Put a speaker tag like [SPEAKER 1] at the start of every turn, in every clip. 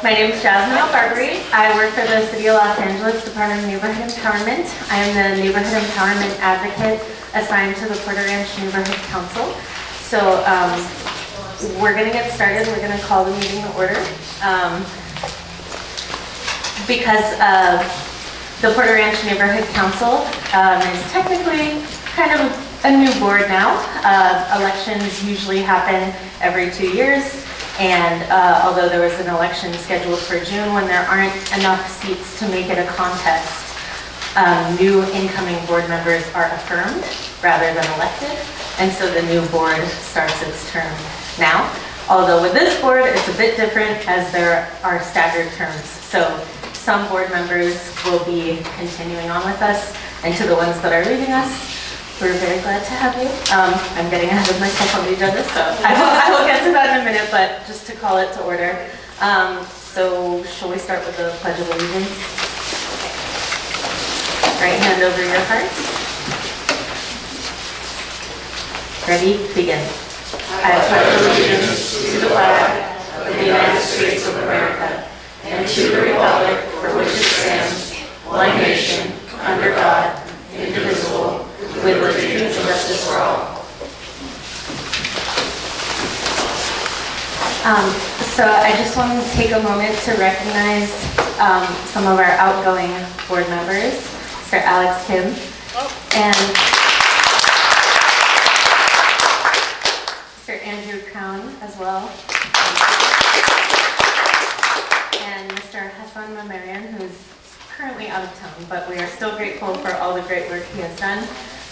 [SPEAKER 1] My name is Jasmine Barbary. I work for the City of Los Angeles Department of Neighborhood Empowerment. I am the Neighborhood Empowerment Advocate assigned to the Porter Ranch Neighborhood Council. So we're going to get started. We're going to call the meeting to order. Because the Porter Ranch Neighborhood Council is technically kind of a new board now. Elections usually happen every 2 years. And although there was an election scheduled for June, when there aren't enough seats to make it a contest, new incoming board members are affirmed rather than elected. And so the new board starts its term now. Although with this board, it's a bit different as there are staggered terms. So some board members will be continuing on with us, and to the ones that are leaving us, we're very glad to have you. I'm getting ahead of myself on the agenda, so I will get to that in a minute, but just to call it to order. So shall we start with the Pledge of Allegiance? Right hand over your heart. Ready? Begin. I pledge allegiance to the flag of the United States of America and to the republic for which it stands, one nation, under God, indivisible, with liberty and justice for all. So I just want to take a moment to recognize some of our outgoing board members, Mr. Alex Kim, and Mr. Andrew Crown as well, and Mr. Hassan Mamarian, who's currently out of town, but we are still grateful for all the great work he has done.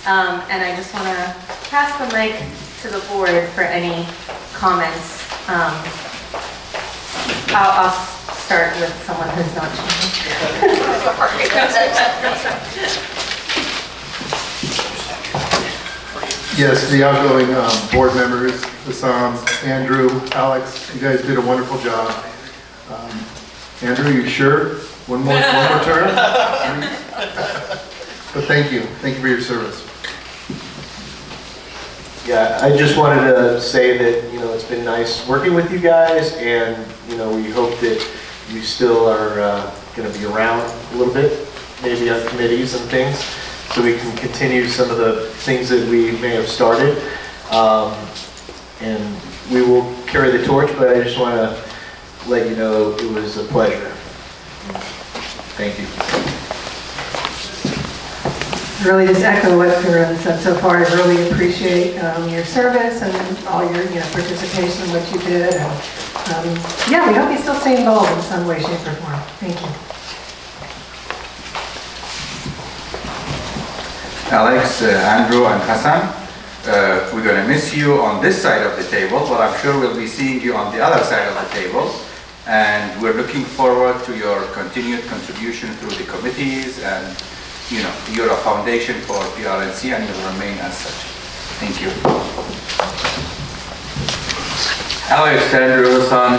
[SPEAKER 1] And I just want to pass the mic to the board for any comments. I'll start with someone who's not changing.
[SPEAKER 2] Yes, the outgoing board members, Hassan, Andrew, Alex, you guys did a wonderful job. Andrew, you sure? One more term? But thank you for your service.
[SPEAKER 3] Yeah, I just wanted to say that, you know, it's been nice working with you guys, and, you know, we hope that you still are going to be around a little bit, maybe on committees and things, so we can continue some of the things that we may have started. And we will carry the torch, but I just want to let you know it was a pleasure. Thank you.
[SPEAKER 4] Really just echo what everyone said so far. I really appreciate your service and all your participation in what you did. And yeah, we hope you still stay involved in some way, shape, or form. Thank you.
[SPEAKER 5] Alex, Andrew, and Hassan, we're going to miss you on this side of the table, but I'm sure we'll be seeing you on the other side of the table. And we're looking forward to your continued contribution through the committees, and you know, you're a foundation for PRNC and you'll remain as such. Thank you. Alex, Andrew, Hassan,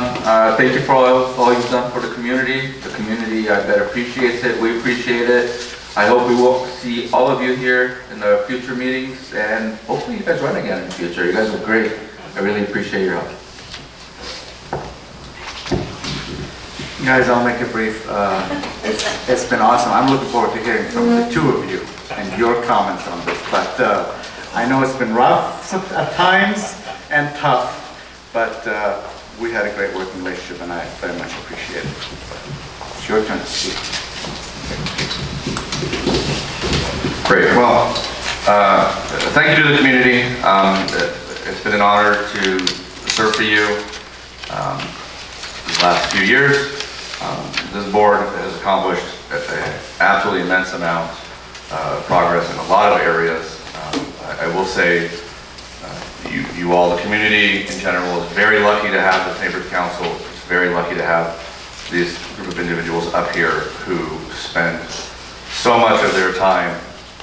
[SPEAKER 5] thank you for all you've done for the community. The community, I bet, appreciates it. We appreciate it. I hope we will see all of you here in the future meetings, and hopefully you guys run again in the future. You guys are great. I really appreciate your help. Guys, I'll make it brief. It's been awesome. I'm looking forward to hearing from the two of you and your comments on this. But I know it's been rough at times and tough, but we had a great working relationship, and I very much appreciate it. It's your turn to speak. Great. Well, thank you to the community. It's been an honor to serve for you these last few years. This board has accomplished an absolutely immense amount of progress in a lot of areas. I will say you all, the community in general, is very lucky to have this neighborhood council. It's very lucky to have this group of individuals up here who spend so much of their time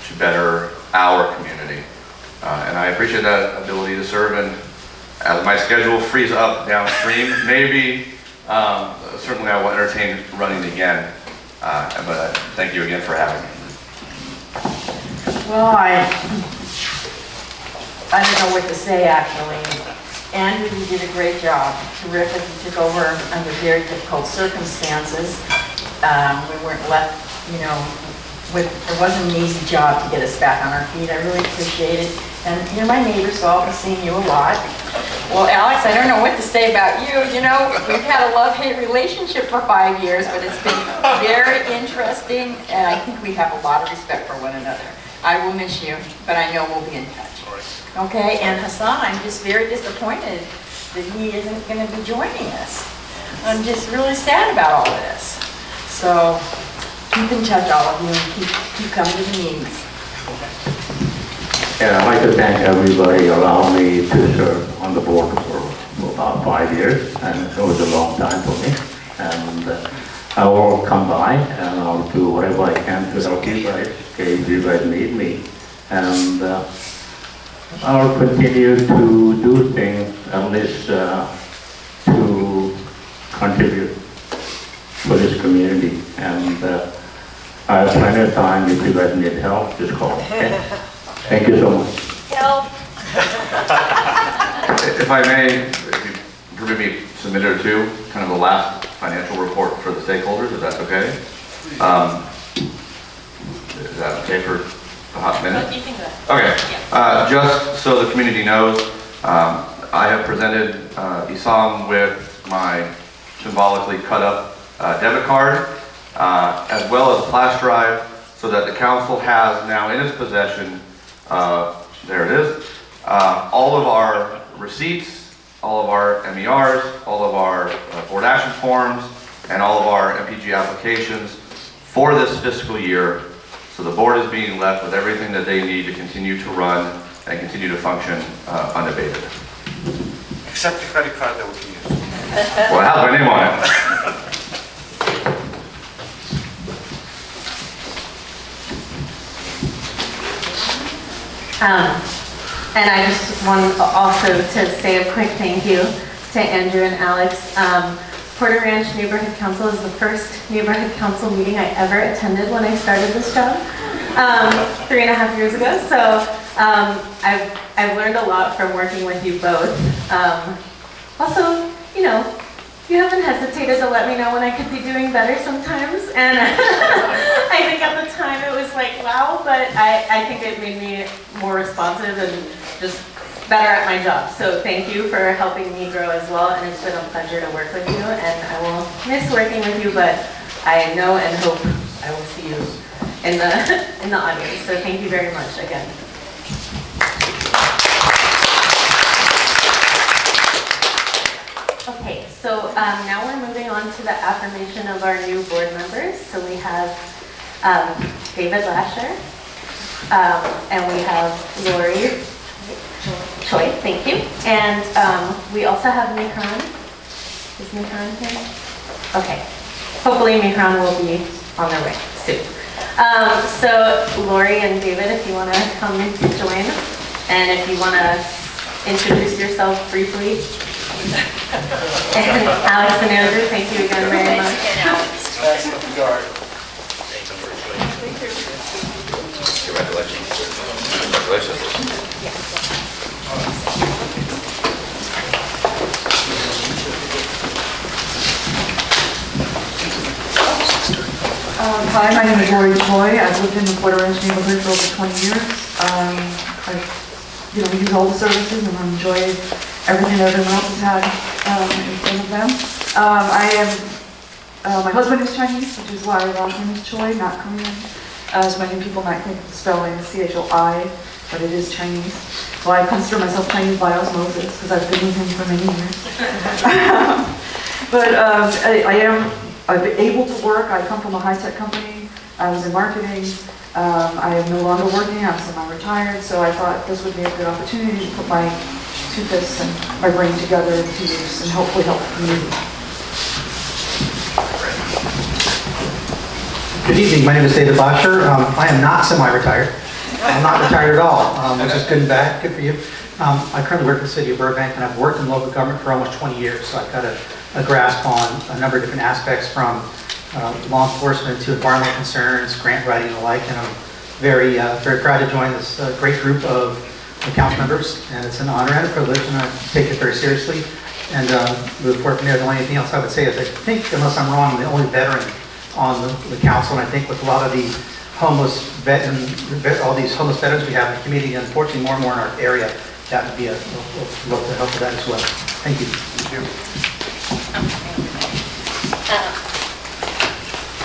[SPEAKER 5] to better our community. And I appreciate that ability to serve, and as my schedule frees up downstream, maybe certainly I will entertain running again, but thank you again for having me.
[SPEAKER 6] Well, I don't know what to say, actually. Andrew, you did a great job. Terrific. You took over under very difficult circumstances. We weren't left, you know, it wasn't an easy job to get us back on our feet. I really appreciate it. And you're my neighbor, so I'll be seeing you a lot. Well, Alex, I don't know what to say about you. You know, we've had a love-hate relationship for 5 years, but it's been very interesting, and I think we have a lot of respect for one another. I will miss you, but I know we'll be in touch. Okay, and Hassan, I'm just very disappointed that he isn't going to be joining us. I'm just really sad about all of this. So keep in touch, all of you, and keep coming to the meetings.
[SPEAKER 7] Yeah, I'd like to thank everybody allowing me to serve on the board for about 5 years, and it was a long time for me. And I will come by and I'll do whatever I can to help you guys, if you guys need me. And I'll continue to do things, at least to contribute for this community. And I have plenty of time. If you guys need help, just call. Okay? Thank you so much.
[SPEAKER 6] Help.
[SPEAKER 5] If I may, if you permit me a minute or two, kind of the last financial report for the stakeholders, if that's okay. Is that okay for a hot minute?
[SPEAKER 1] You can go.
[SPEAKER 5] Okay. Just so the community knows, I have presented Isam with my symbolically cut up debit card, as well as a flash drive, so that the council has now in its possession, there it is, all of our receipts, all of our MERs, all of our board action forms, and all of our MPG applications for this fiscal year. So the board is being left with everything that they need to continue to run and continue to function unabated.
[SPEAKER 8] Except the credit card that we can use.
[SPEAKER 5] Well, it has my name on it.
[SPEAKER 1] And I just want also to say a quick thank you to Andrew and Alex. Porter Ranch Neighborhood Council is the first neighborhood council meeting I ever attended when I started this job 3.5 years ago. So I've learned a lot from working with you both. Also, you know, you haven't hesitated to let me know when I could be doing better sometimes. And I think at the time it was like, wow, but I think it made me more responsive and just better at my job. So thank you for helping me grow as well. And it's been a pleasure to work with you. And I will miss working with you, but I know and hope I will see you in the audience. So thank you very much again. Okay, so now we're moving on to the affirmation of our new board members. So we have David Lasher, and we have Lori Choi, thank you. And we also have Mihran. Is Mihran here? Okay, hopefully Mihran will be on their way soon. So Lori and David, if you want to come join, and if you want to introduce yourself briefly. And Alex and Andrew, thank you again very much.
[SPEAKER 5] Congratulations.
[SPEAKER 9] Hi, my name is Lori Choi. I've lived in the Porter Ranch neighborhood for over 20 years. We use all the services and I enjoy everything that everyone else has had in front of them. My husband is Chinese, which is why our last name is Choi, not Korean. As many people might think the spelling is CHOI, but it is Chinese. So I consider myself Chinese by osmosis because I've been with him for many years. But I've been able to work. I come from a high-tech company. I was in marketing. I am no longer working. I'm semi-retired, so I thought this would be a good opportunity to put my two fists and my brain together in 2 years and hopefully help the community.
[SPEAKER 10] Good evening. My name is David Lasher. I am not semi-retired. I'm not retired at all, which is good and bad. Good for you. I currently work for the city of Burbank, and I've worked in local government for almost 20 years, so I've got a grasp on a number of different aspects, from law enforcement to environmental concerns, grant writing and the like, and I'm very proud to join this great group of the council members, and it's an honor and a privilege, and I take it very seriously. And move forward from there. The only thing else I would say is I think, unless I'm wrong, I'm the only veteran on the council, and I think with a lot of the homeless all these homeless veterans we have in the community, unfortunately more and more in our area, that would be we'll look to help with that as well. Thank you.
[SPEAKER 8] Thank you.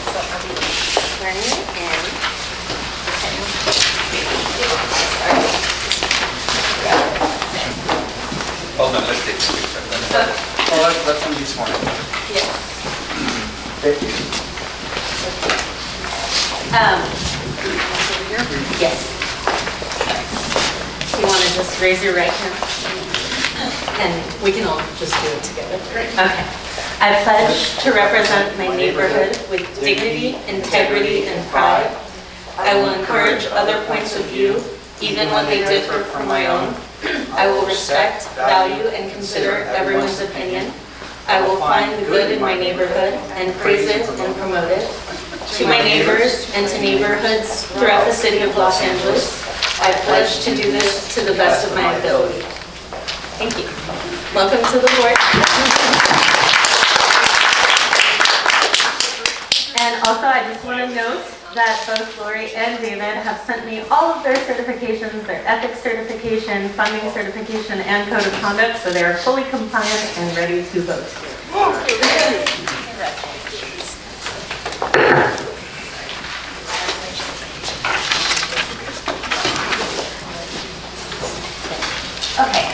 [SPEAKER 1] So I'll be swearing you in.
[SPEAKER 8] Hold on, let's take a picture. Oh, that's on this one.
[SPEAKER 1] Yes.
[SPEAKER 3] Thank you.
[SPEAKER 1] Yes. You want to just raise your right hand? And we can all just do it together. Okay. I pledge to represent my neighborhood with dignity, integrity, and pride. I will encourage other points of view, even when they differ from my own. I will respect, value, and consider everyone's opinion. I will find the good in my neighborhood and praise it and promote it. To my neighbors and to neighborhoods throughout the city of Los Angeles, I pledge to do this to the best of my ability. Thank you. Welcome to the board. And also, I just want to note that both Lori and David have sent me all of their certifications, their ethics certification, funding certification, and code of conduct, so they are fully compliant and ready to vote. Okay,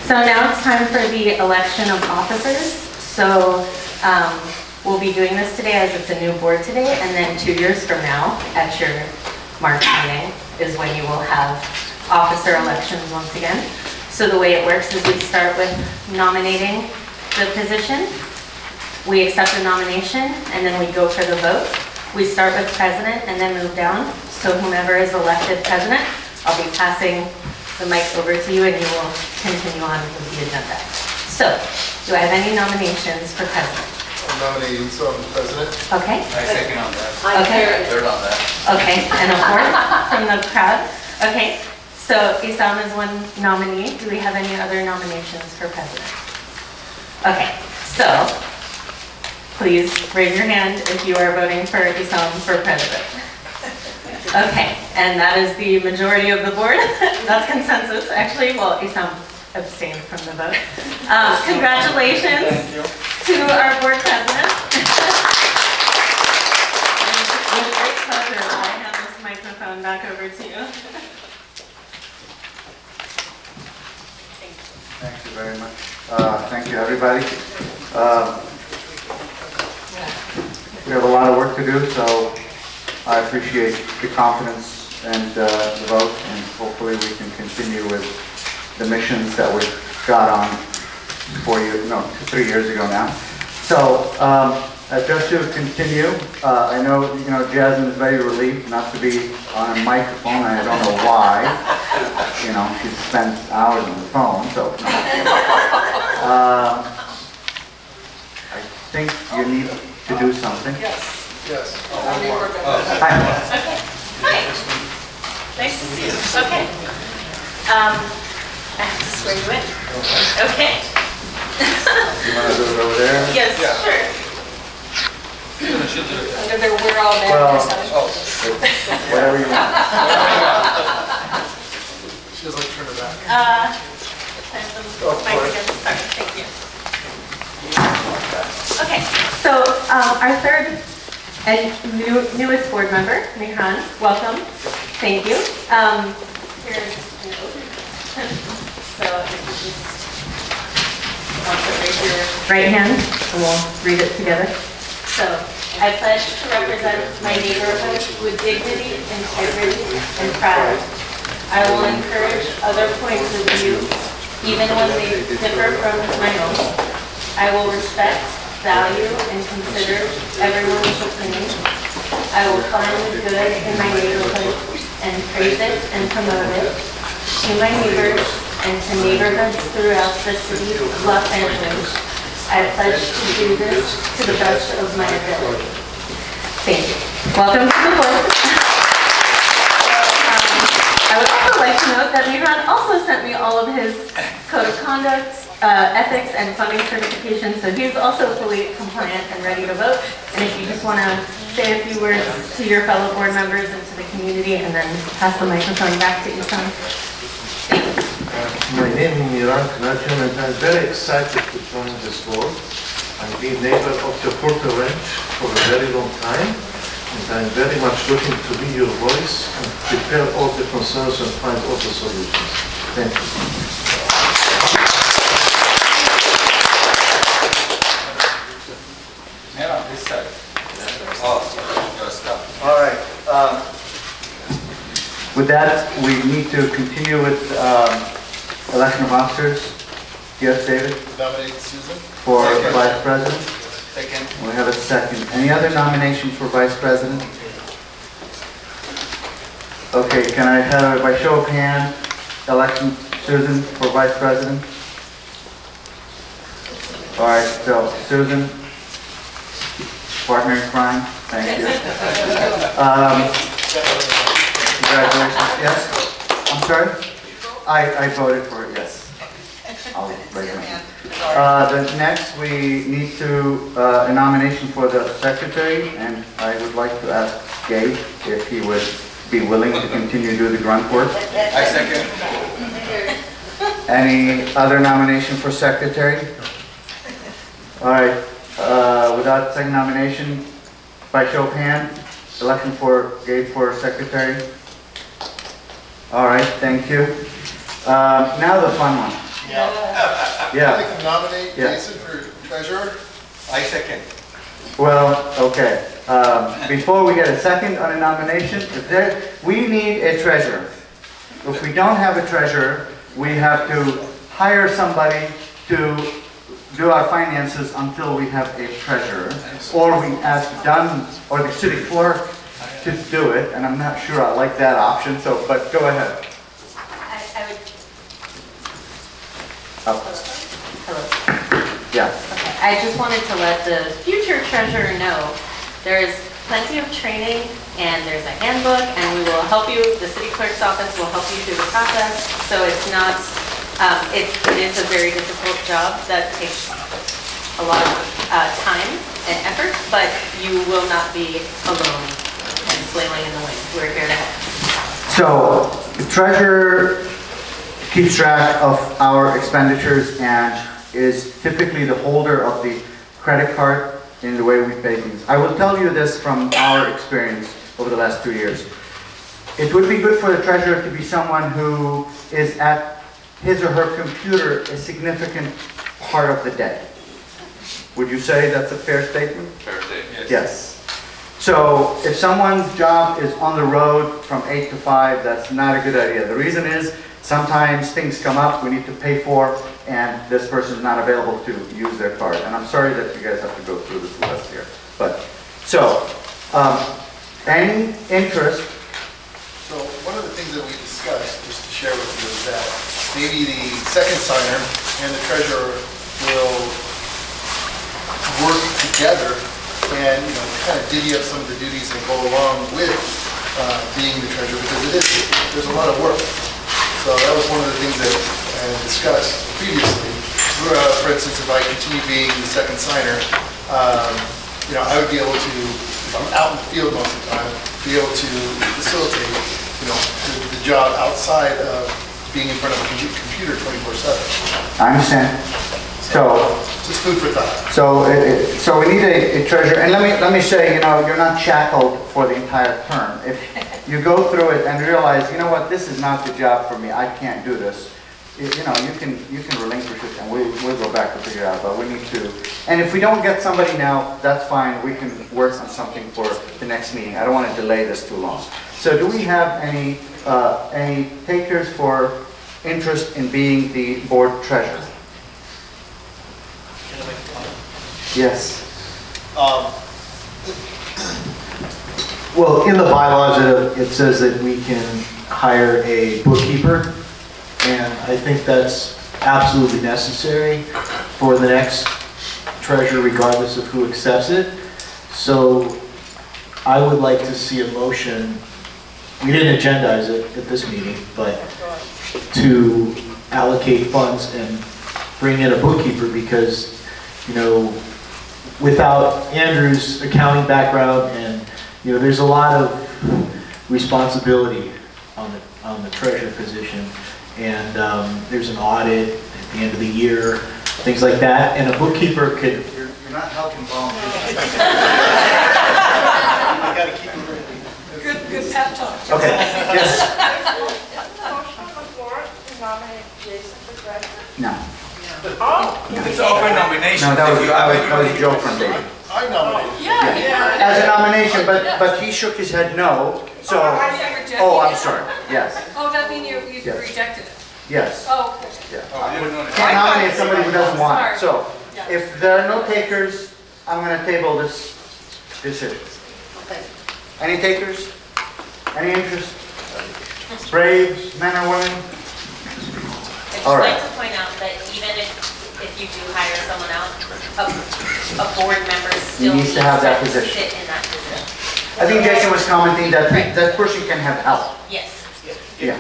[SPEAKER 1] so now it's time for the election of officers. So we'll be doing this today as it's a new board today, and then 2 years from now at your March meeting is when you will have officer elections once again. So the way it works is we start with nominating the position. We accept the nomination, and then we go for the vote. We start with president and then move down. So whomever is elected president, I'll be passing the mic over to you and you will continue on with the agenda. So, do I have any nominations for president?
[SPEAKER 2] I'm nominating Isam as president.
[SPEAKER 1] Okay.
[SPEAKER 8] I second on that.
[SPEAKER 1] Okay.
[SPEAKER 8] Third on that.
[SPEAKER 1] Okay, and a fourth from the crowd. Okay, so Isam is one nominee. Do we have any other nominations for president? Okay, so please raise your hand if you are voting for Isam for president. Okay, and that is the majority of the board. That's consensus, actually. Well, Isam abstained from the vote. Congratulations to our board president. And with great pleasure, I hand this microphone back over to you.
[SPEAKER 11] Thank you very much. Thank you, everybody. We have a lot of work to do, so I appreciate the confidence and the vote, and hopefully we can continue with the missions that we got on 3 years ago now. So, just to continue, I know, Jasmine is very relieved not to be on a microphone. I don't know why. She spends hours on the phone, so. I think you need to do something.
[SPEAKER 2] Yes.
[SPEAKER 11] Hi.
[SPEAKER 1] Hi. Nice to see you. Okay. I have to swear you in. Okay.
[SPEAKER 11] You want to do it over there?
[SPEAKER 1] Yes, sure. We're all there.
[SPEAKER 11] Well, whatever you want.
[SPEAKER 2] She doesn't like to turn her back.
[SPEAKER 1] Sorry, thank you. Okay, so our third and newest board member, Mihan, welcome. Thank you. Here's an oath. So if you just want to raise your right hand, and we'll read it together. So, I pledge to represent my neighborhood with dignity, integrity, and pride. I will encourage other points of view, even when they differ from my own. I will respect, value, and consider everyone's opinion. I will find the good in my neighborhood and praise it and promote it. To my neighbors and to neighborhoods throughout the city of Los Angeles, I pledge to do this to the best of my ability. Thank you. Welcome to the board. I would also like to note that Mihran also sent me all of his code of conduct, ethics, and funding certifications, so he's also fully compliant and ready to vote. And if you just want to say a few words to your fellow board members and to the community, and then pass the microphone back to Isan.
[SPEAKER 12] My name is Miran Kanatian, and I'm very excited to join this board. I've been neighbor of the Porter Ranch for a very long time, and I'm very much looking to be your voice and prepare all the concerns and find all the solutions. Thank you.
[SPEAKER 8] This side. Oh, your stuff.
[SPEAKER 11] All right. With that, we need to continue with election of officers. Yes, David?
[SPEAKER 2] Nominate Susan.
[SPEAKER 11] For
[SPEAKER 8] Second.
[SPEAKER 11] vice president?
[SPEAKER 8] Second.
[SPEAKER 11] We have a second. Any other nominations for vice president? Okay, can I have, by show of hand, election Susan for vice president? All right, so Susan, partner in crime, thank you. Congratulations, yes? I'm sorry? I voted for it, yes. I'll raise my hand. The next, we need to, a nomination for the secretary, and I would like to ask Gabe if he would be willing to continue to do the grunt work.
[SPEAKER 8] I second.
[SPEAKER 11] Any other nomination for secretary? All right, without second nomination, by show of hand, election for Gabe for secretary. All right, thank you. Now the fun one.
[SPEAKER 2] I'd
[SPEAKER 11] Yeah,
[SPEAKER 2] like to nominate
[SPEAKER 11] Yeah.
[SPEAKER 2] Jason for treasurer.
[SPEAKER 8] I second.
[SPEAKER 11] well, okay. Before we get a second on a nomination, we need a treasurer. If we don't have a treasurer, we have to hire somebody to do our finances until we have a treasurer. Or we ask Dunn or the city clerk to do it, and I'm not sure I like that option, so, but go ahead.
[SPEAKER 1] I would,
[SPEAKER 11] Oh,
[SPEAKER 1] hello.
[SPEAKER 11] yeah.
[SPEAKER 1] Okay, I just wanted to let the future treasurer know there's plenty of training and there's a handbook, and we will help you, the city clerk's office will help you through the process. So it's not, it is a very difficult job that takes a lot of time and effort, but you will not be alone and flailing in the wind. We're here to help.
[SPEAKER 11] So, the treasurer keeps track of our expenditures and is typically the holder of the credit card in the way we pay things. I will tell you this from our experience over the last 2 years. It would be good for the treasurer to be someone who is at his or her computer a significant part of the day. Would you say that's a fair statement?
[SPEAKER 5] Fair statement.
[SPEAKER 11] Yes. So if someone's job is on the road from 8 to 5, that's not a good idea. The reason is sometimes things come up we need to pay for, and this person is not available to use their card. And I'm sorry that you guys have to go through this list here. But so, any interest?
[SPEAKER 2] So one of the things that we discussed, just to share with you, is that maybe the second signer and the treasurer will work together and, you know, kind of divvy up some of the duties that go along with being the treasurer, because there's a lot of work. So that was one of the things that I discussed previously. For instance, if I continue being the second signer, you know, I would be able to, if I'm out in the field most of the time, be able to facilitate, you know, the job outside of being in front of a computer 24/7.
[SPEAKER 11] I understand. So,
[SPEAKER 2] just food for thought.
[SPEAKER 11] So we need a treasurer, and let me say, you know, you're not shackled for the entire term. If you go through it and realize, you know what, this is not the job for me, I can't do this. You know, you can relinquish it, and we'll go back to figure it out. But we need to, and if we don't get somebody now, that's fine. We can work on something for the next meeting. I don't want to delay this too long. So, do we have any takers for interest in being the board treasurer? Yes.
[SPEAKER 10] Well, in the bylaws, it says that we can hire a bookkeeper, and I think that's absolutely necessary for the next treasurer, regardless of who accepts it. So I would like to see a motion
[SPEAKER 3] we didn't agendize it at this meeting, but to allocate funds and bring in a bookkeeper because, you know, without Andrew's accounting background and, you know, there's a lot of responsibility on the treasurer position. And there's an audit at the end of the year, things like that. And a bookkeeper could...
[SPEAKER 2] You're not helping volunteers. I gotta keep it really.
[SPEAKER 13] Good pep talk.
[SPEAKER 3] Okay, yes.
[SPEAKER 13] Motion on the floor to nominate Jason for treasurer?
[SPEAKER 10] No.
[SPEAKER 8] It's open nomination.
[SPEAKER 10] No, that was a joke from David.
[SPEAKER 2] I nominate.
[SPEAKER 13] Yeah.
[SPEAKER 10] As a nomination, but he shook his head no, so... Oh, I'm sorry, yes,
[SPEAKER 13] Oh, that means you
[SPEAKER 10] Yes.
[SPEAKER 13] rejected it?
[SPEAKER 10] yes.
[SPEAKER 13] Oh, okay.
[SPEAKER 10] Yeah.
[SPEAKER 8] Oh, you didn't know that.
[SPEAKER 10] Can't nominate somebody who doesn't want it. So,
[SPEAKER 13] Yeah.
[SPEAKER 10] if there are no takers, I'm going to table this decision. Any takers? Any interest? Brave men or women?
[SPEAKER 1] I'd just
[SPEAKER 10] All right.
[SPEAKER 1] like to point out that even if you do hire someone else, a board member still
[SPEAKER 10] needs to have that position.
[SPEAKER 1] sit in that position.
[SPEAKER 10] I think Jason was commenting that that person can have help.
[SPEAKER 1] Yes.
[SPEAKER 10] Yeah.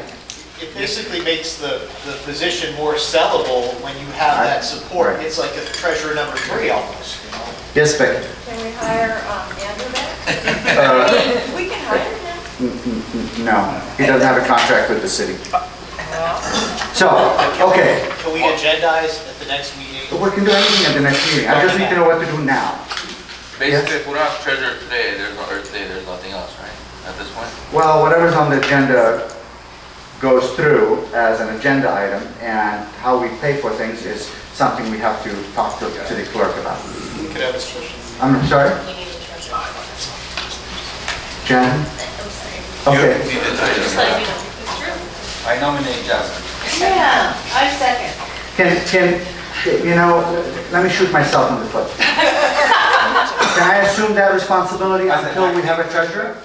[SPEAKER 14] It basically makes the position more sellable when you have that support.
[SPEAKER 10] Right.
[SPEAKER 14] It's like a treasurer number 3 almost, you know?
[SPEAKER 10] Yes, Becky?
[SPEAKER 13] Can we hire Andrew back? We can hire him.
[SPEAKER 10] No, he doesn't have a contract with the city. So, okay,
[SPEAKER 14] Can we agendize at the next meeting?
[SPEAKER 10] we can do anything at the next meeting. I just need to know what to do now.
[SPEAKER 8] Basically, if we don't have treasurer today, there's nothing else, right? At this point?
[SPEAKER 10] Well, whatever's on the agenda goes through as an agenda item, and how we pay for things is something we have to talk to the clerk about.
[SPEAKER 14] We could have a discussion.
[SPEAKER 10] I'm sorry,
[SPEAKER 1] You need to trust me.
[SPEAKER 10] Jen?
[SPEAKER 1] I'm sorry.
[SPEAKER 10] Okay,
[SPEAKER 1] Just letting you know. It's true.
[SPEAKER 8] I nominate Jasmine.
[SPEAKER 13] Yeah, I second.
[SPEAKER 10] you know, let me shoot myself in the foot. Can I assume that responsibility until we have a treasurer?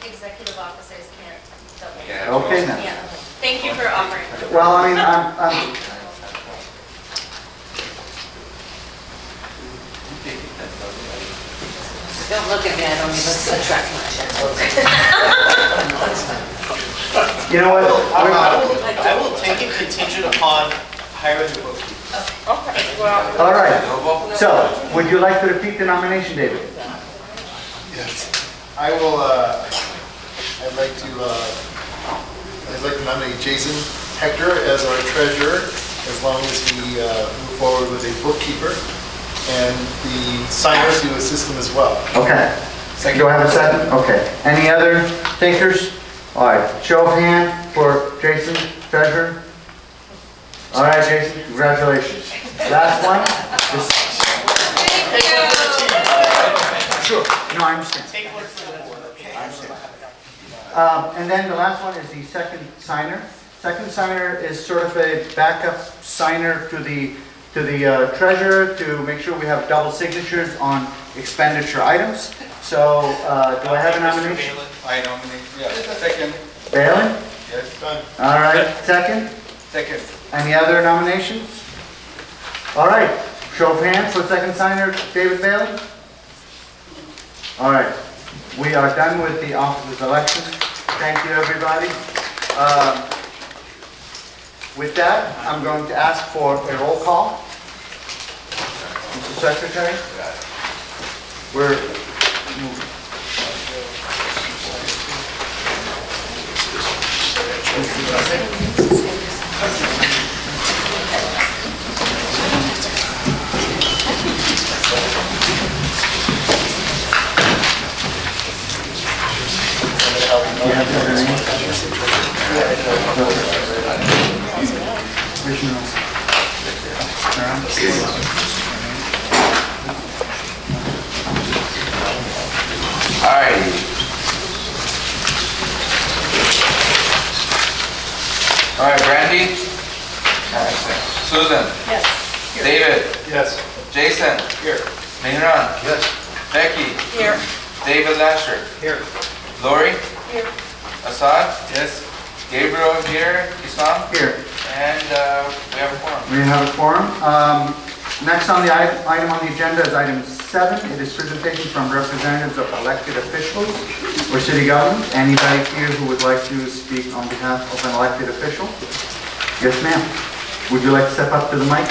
[SPEAKER 1] Executive officers can't. don't.
[SPEAKER 8] Yeah.
[SPEAKER 10] Okay, then.
[SPEAKER 1] Yeah. Thank you for offering.
[SPEAKER 10] Well, I mean, I'm
[SPEAKER 13] Don't look at me, I don't even attract much.
[SPEAKER 10] you know what?
[SPEAKER 14] I will take it contingent upon hiring the bookkeeper.
[SPEAKER 13] Okay, well.
[SPEAKER 10] All right, so, would you like to repeat the nomination, David?
[SPEAKER 2] Yes. I will, I'd like to nominate Jason Hector as our treasurer, as long as we move forward with a bookkeeper, and the signer to assist him as well.
[SPEAKER 10] Okay. Do I have a second? Okay. Any other takers? All right, show of hand for Jason, treasurer. All right, Jason, congratulations. Last one. Sure. No, I understand.
[SPEAKER 14] Take one for the board, okay?
[SPEAKER 10] I understand. And then the last one is the second signer. Second signer is sort of a backup signer to the treasurer to make sure we have double signatures on expenditure items. So, do I have a nomination?
[SPEAKER 8] I nominate, yeah. Second.
[SPEAKER 10] Balin?
[SPEAKER 8] Yes.
[SPEAKER 14] Done.
[SPEAKER 10] All right, second.
[SPEAKER 8] Second.
[SPEAKER 10] Any other nominations? All right, show of hands for second signer, David Balin. All right, we are done with the officers' election. Thank you, everybody. With that, I'm going to ask for a roll call. Mr. Secretary?
[SPEAKER 8] All right. All right, Brandy? Susan?
[SPEAKER 13] Yes.
[SPEAKER 8] David?
[SPEAKER 2] Yes.
[SPEAKER 8] Jason?
[SPEAKER 14] Here.
[SPEAKER 8] Mihran?
[SPEAKER 2] Yes.
[SPEAKER 8] Becky?
[SPEAKER 13] Here.
[SPEAKER 8] David Lasher?
[SPEAKER 14] Here.
[SPEAKER 8] Lori?
[SPEAKER 13] Here.
[SPEAKER 8] Assad? Yes. Gabriel here, Islam?
[SPEAKER 10] Here.
[SPEAKER 8] And we have a quorum.
[SPEAKER 10] We have a quorum.
[SPEAKER 11] Next on the item on the agenda is item 7. It is presentation from representatives of elected officials or city government. Anybody here who would like to speak on behalf of an elected official? Yes, ma'am. Would you like to step up to the mic?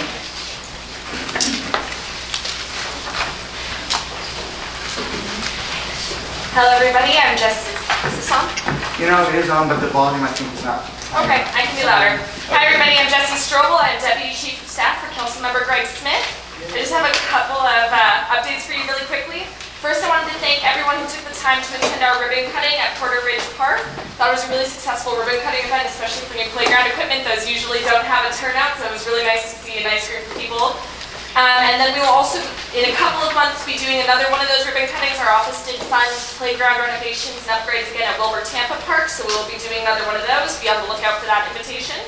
[SPEAKER 15] Hello everybody, I'm Justice. Is this on?
[SPEAKER 11] You know, it is on, but the volume I think is not.
[SPEAKER 15] Okay, I can be louder. Hi everybody, I'm Jessie Strobel. I'm Deputy Chief of Staff for Councilmember Greg Smith. I just have a couple of updates for you really quickly. First, I wanted to thank everyone who took the time to attend our ribbon cutting at Porter Ridge Park. Thought it was a really successful ribbon cutting event, especially for new playground equipment. Those usually don't have a turnout, so it was really nice to see a nice group of people. And then we will also, in a couple of months, be doing another one of those ribbon cuttings. Our office did fund playground renovations and upgrades again at Wilbur Tampa Park, so we will be doing another one of those. Be on the lookout for that invitation.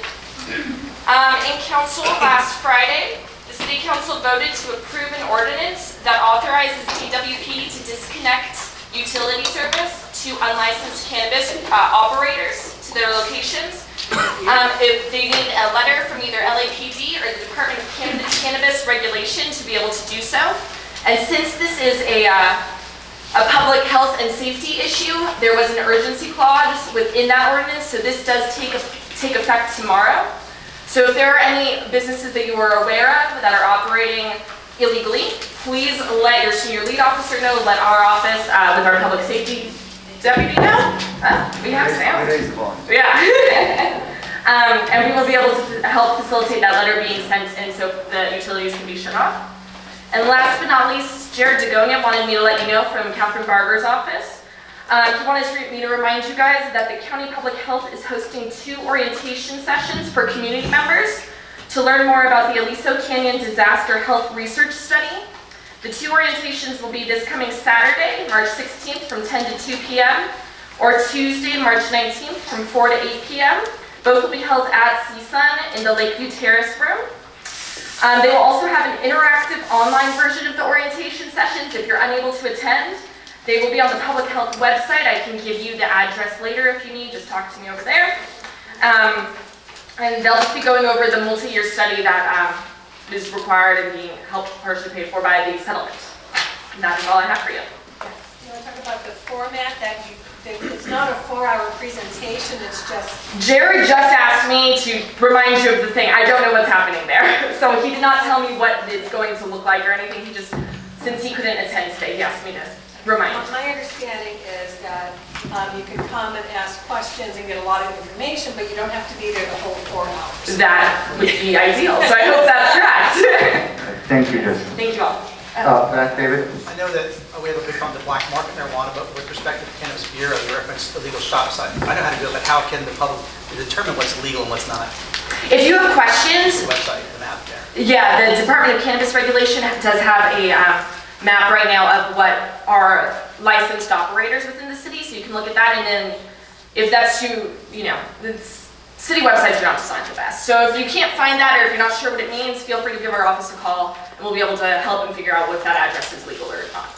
[SPEAKER 15] In council last Friday, the City Council voted to approve an ordinance that authorizes DWP to disconnect utility service to unlicensed cannabis operators to their locations. If they need a letter from either LAPD or the Department of Cannabis Regulation to be able to do so. And since this is a public health and safety issue, there was an urgency clause within that ordinance, so this does take effect tomorrow. So if there are any businesses that you are aware of that are operating illegally, please let your senior lead officer know, let our office with our public safety deputy know. We have sound. Yeah. And we will be able to help facilitate that letter being sent in so the utilities can be shut off. And last but not least, Jared Degonia wanted me to let you know from Catherine Barber's office. He wanted me to remind you guys that the County Public Health is hosting 2 orientation sessions for community members to learn more about the Aliso Canyon Disaster Health Research Study. The 2 orientations will be this coming Saturday, March 16th from 10 to 2 p.m. or Tuesday, March 19th from 4 to 8 p.m. Both will be held at CSUN in the Lakeview Terrace room. They will also have an interactive online version of the orientation sessions. If you're unable to attend, they will be on the public health website. I can give you the address later if you need, just talk to me over there. And they'll just be going over the multi-year study that is required and being helped partially paid for by the settlement. And that is all I have for you.
[SPEAKER 4] Yes. You want to talk about the format that it's not a 4-hour presentation, it's just...
[SPEAKER 1] Jerry just asked me to remind you of the thing. I don't know what's happening there. So he did not tell me what it's going to look like or anything. He just, since he couldn't attend today, he asked me to remind you.
[SPEAKER 4] My understanding is that you can come and ask questions and get a lot of information, but you don't have to be there the whole 4 hours.
[SPEAKER 1] That would be ideal. So I hope that's correct.
[SPEAKER 11] Thank you, Jessica.
[SPEAKER 1] Thank you all.
[SPEAKER 11] David?
[SPEAKER 14] I know that we have a big fund to black market marijuana, but with respect to the Cannabis Bureau, you referenced illegal shops. I know how to do it, but how can the public determine what's legal and what's not?
[SPEAKER 1] If you have questions,
[SPEAKER 14] The website, the map there.
[SPEAKER 1] yeah, the Department of Cannabis Regulation does have a map right now of what are licensed operators within the city, so you can look at that, and then if that's too, the city websites are not designed for that. So if you can't find that, or if you're not sure what it means, feel free to give our office a call, and we'll be able to help and figure out if that address is legal or not.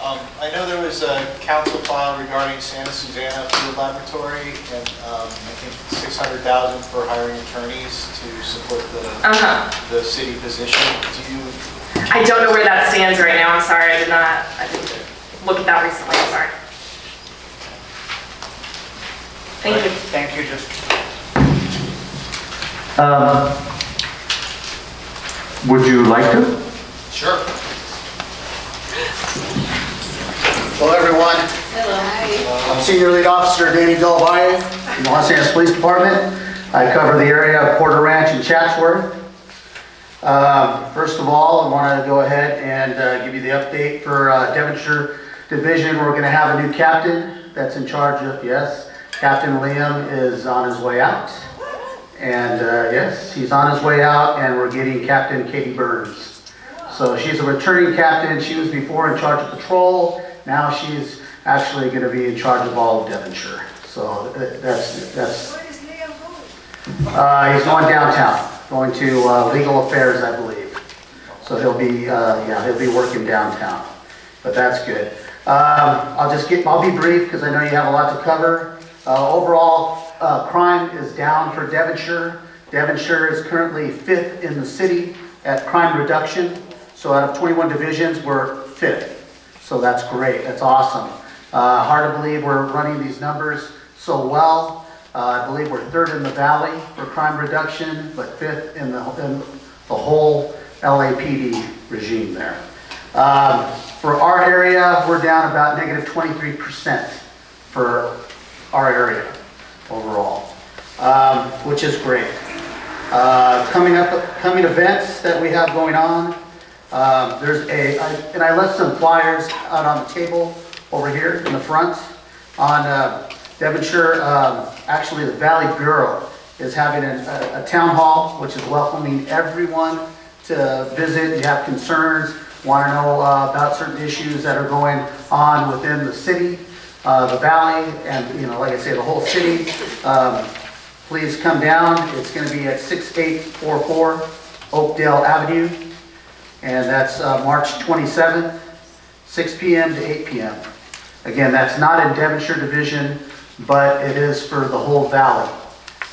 [SPEAKER 2] I know there was a council file regarding Santa Susana Field Laboratory, and I think $600,000 for hiring attorneys to support the city position.
[SPEAKER 1] I don't know where that stands right now. I'm sorry. I didn't look at that recently. I'm sorry. Thank you.
[SPEAKER 14] Thank you, Jessica.
[SPEAKER 11] Would you like to?
[SPEAKER 2] Sure. Hello, everyone.
[SPEAKER 4] Hello.
[SPEAKER 10] I'm Senior Lead Officer Danny Delavalle from the Los Angeles Police Department. I cover the area of Porter Ranch and Chatsworth. First of all, I want to go ahead and give you the update for Devonshire Division. We're going to have a new captain that's in charge of, yes, Captain Liam is on his way out. And yes, he's on his way out, and we're getting Captain Katie Burns. So she's a returning captain. She was before in charge of patrol. Now she's actually going to be in charge of all of Devonshire. So that's.
[SPEAKER 4] Where is Liam going?
[SPEAKER 10] He's going downtown, going to legal affairs, I believe. So he'll be working downtown. But that's good. I'll be brief because I know you have a lot to cover. Overall, crime is down for Devonshire. Devonshire is currently 5th in the city at crime reduction. So out of 21 divisions, we're 5th. So that's great, that's awesome. Hard to believe we're running these numbers so well. I believe we're 3rd in the valley for crime reduction, but 5th in the whole LAPD regime there. For our area, we're down about -23% for our area overall, which is great. Coming events that we have going on. And I left some flyers out on the table over here in the front on Devonshire. Actually, the Valley Bureau is having a town hall, which is welcoming everyone to visit. You have concerns, want to know about certain issues that are going on within the city, the valley, and like I say, the whole city. Please come down. It's going to be at 6844 Oakdale Avenue, and that's March 27th, 6 p.m. to 8 p.m. Again, that's not in Devonshire Division, but it is for the whole valley.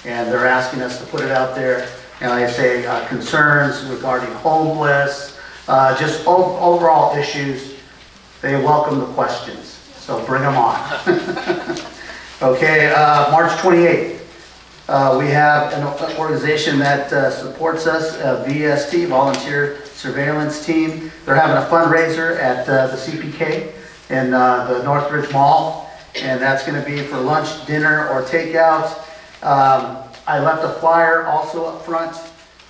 [SPEAKER 10] And they're asking us to put it out there. And like I say, concerns regarding homeless, just overall issues. They welcome the questions, so bring them on. Okay, March 28th. We have an organization that supports us, VST, Volunteer Surveillance Team. They're having a fundraiser at the CPK in the Northridge Mall, and that's going to be for lunch, dinner, or takeout. I left a flyer also up front.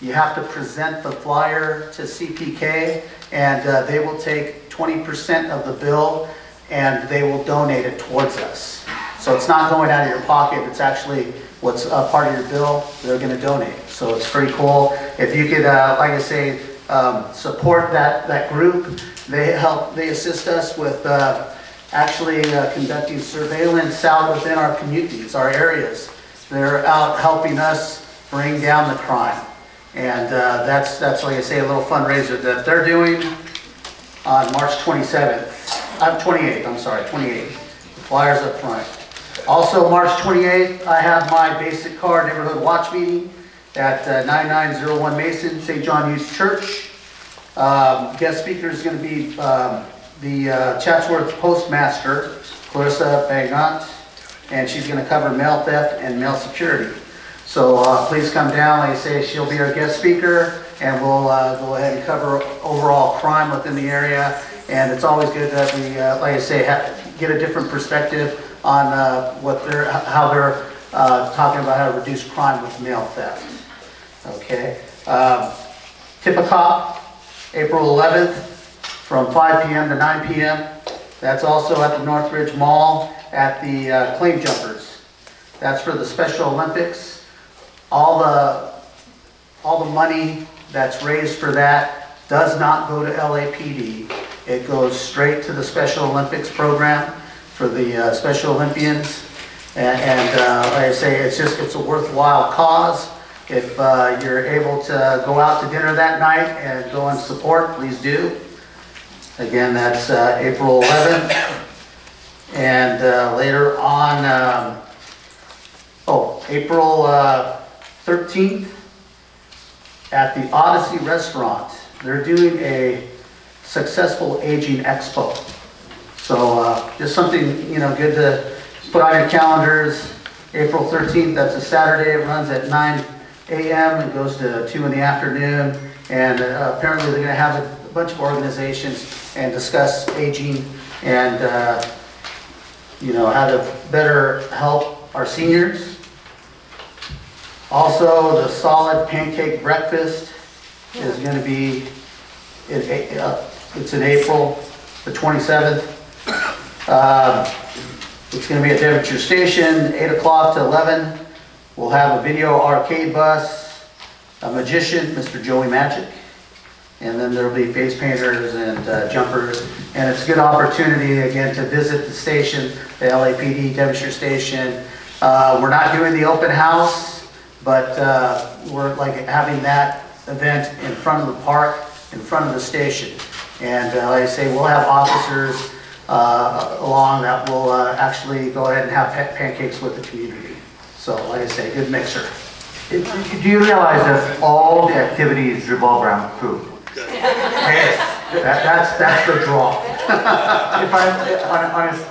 [SPEAKER 10] You have to present the flyer to CPK, and they will take 20% of the bill, and they will donate it towards us. So it's not going out of your pocket, it's actually what's part of your bill, they're going to donate. So it's pretty cool. If you could, like I say, support that group. They assist us with actually conducting surveillance out within our communities, our areas. They're out helping us bring down the crime. And that's like I say, a little fundraiser that they're doing on March 28th, I'm sorry, 28th. The flyers up front. Also, March 28th, I have my Basic Car Neighborhood Watch meeting at 9901 Mason, St. John Youth Church. Guest speaker is going to be the Chatsworth Postmaster, Clarissa Bagnot, and she's going to cover mail theft and mail security. So please come down. Like I say, she'll be our guest speaker, and we'll go ahead and cover overall crime within the area. And it's always good that we, like I say, get a different perspective on how they're talking about how to reduce crime with mail theft. Okay. Tip a Cop, April 11th, from 5 p.m. to 9 p.m. That's also at the Northridge Mall at the Claim Jumpers. That's for the Special Olympics. All the money that's raised for that does not go to LAPD. It goes straight to the Special Olympics program for the Special Olympians. And like I say, it's a worthwhile cause. If you're able to go out to dinner that night and go and support, please do. Again, that's April 11th. And later on, April 13th, at the Odyssey Restaurant, they're doing a Successful Aging Expo. So just something, good to put on your calendars. April 13th, that's a Saturday. It runs at 9 a.m. and goes to 2 in the afternoon. And apparently they're going to have a bunch of organizations and discuss aging and, how to better help our seniors. Also, the Solid Pancake Breakfast is going to be, it's in April the 27th. It's going to be at Devonshire Station, 8 o'clock to 11. We'll have a video arcade bus, a magician, Mr. Joey Magic, and then there'll be face painters and jumpers. And it's a good opportunity, again, to visit the station, the LAPD Devonshire Station. We're not doing the open house, but we're having that event in front of the park, in front of the station. And like I say, we'll have officers along that will actually go ahead and have pancakes with the community. So like I say, good mixer.
[SPEAKER 11] Do you realize that all the activities revolve around food? Yes. That's the draw. If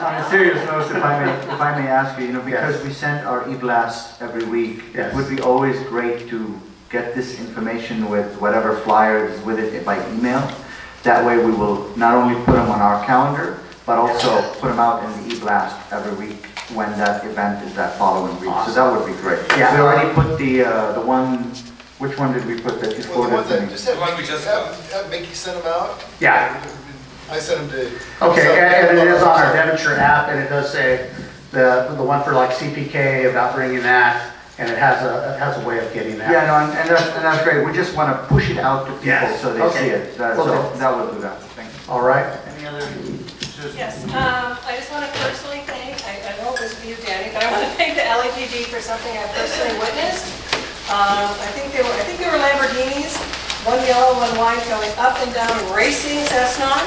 [SPEAKER 11] on a serious note, if I may ask you, because we send our e-blasts every week, it would be always great to get this information with whatever flyer is with it by email. That way we will not only put them on our calendar, but also put them out in the e-blast every week when that event is that following week. So that would be great. Yeah. We already put the one, which one did we put that you forwarded to me?
[SPEAKER 2] Just have Mickey send them out.
[SPEAKER 10] Yeah.
[SPEAKER 2] I sent them to.
[SPEAKER 10] Okay, and it is on our Devonshire app, and it does say the one for like CPK about bringing that, and it has a way of getting that.
[SPEAKER 11] Yeah, no, and that's great. We just want to push it out to people so they see it. So that will do that. Thank you.
[SPEAKER 10] All right.
[SPEAKER 11] Any other?
[SPEAKER 16] Yes, I just want to personally thank, I know it was you, Danny, but I want to thank the LAPD for something I personally witnessed. I think they were Lamborghinis, one yellow, one white, going up and down racing Cessnon.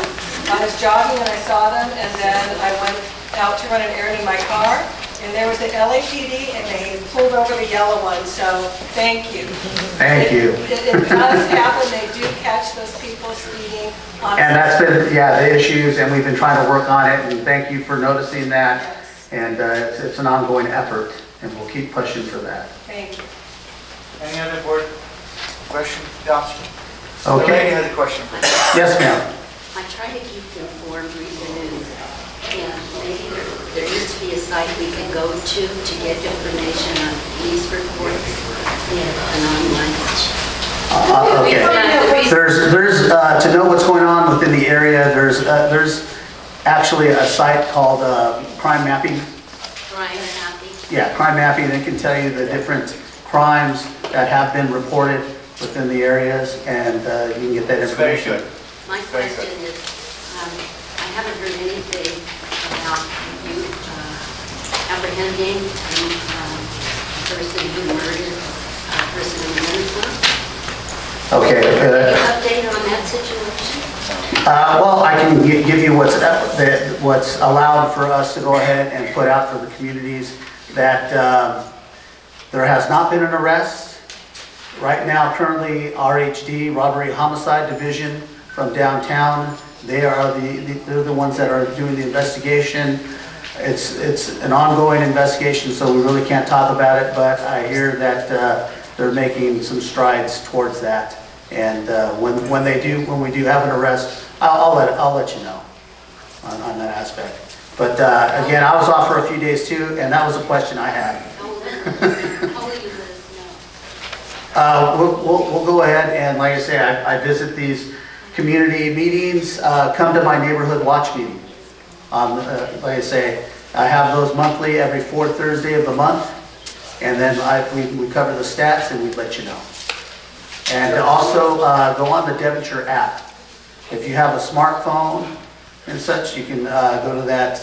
[SPEAKER 16] I was jogging and I saw them, and then I went out to run an errand in my car, and there was the LAPD, and they pulled over the yellow one, so thank you.
[SPEAKER 10] Thank you.
[SPEAKER 16] It does happen, they do catch those people speeding.
[SPEAKER 10] And that's been, the issues, and we've been trying to work on it, and thank you for noticing that.
[SPEAKER 16] Yes.
[SPEAKER 10] And it's an ongoing effort, and we'll keep pushing for that.
[SPEAKER 16] Thank you.
[SPEAKER 11] Any other board question? Counselor?
[SPEAKER 10] Okay.
[SPEAKER 11] The lady has a question for you.
[SPEAKER 10] Yes, ma'am.
[SPEAKER 17] I try to keep informed, read the news. Yeah, maybe there needs to be a site we can go to get information on police reports. Yeah, an online.
[SPEAKER 10] Okay. There's to know what's going on within the area. There's actually a site called Crime Mapping.
[SPEAKER 17] Crime Mapping.
[SPEAKER 10] Yeah, Crime Mapping. It can tell you the different crimes that have been reported within the areas, and you can get that information.
[SPEAKER 17] My question is, I haven't heard anything about you apprehending a person who murdered a person in Minnesota.
[SPEAKER 10] Okay.
[SPEAKER 17] Any update on that situation?
[SPEAKER 10] Well, I can give you what's allowed for us to go ahead and put out for the communities, that there has not been an arrest. Right now, currently, RHD, Robbery Homicide Division from downtown, they're the ones that are doing the investigation. It's an ongoing investigation, so we really can't talk about it, but I hear that they're making some strides towards that. And when we do have an arrest, I'll let you know on that aspect. But again, I was off for a few days too, and that was a question I had. We'll go ahead and, like I say, I visit these community meetings. Come to my neighborhood watch meeting. Like I say, I have those monthly every fourth Thursday of the month, and then we cover the stats and we let you know. And also go on the Devonshire app. If you have a smartphone and such, you can go to that,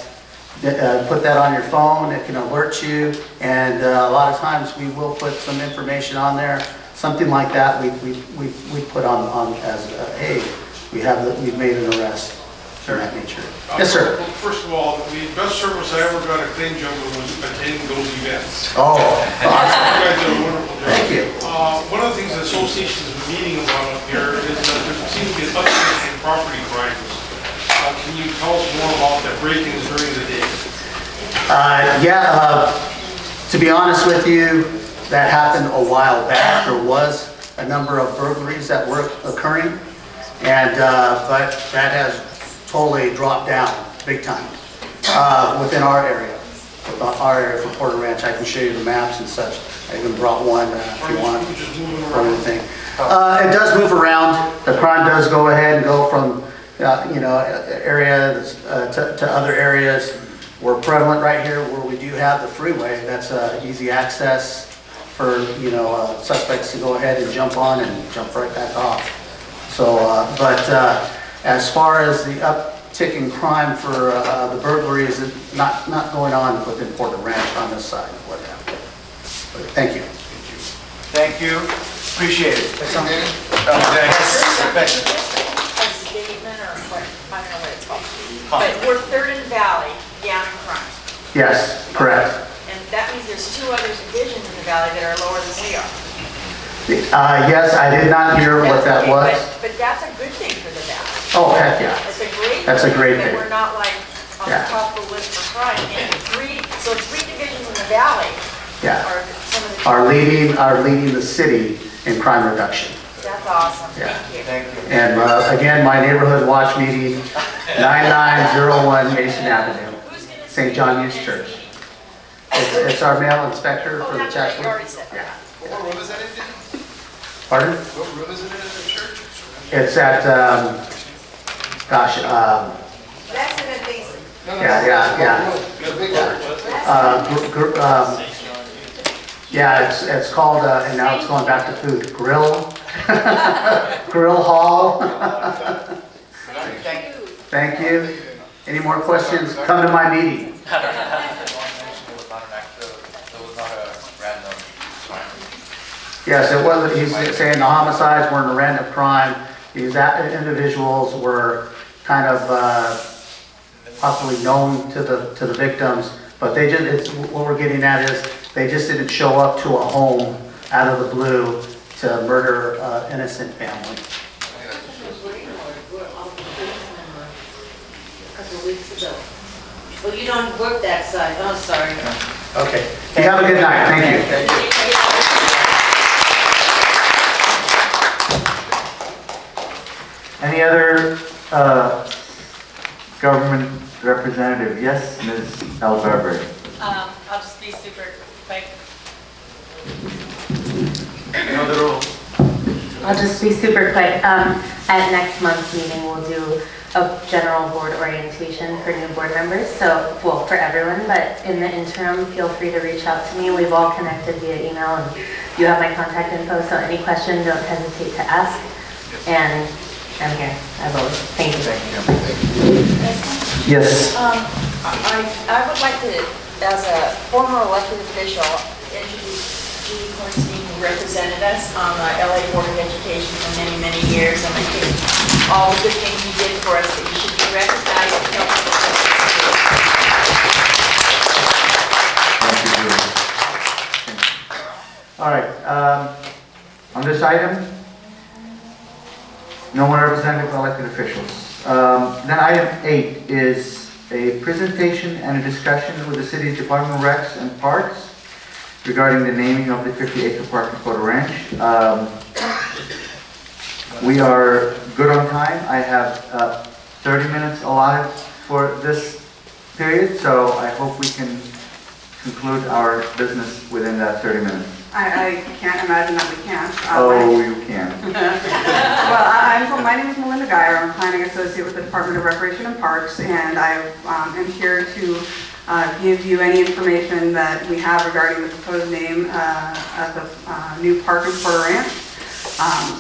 [SPEAKER 10] put that on your phone. It can alert you, and a lot of times we will put some information on there, something like that. We put on as hey, we've made an arrest. Of that nature. Yes, sir.
[SPEAKER 18] Well, first of all, the best service I ever got at Clean Jungle was attending those events.
[SPEAKER 10] Oh,
[SPEAKER 18] awesome. You guys did a wonderful job.
[SPEAKER 10] Thank you.
[SPEAKER 18] One of the things the association is meeting about up here is that there seems to be an uptick in property crimes. Can you tell us more about the break-ins during the day?
[SPEAKER 10] To be honest with you, that happened a while back. There was a number of burglaries that were occurring, and but that has totally dropped down big time within our area. For Porter Ranch, I can show you the maps and such. I even brought one if you want or anything. It does move around. The crime does go ahead and go from areas to other areas. We're prevalent right here where we do have the freeway. That's easy access for suspects to go ahead and jump on and jump right back off. So, as far as the uptick in crime for the burglaries, not going on within Porter Ranch on this side. Thank you.
[SPEAKER 11] Thank you. Appreciate it.
[SPEAKER 16] A statement or what, I don't know what it's called. But we're third in valley, down in crime.
[SPEAKER 10] Yes, correct.
[SPEAKER 16] And that means there's two other divisions in the valley that are lower than we are.
[SPEAKER 10] Yes, I did not hear what that was.
[SPEAKER 6] But that's a good thing for the valley.
[SPEAKER 10] Oh, heck yeah.
[SPEAKER 6] It's a great.
[SPEAKER 10] That's a great
[SPEAKER 6] that
[SPEAKER 10] thing.
[SPEAKER 6] we're not like on
[SPEAKER 10] Yeah.
[SPEAKER 6] the top of the list for crime. And three divisions in the valley
[SPEAKER 10] Yeah.
[SPEAKER 6] are some of the.
[SPEAKER 10] Are leading the city in crime reduction.
[SPEAKER 6] That's awesome.
[SPEAKER 10] Yeah.
[SPEAKER 6] Thank you.
[SPEAKER 10] And again, my neighborhood watch meeting, 9901 Mason Avenue, St. John Youth Church. It's our male inspector for the Chatsworth. Yeah.
[SPEAKER 2] What room is that in?
[SPEAKER 10] Pardon?
[SPEAKER 2] What room is it in the church?
[SPEAKER 10] It's at,
[SPEAKER 6] That's an amazing.
[SPEAKER 10] yeah.
[SPEAKER 2] It's a big church.
[SPEAKER 10] It's called, and now it's going back to food, Grill Hall. Thank you. Any more questions? Come to my meeting. Yes, it wasn't, he's saying the homicides weren't a random crime. These individuals were kind of possibly known to the victims, but they just, what we're getting at is they just didn't show up to a home out of the blue to murder an innocent family.
[SPEAKER 17] A couple of weeks ago. Well, you don't work that side. Oh, sorry.
[SPEAKER 10] Okay. You have a good night. Thank you.
[SPEAKER 11] Any other government representative? Yes, Ms. Alberberry.
[SPEAKER 1] I'll just be super quick. I'll just be super quick. At next month's meeting, we'll do a general board orientation for new board members. So, well, for everyone, but in the interim, feel free to reach out to me. We've all connected via email, and you have my contact info, so any question, don't hesitate to ask. And I'm here, as always. Thank you.
[SPEAKER 11] Yes.
[SPEAKER 6] I would like to, as a former elected official, introduce Judy Cornstein, who represented us on the LA Board of Education for many, many years, and I think all the good things you did for us, that you should be recognized and helped.
[SPEAKER 11] Thank you, Julie. All right. On this item, no more representative elected officials. Then item 8 is a presentation and a discussion with the city's Department of Recs and Parks regarding the naming of the 50-acre park in Photo Ranch. We are good on time. I have 30 minutes allotted for this period, so I hope we can conclude our business within that 30 minutes.
[SPEAKER 9] I can't imagine that we can't.
[SPEAKER 11] Oh, you can.
[SPEAKER 9] Well, my name is Melinda Geyer. I'm a planning associate with the Department of Recreation and Parks, and I am here to give you any information that we have regarding the proposed name of the new park in Porter Ranch.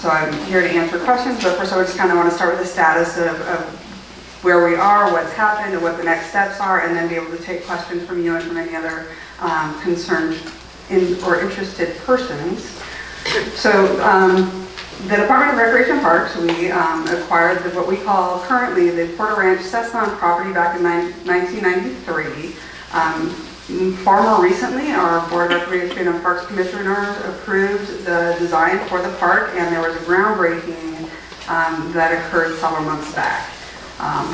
[SPEAKER 9] So I'm here to answer questions, but first I just kind of want to start with the status of where we are, what's happened, and what the next steps are, and then be able to take questions from you and from any other concerned or interested persons. So the Department of Recreation and Parks, we acquired what we call currently the Porter Ranch Cessna property back in 1993. Far more recently, our Board of Recreation and Parks Commissioners approved the design for the park, and there was a groundbreaking that occurred several months back.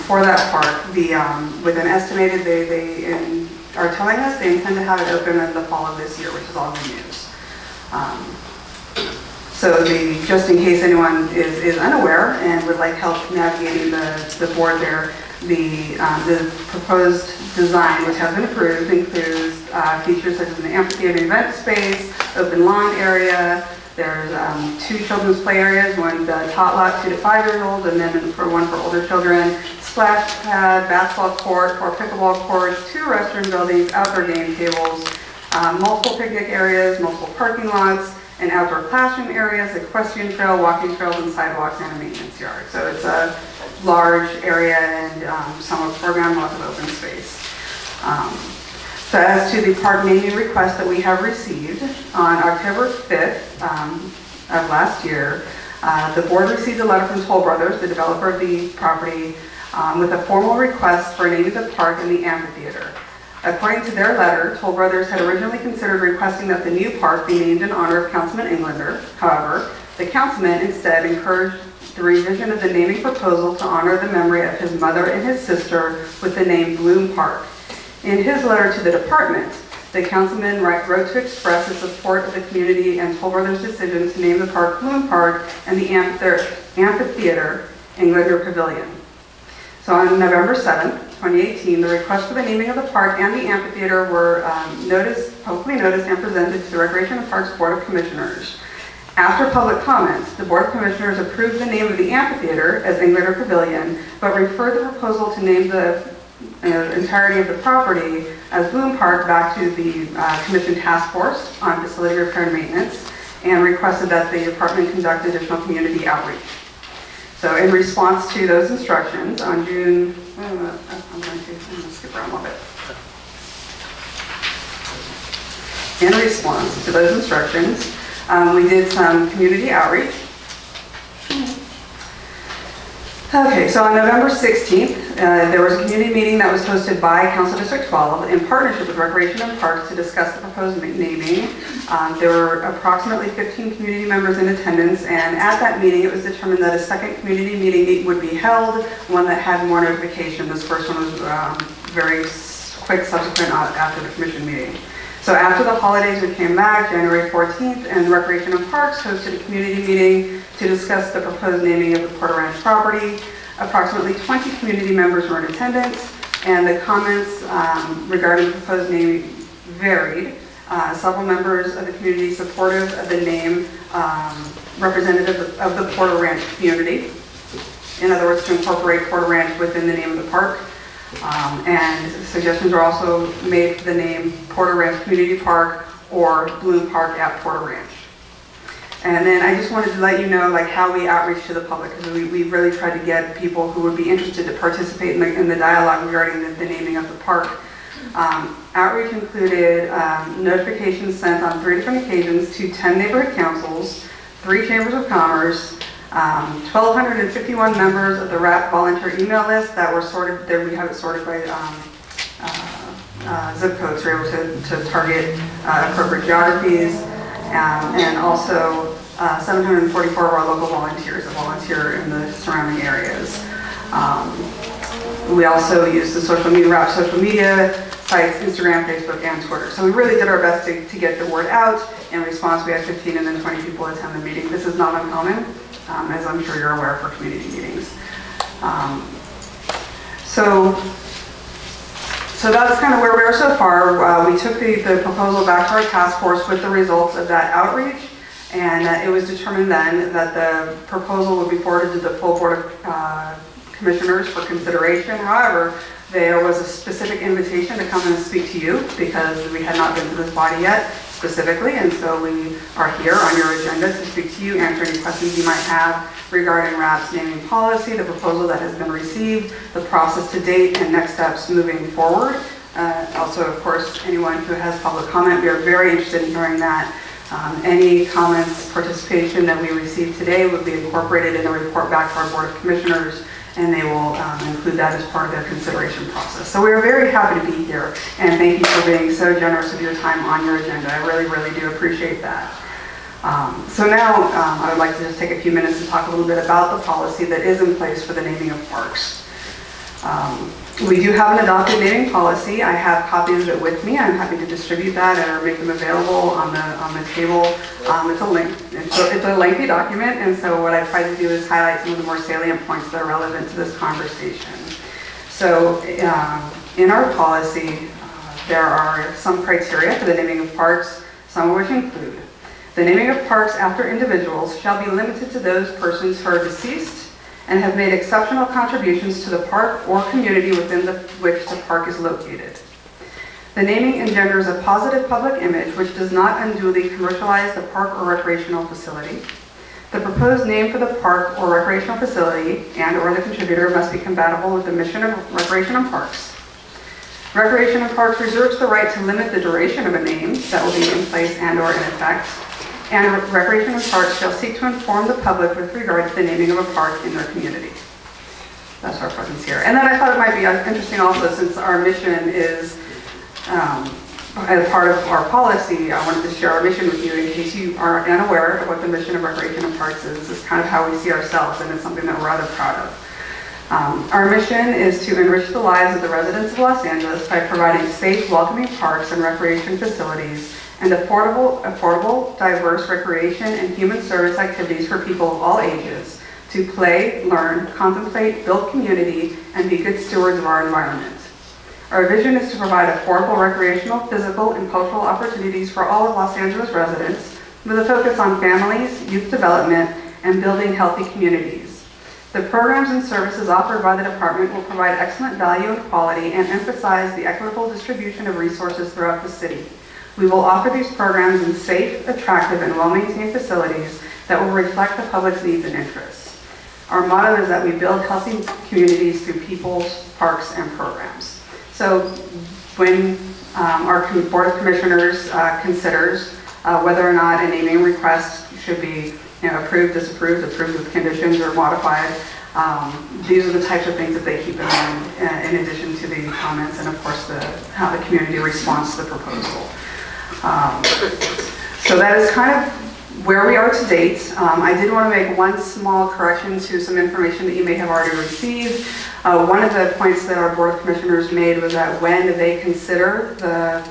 [SPEAKER 9] For that park, with an estimated, they are telling us they intend to have it open in the fall of this year, which is all good news. So just in case anyone is unaware and would like help navigating the board there, the proposed design, which has been approved, includes features such as an amphitheater event space, open lawn area. There's 2 children's play areas, one the tot lot 2 to 5 years old, and then one for older children. Splash pad, basketball court, 4 pickleball courts, 2 restroom buildings, outdoor game tables, multiple picnic areas, multiple parking lots, and outdoor classroom areas, equestrian trail, walking trails, and sidewalks, and a maintenance yard. So it's a large area and somewhat foreground, lots of open space. So as to the park naming request that we have received, on October 5th of last year, the board received a letter from Toll Brothers, the developer of the property, with a formal request for naming the park in the amphitheater. According to their letter, Toll Brothers had originally considered requesting that the new park be named in honor of Councilman Englander. However, the councilman instead encouraged the revision of the naming proposal to honor the memory of his mother and his sister with the name Bloom Park. In his letter to the department, the councilman wrote to express his support of the community and Toll Brothers' decision to name the park Bloom Park and the amphitheater Englander Pavilion. So on November 7th, 2018, the request for the naming of the park and the amphitheater were publicly noticed and presented to the Recreation and Parks Board of Commissioners. After public comments, the Board of Commissioners approved the name of the amphitheater as Englander Pavilion, but referred the proposal to name the entirety of the property as Bloom Park back to the Commission Task Force on Facility Repair and Maintenance, and requested that the department conduct additional community outreach. So in response to those instructions, on June, I'm going to skip around a little bit. In response to those instructions, we did some community outreach. Okay, so on November 16th, there was a community meeting that was hosted by Council District 12 in partnership with Recreation and Parks to discuss the proposed naming. There were approximately 15 community members in attendance, and at that meeting it was determined that a second community meeting would be held, one that had more notification. This first one was very quick subsequent after the commission meeting. So after the holidays, we came back January 14th, and Recreation and Parks hosted a community meeting to discuss the proposed naming of the Porter Ranch property. Approximately 20 community members were in attendance, and the comments regarding the proposed name varied. Several members of the community supportive of the name, representative of the Porter Ranch community. In other words, to incorporate Porter Ranch within the name of the park. And suggestions were also made for the name Porter Ranch Community Park or Bloom Park at Porter Ranch. And then I just wanted to let you know like how we outreach to the public, because we really tried to get people who would be interested to participate in the dialogue regarding the naming of the park. Outreach included notifications sent on 3 different occasions to 10 neighborhood councils, 3 chambers of commerce, 1,251 members of the RAP volunteer email list that were sorted. There we have it sorted by zip codes. We're able to target appropriate geographies, and also 744 of our local volunteers that volunteer in the surrounding areas. We also use the RAP social media sites, Instagram, Facebook, and Twitter. So we really did our best to get the word out. In response, we had 15 and then 20 people attend the meeting. This is not uncommon, as I'm sure you're aware for community meetings. So that's kind of where we are so far. We took the proposal back to our task force with the results of that outreach, and it was determined then that the proposal would be forwarded to the full Board of Commissioners for consideration. However, there was a specific invitation to come and speak to you because we had not been to this body yet specifically, and so we are here on your agenda to speak to you, answer any questions you might have regarding RAP's naming policy, the proposal that has been received, the process to date, and next steps moving forward. Also, of course, anyone who has public comment, we are very interested in hearing that. Any comments, participation that we receive today will be incorporated in a report back to our Board of Commissioners, and they will include that as part of their consideration process. So we are very happy to be here, and thank you for being so generous with your time on your agenda. I really, really do appreciate that. So now I would like to just take a few minutes to talk a little bit about the policy that is in place for the naming of parks. We do have an adopted naming policy. I have copies of it with me. I'm happy to distribute that or make them available on the table. It's a lengthy document, and so what I try to do is highlight some of the more salient points that are relevant to this conversation. So in our policy, there are some criteria for the naming of parks, some of which include the naming of parks after individuals shall be limited to those persons who are deceased and have made exceptional contributions to the park or community within which the park is located. The naming engenders a positive public image which does not unduly commercialize the park or recreational facility. The proposed name for the park or recreational facility and/or the contributor must be compatible with the mission of Recreation and Parks. Recreation and Parks reserves the right to limit the duration of a name that will be in place and/or in effect, and Recreation and Parks shall seek to inform the public with regard to the naming of a park in their community. That's our presence here. And then I thought it might be interesting also, since our mission is as part of our policy, I wanted to share our mission with you in case you are unaware of what the mission of Recreation and Parks is. This is kind of how we see ourselves, and it's something that we're rather proud of. Our mission is to enrich the lives of the residents of Los Angeles by providing safe, welcoming parks and recreation facilities and affordable, diverse recreation and human service activities for people of all ages to play, learn, contemplate, build community, and be good stewards of our environment. Our vision is to provide affordable recreational, physical, and cultural opportunities for all of Los Angeles residents with a focus on families, youth development, and building healthy communities. The programs and services offered by the department will provide excellent value and quality and emphasize the equitable distribution of resources throughout the city. We will offer these programs in safe, attractive, and well-maintained facilities that will reflect the public's needs and interests. Our motto is that we build healthy communities through people's parks and programs. So when our Board of Commissioners considers whether or not a naming request should be approved, disapproved, approved with conditions, or modified, these are the types of things that they keep in mind in addition to the comments and, of course, how the community responds to the proposal. So that is kind of where we are to date. I did want to make one small correction to some information that you may have already received. One of the points that our Board of Commissioners made was that when they consider the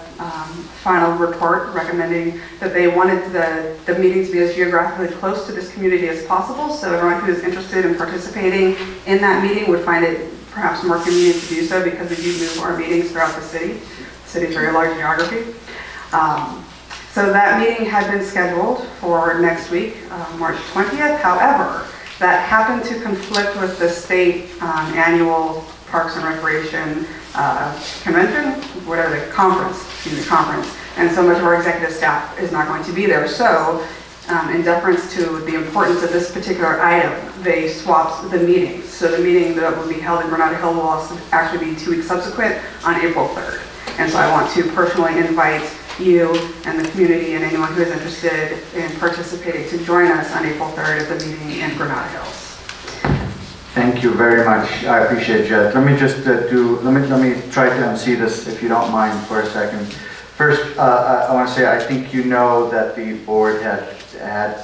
[SPEAKER 9] final report recommending that they wanted the meeting to be as geographically close to this community as possible, so everyone who is interested in participating in that meeting would find it perhaps more convenient to do so because we do move our meetings throughout the city. The city is very large geography. So that meeting had been scheduled for next week, March 20th. However, that happened to conflict with the state annual Parks and Recreation convention, whatever the conference, and so much of our executive staff is not going to be there. So in deference to the importance of this particular item, they swapped the meetings. So the meeting that will be held in Granada Hill will also actually be 2 weeks subsequent on April 3rd. And so I want to personally invite you and the community and anyone who is interested in participating to join us on April 3rd at the meeting in Granada Hills.
[SPEAKER 11] Thank you very much. I appreciate it. Let me just let me try to MC this, if you don't mind, for a second. First, I want to say I think you know that the board had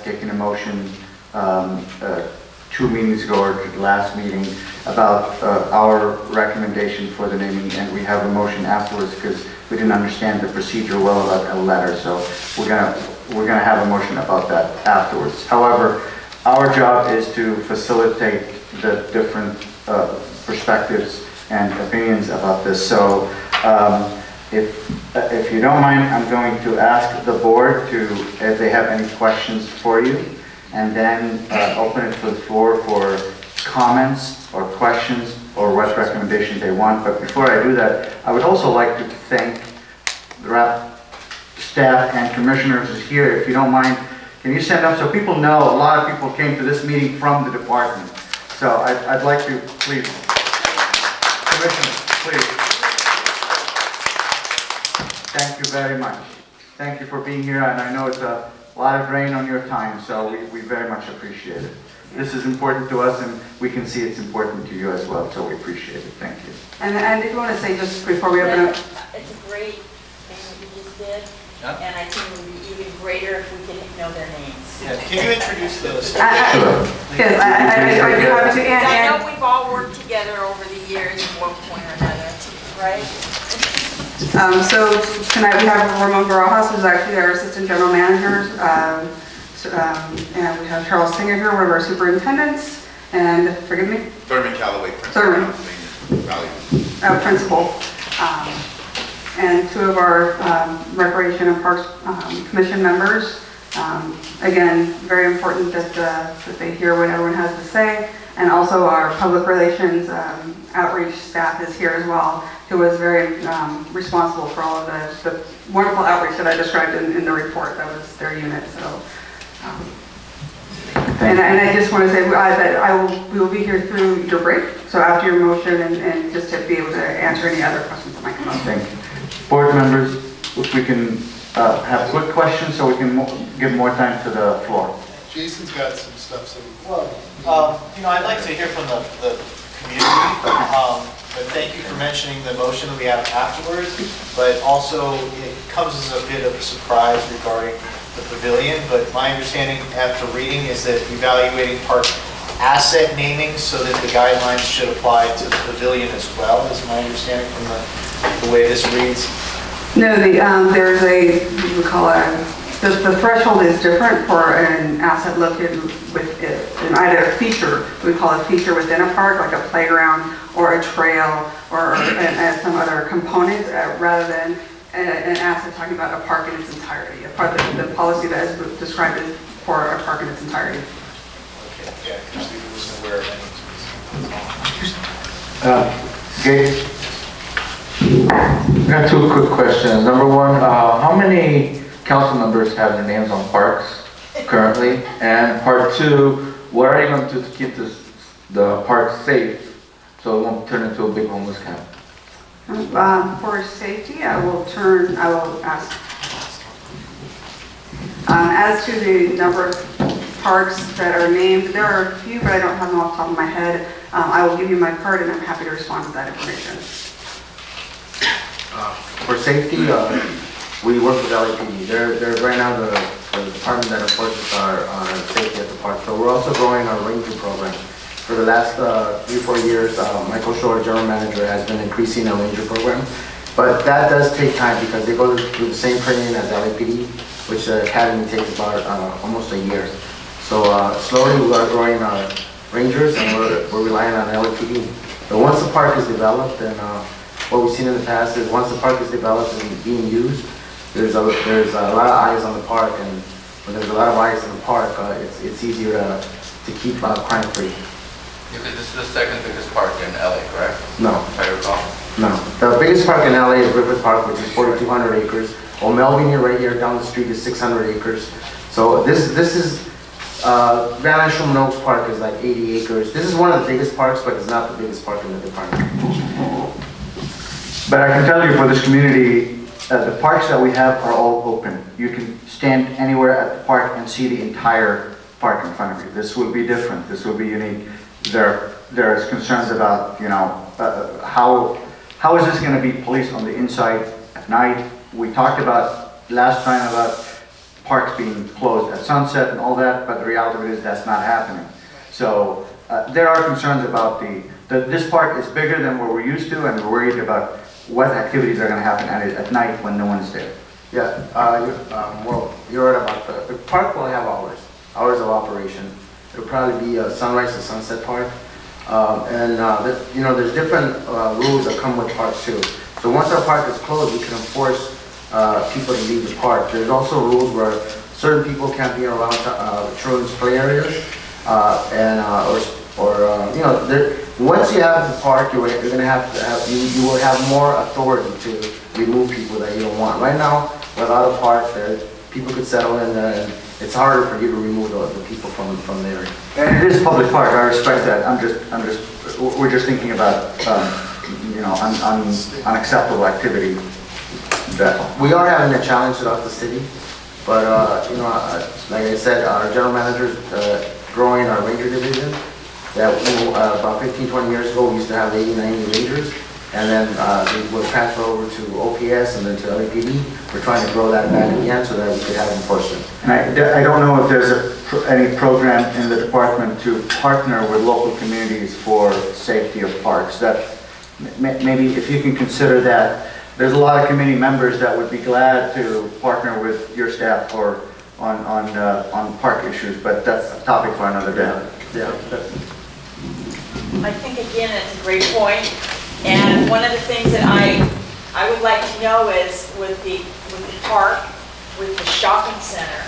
[SPEAKER 11] taken a motion 2 meetings ago, or the last meeting, about our recommendation for the naming, and we have a motion afterwards because we didn't understand the procedure well about a letter, so we're gonna have a motion about that afterwards. However, our job is to facilitate the different perspectives and opinions about this. So if you don't mind, I'm going to ask the board if they have any questions for you, and then open it to the floor for comments or questions or what recommendation they want. But before I do that, I would also like to thank the RAP staff and commissioners who's here. If you don't mind, can you stand up so people know a lot of people came to this meeting from the department. So I'd like to, please, commissioners, please. Thank you very much. Thank you for being here, and I know it's a lot of rain on your time, so we very much appreciate it. This is important to us, and we can see it's important to you as well, so we appreciate it. Thank you.
[SPEAKER 9] And if you want to say, just before we open up.
[SPEAKER 6] It's a great thing that you just did, and I think it would be even greater if we could know their names.
[SPEAKER 14] Yeah. Can you introduce those?
[SPEAKER 9] Sure. Yes, I'd be happy to.
[SPEAKER 6] I know we've all worked together over the years at one point or another, right?
[SPEAKER 9] So tonight we have Ramon Barajas, who's actually our assistant general manager, and we have Charles Singer here, one of our superintendents, and forgive me?
[SPEAKER 19] Thurman Calloway,
[SPEAKER 9] principal. And 2 of our Recreation and Parks Commission members. Again, very important that they hear what everyone has to say. And also our public relations outreach staff is here as well, who was very responsible for all of the wonderful outreach that I described in the report. That was their unit. So, and I just want to say that we will be here through your break. So after your motion, and just to be able to answer any other questions that might come up.
[SPEAKER 11] Thank you. Board members, if we can have quick questions so we can give more time to the floor.
[SPEAKER 2] Jason's got some stuff. So
[SPEAKER 20] Well, I'd like to hear from the community.
[SPEAKER 3] But thank you for mentioning the motion that we have afterwards, but also it comes as a bit of a surprise regarding the pavilion, but my understanding after reading is that evaluating park asset naming so that the guidelines should apply to the pavilion as well, is my understanding from the way this reads.
[SPEAKER 9] No, there's a, we call it, the threshold is different for an asset located in either a feature, we call it a feature within a park, like a playground or a trail or some other components, rather than an asset talking about a park in its entirety. A part of the policy that is described as for a park in its entirety.
[SPEAKER 3] Okay, yeah, because we wasn't aware of any.
[SPEAKER 11] Gabe? I got two quick questions. Number one, how many council members have their names on parks currently? And part two, what are you going to do to keep the parks safe so it won't turn into a big homeless camp?
[SPEAKER 9] For safety, I will ask. As to the number of parks that are named, there are a few, but I don't have them off the top of my head. I will give you my card and I'm happy to respond to that information.
[SPEAKER 3] For safety, we work with LAPD. They're right now the department that enforces our safety at the park. So we're also growing our ranger program. For the last 3-4 years, Michael Shore, general manager, has been increasing our ranger program. But that does take time because they go through the same training as LAPD, which the academy takes about almost a year. So slowly we are growing our rangers and we're relying on LAPD. But once the park is developed, and what we've seen in the past is once the park is developed and being used, there's a lot of eyes on the park, and when there's a lot of eyes on the park, it's easier to keep crime free.
[SPEAKER 8] Because this is the second biggest park in LA, correct?
[SPEAKER 3] No.
[SPEAKER 8] If I recall.
[SPEAKER 3] No. The biggest park in LA is River Park, which is 4,200 acres. Melvin right here down the street is 600 acres. So this is Van Ashram Oaks Park is like 80 acres. This is one of the biggest parks, but it's not the biggest park in the department.
[SPEAKER 11] But I can tell you for this community, the parks that we have are all open. You can stand anywhere at the park and see the entire park in front of you. This will be different. This will be unique. There's concerns about, you know, how is this going to be policed on the inside at night? We talked about last time about parks being closed at sunset and all that, but the reality of it is that's not happening. So there are concerns about this park is bigger than what we're used to, and we're worried about what activities are going to happen at night when no one's there.
[SPEAKER 3] Yeah, well, you're right about the park will have hours of operation. It'll probably be a sunrise to sunset park. You know, there's different rules that come with parks too. So once our park is closed, we can enforce people to leave the park. There's also rules where certain people can't be around children's play areas, you know, once you have the park, you're going to have you will have more authority to remove people that you don't want. Right now, without a park, people could settle in there, and it's harder for you to remove the people from the area.
[SPEAKER 11] And it is a public park. I respect that. We're just thinking about you know, unacceptable activity. That
[SPEAKER 3] we are having a challenge throughout the city, but you know, like I said, our general manager is growing our ranger division. That about 15-20 years ago, we used to have 80-90 rangers, and then we were transferred over to OPS and then to LAPD. We're trying to grow that back again so that we could have enforcement.
[SPEAKER 11] And I don't know if there's any program in the department to partner with local communities for safety of parks. That maybe if you can consider that. There's a lot of committee members that would be glad to partner with your staff on park issues, but that's a topic for another day.
[SPEAKER 3] Yeah.
[SPEAKER 6] I think again it's a great point, and one of the things that I would like to know is with the park, with the shopping center,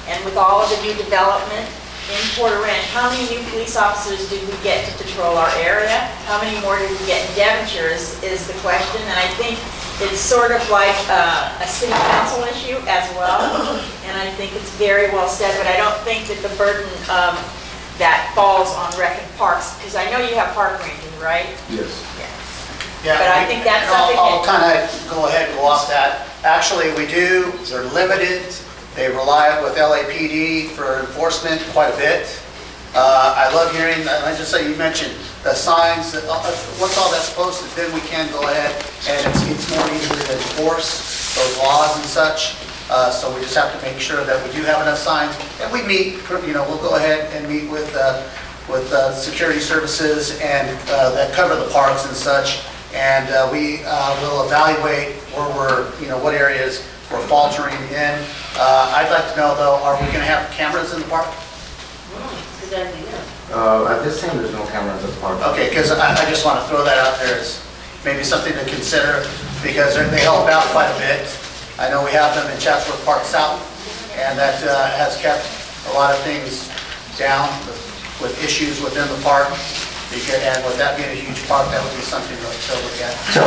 [SPEAKER 6] and with all of the new development in Porter Ranch, how many new police officers did we get to patrol our area? How many more did we get in Devonshire is the question, and I think it's sort of like a city council issue as well, and I think it's very well said, but I don't think that the burden that falls on rec and parks, because I know you have park rangers, right?
[SPEAKER 3] Yes.
[SPEAKER 6] Yeah, but I think that's something
[SPEAKER 19] I'll kind of go ahead and go off that. Actually, we do. They're limited. They rely with LAPD for enforcement quite a bit. I love hearing, and I just say you mentioned the signs, once all that's posted, then we can go ahead and it's more easier to enforce those laws and such. So we just have to make sure that we do have enough signs. And we meet, we'll go ahead and meet with security services and that cover the parks and such. And we will evaluate where what areas we're faltering in. I'd like to know though, are we going to have cameras in the park?
[SPEAKER 3] At this time, there's no cameras at the park.
[SPEAKER 19] Okay, because I just want to throw that out there as maybe something to consider because they help out quite a bit. I know we have them in Chatsworth Park South, and that has kept a lot of things down with issues within the park. And with that being a huge park, that would be something to look at.
[SPEAKER 11] So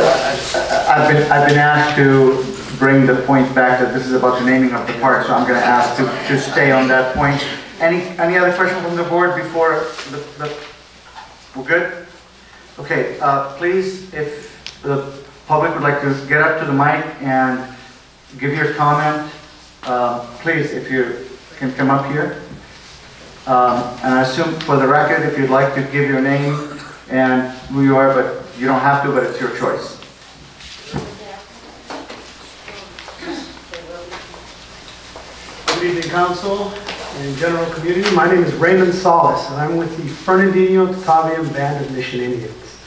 [SPEAKER 11] I've been asked to bring the point back that this is about the naming of the park, so I'm going to ask to stay on that point. Any other questions from the board before we're good? Okay, please, if the public would like to get up to the mic and give your comment, please, if you can come up here. And I assume for the record, if you'd like to give your name and who you are, but you don't have to, but it's your choice.
[SPEAKER 20] Good evening, Council and general community. My name is Raymond Salas, and I'm with the Fernandino Tataviam Band of Mission Indians.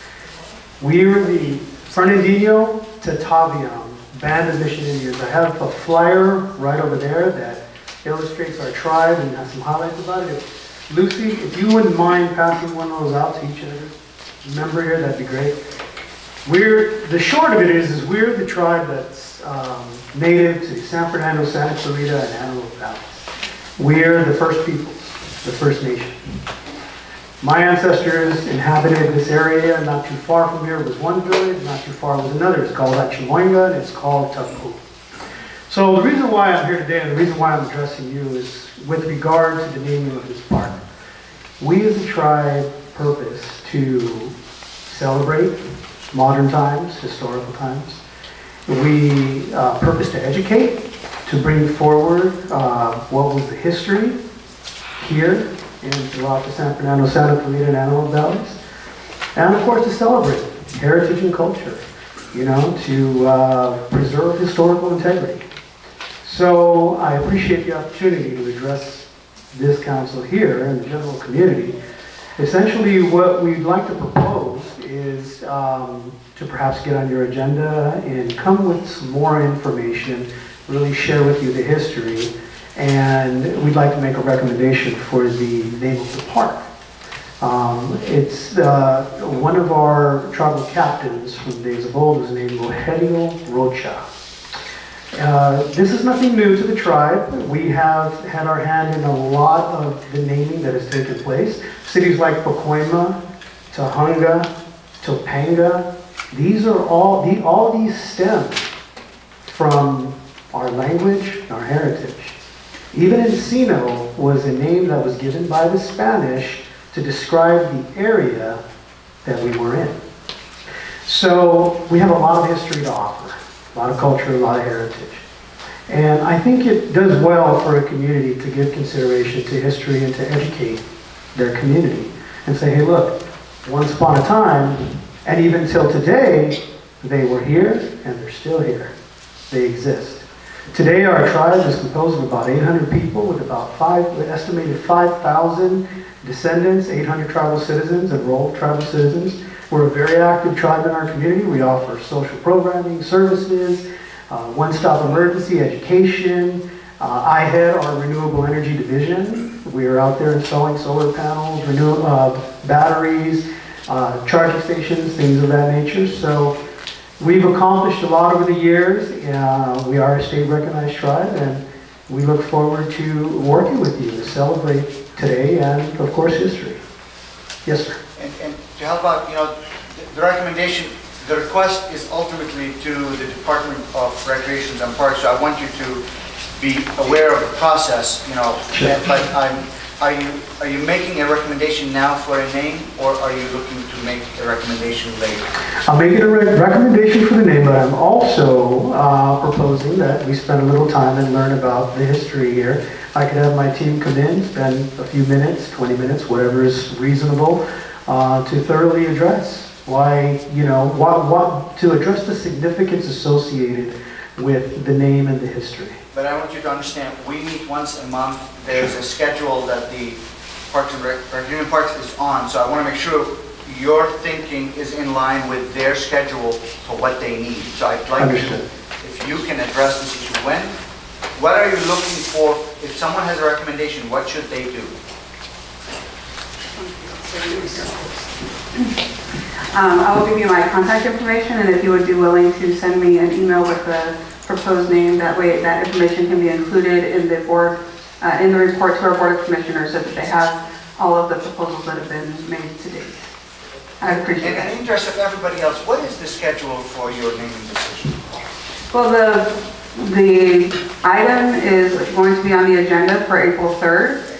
[SPEAKER 20] We are the Fernandino Tataviam Band of Mission Indians. I have a flyer right over there that illustrates our tribe and has some highlights about it. Lucy, if you wouldn't mind passing one of those out to each and every member here, that'd be great. The short of it is we're the tribe that's native to San Fernando, Santa Clarita, and Antelope Valley. We're the first people, the First Nation. My ancestors inhabited this area. Not too far from here was one village, not too far was another. It's called Achimoinga, and it's called Tapu. So the reason why I'm here today and the reason why I'm addressing you is with regard to the naming of this park. We as a tribe purpose to celebrate modern times, historical times. We purpose to educate, to bring forward what was the history here and throughout the San Fernando, Santa Clarita, and Antelope valleys. And of course to celebrate heritage and culture, to preserve historical integrity. So I appreciate the opportunity to address this council here and the general community. Essentially what we'd like to propose is to perhaps get on your agenda and come with some more information, really share with you the history, and we'd like to make a recommendation for the name of the park. It's one of our tribal captains from days of old was named Rogelio Rocha. This is nothing new to the tribe. We have had our hand in a lot of the naming that has taken place. Cities like Pacoima, Tahunga, Topanga, these are all these stem from our language and our heritage. Even Encino was a name that was given by the Spanish to describe the area that we were in. So we have a lot of history to offer, a lot of culture, a lot of heritage. And I think it does well for a community to give consideration to history and to educate their community and say, hey, look, once upon a time, and even till today, they were here and they're still here. They exist. Today, our tribe is composed of about 800 people with about estimated 5,000 descendants, 800 tribal citizens, enrolled tribal citizens. We're a very active tribe in our community. We offer social programming, services, one-stop emergency education. I head our renewable energy division. We are out there installing solar panels, batteries, charging stations, things of that nature. So we've accomplished a lot over the years. We are a state-recognized tribe, and we look forward to working with you to celebrate today and, of course, history. Yes, sir.
[SPEAKER 19] And to help out, the recommendation, the request is ultimately to the Department of Recreation and Parks. So I want you to be aware of the process,
[SPEAKER 20] Sure.
[SPEAKER 19] But are you making a recommendation now for a name, or are you looking to make a recommendation later?
[SPEAKER 20] I'm making a recommendation for the name, but I'm also proposing that we spend a little time and learn about the history here. I could have my team come in, spend a few minutes, 20 minutes, whatever is reasonable, to thoroughly address why, to address the significance associated with the name and the history.
[SPEAKER 19] But I want you to understand, we meet once a month. There's a schedule that the Parks and Recreation Parks is on, so I want to make sure your thinking is in line with their schedule for what they need. So I'd like you, if you can address this issue. What are you looking for? If someone has a recommendation, what should they do?
[SPEAKER 21] I will give you my contact information, and if you would be willing to send me an email with the proposed name, that way that information can be included in the board, in the report to our Board of Commissioners, so that they have all of the proposals that have been made to date. I appreciate it.
[SPEAKER 19] In the interest of everybody else, what is the schedule for your naming decision?
[SPEAKER 21] Well, the item is going to be on the agenda for April 3rd.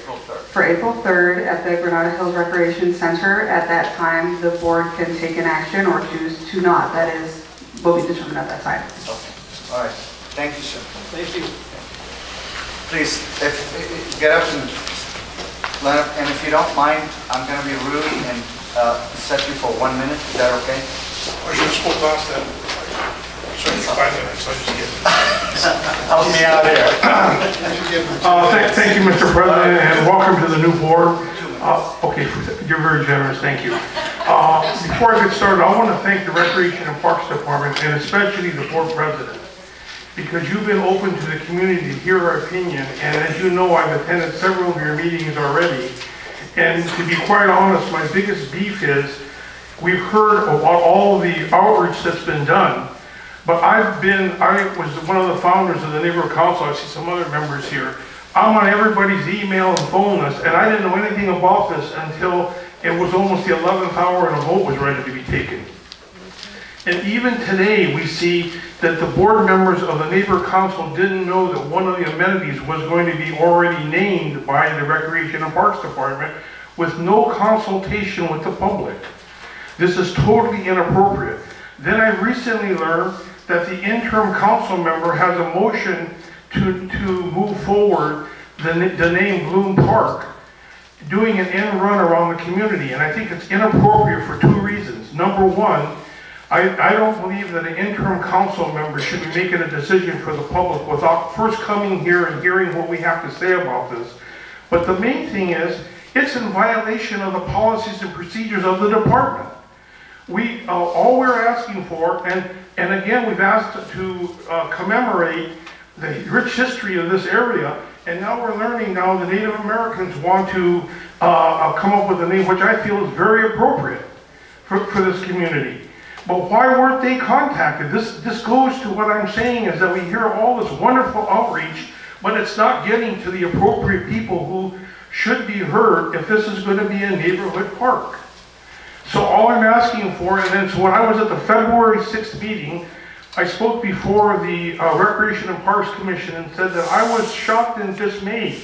[SPEAKER 21] For April 3rd at the Granada Hills Recreation Center. At that time, the board can take an action or choose to not. That is, will be determined at that time.
[SPEAKER 19] Okay. All right. Thank you, sir.
[SPEAKER 14] Thank you.
[SPEAKER 19] Please, get up and line up. And if you don't mind, I'm going to be rude and set you for 1 minute. Is that okay?
[SPEAKER 18] I should have spoke last time. So 5 minutes, I just get it.
[SPEAKER 19] Help me out here.
[SPEAKER 18] Thank you, Mr. President, and welcome to the new board. Okay, you're very generous, thank you. Before I get started, I want to thank the Recreation and Parks Department, and especially the board president, because you've been open to the community to hear our opinion, and as you know, I've attended several of your meetings already, and to be quite honest, my biggest beef is we've heard about all the outreach that's been done. But I was one of the founders of the Neighborhood Council. I see some other members here. I'm on everybody's email and phone list, and I didn't know anything about this until it was almost the 11th hour and a vote was ready to be taken. And even today, we see that the board members of the Neighborhood Council didn't know that one of the amenities was going to be already named by the Recreation and Parks Department with no consultation with the public. This is totally inappropriate. Then I recently learned that the interim council member has a motion to move forward the name Bloom Park, doing an end run around the community, and I think it's inappropriate for 2 reasons. Number one, I don't believe that an interim council member should be making a decision for the public without first coming here and hearing what we have to say about this. But the main thing is, it's in violation of the policies and procedures of the department. All we're asking for, and again, we've asked to commemorate the rich history of this area, and now we're learning now the Native Americans want to come up with a name which I feel is very appropriate for this community. But why weren't they contacted? This goes to what I'm saying is that we hear all this wonderful outreach, but it's not getting to the appropriate people who should be heard if this is going to be a neighborhood park. So all I'm asking for, and then so when I was at the February 6th meeting, I spoke before the Recreation and Parks Commission and said that I was shocked and dismayed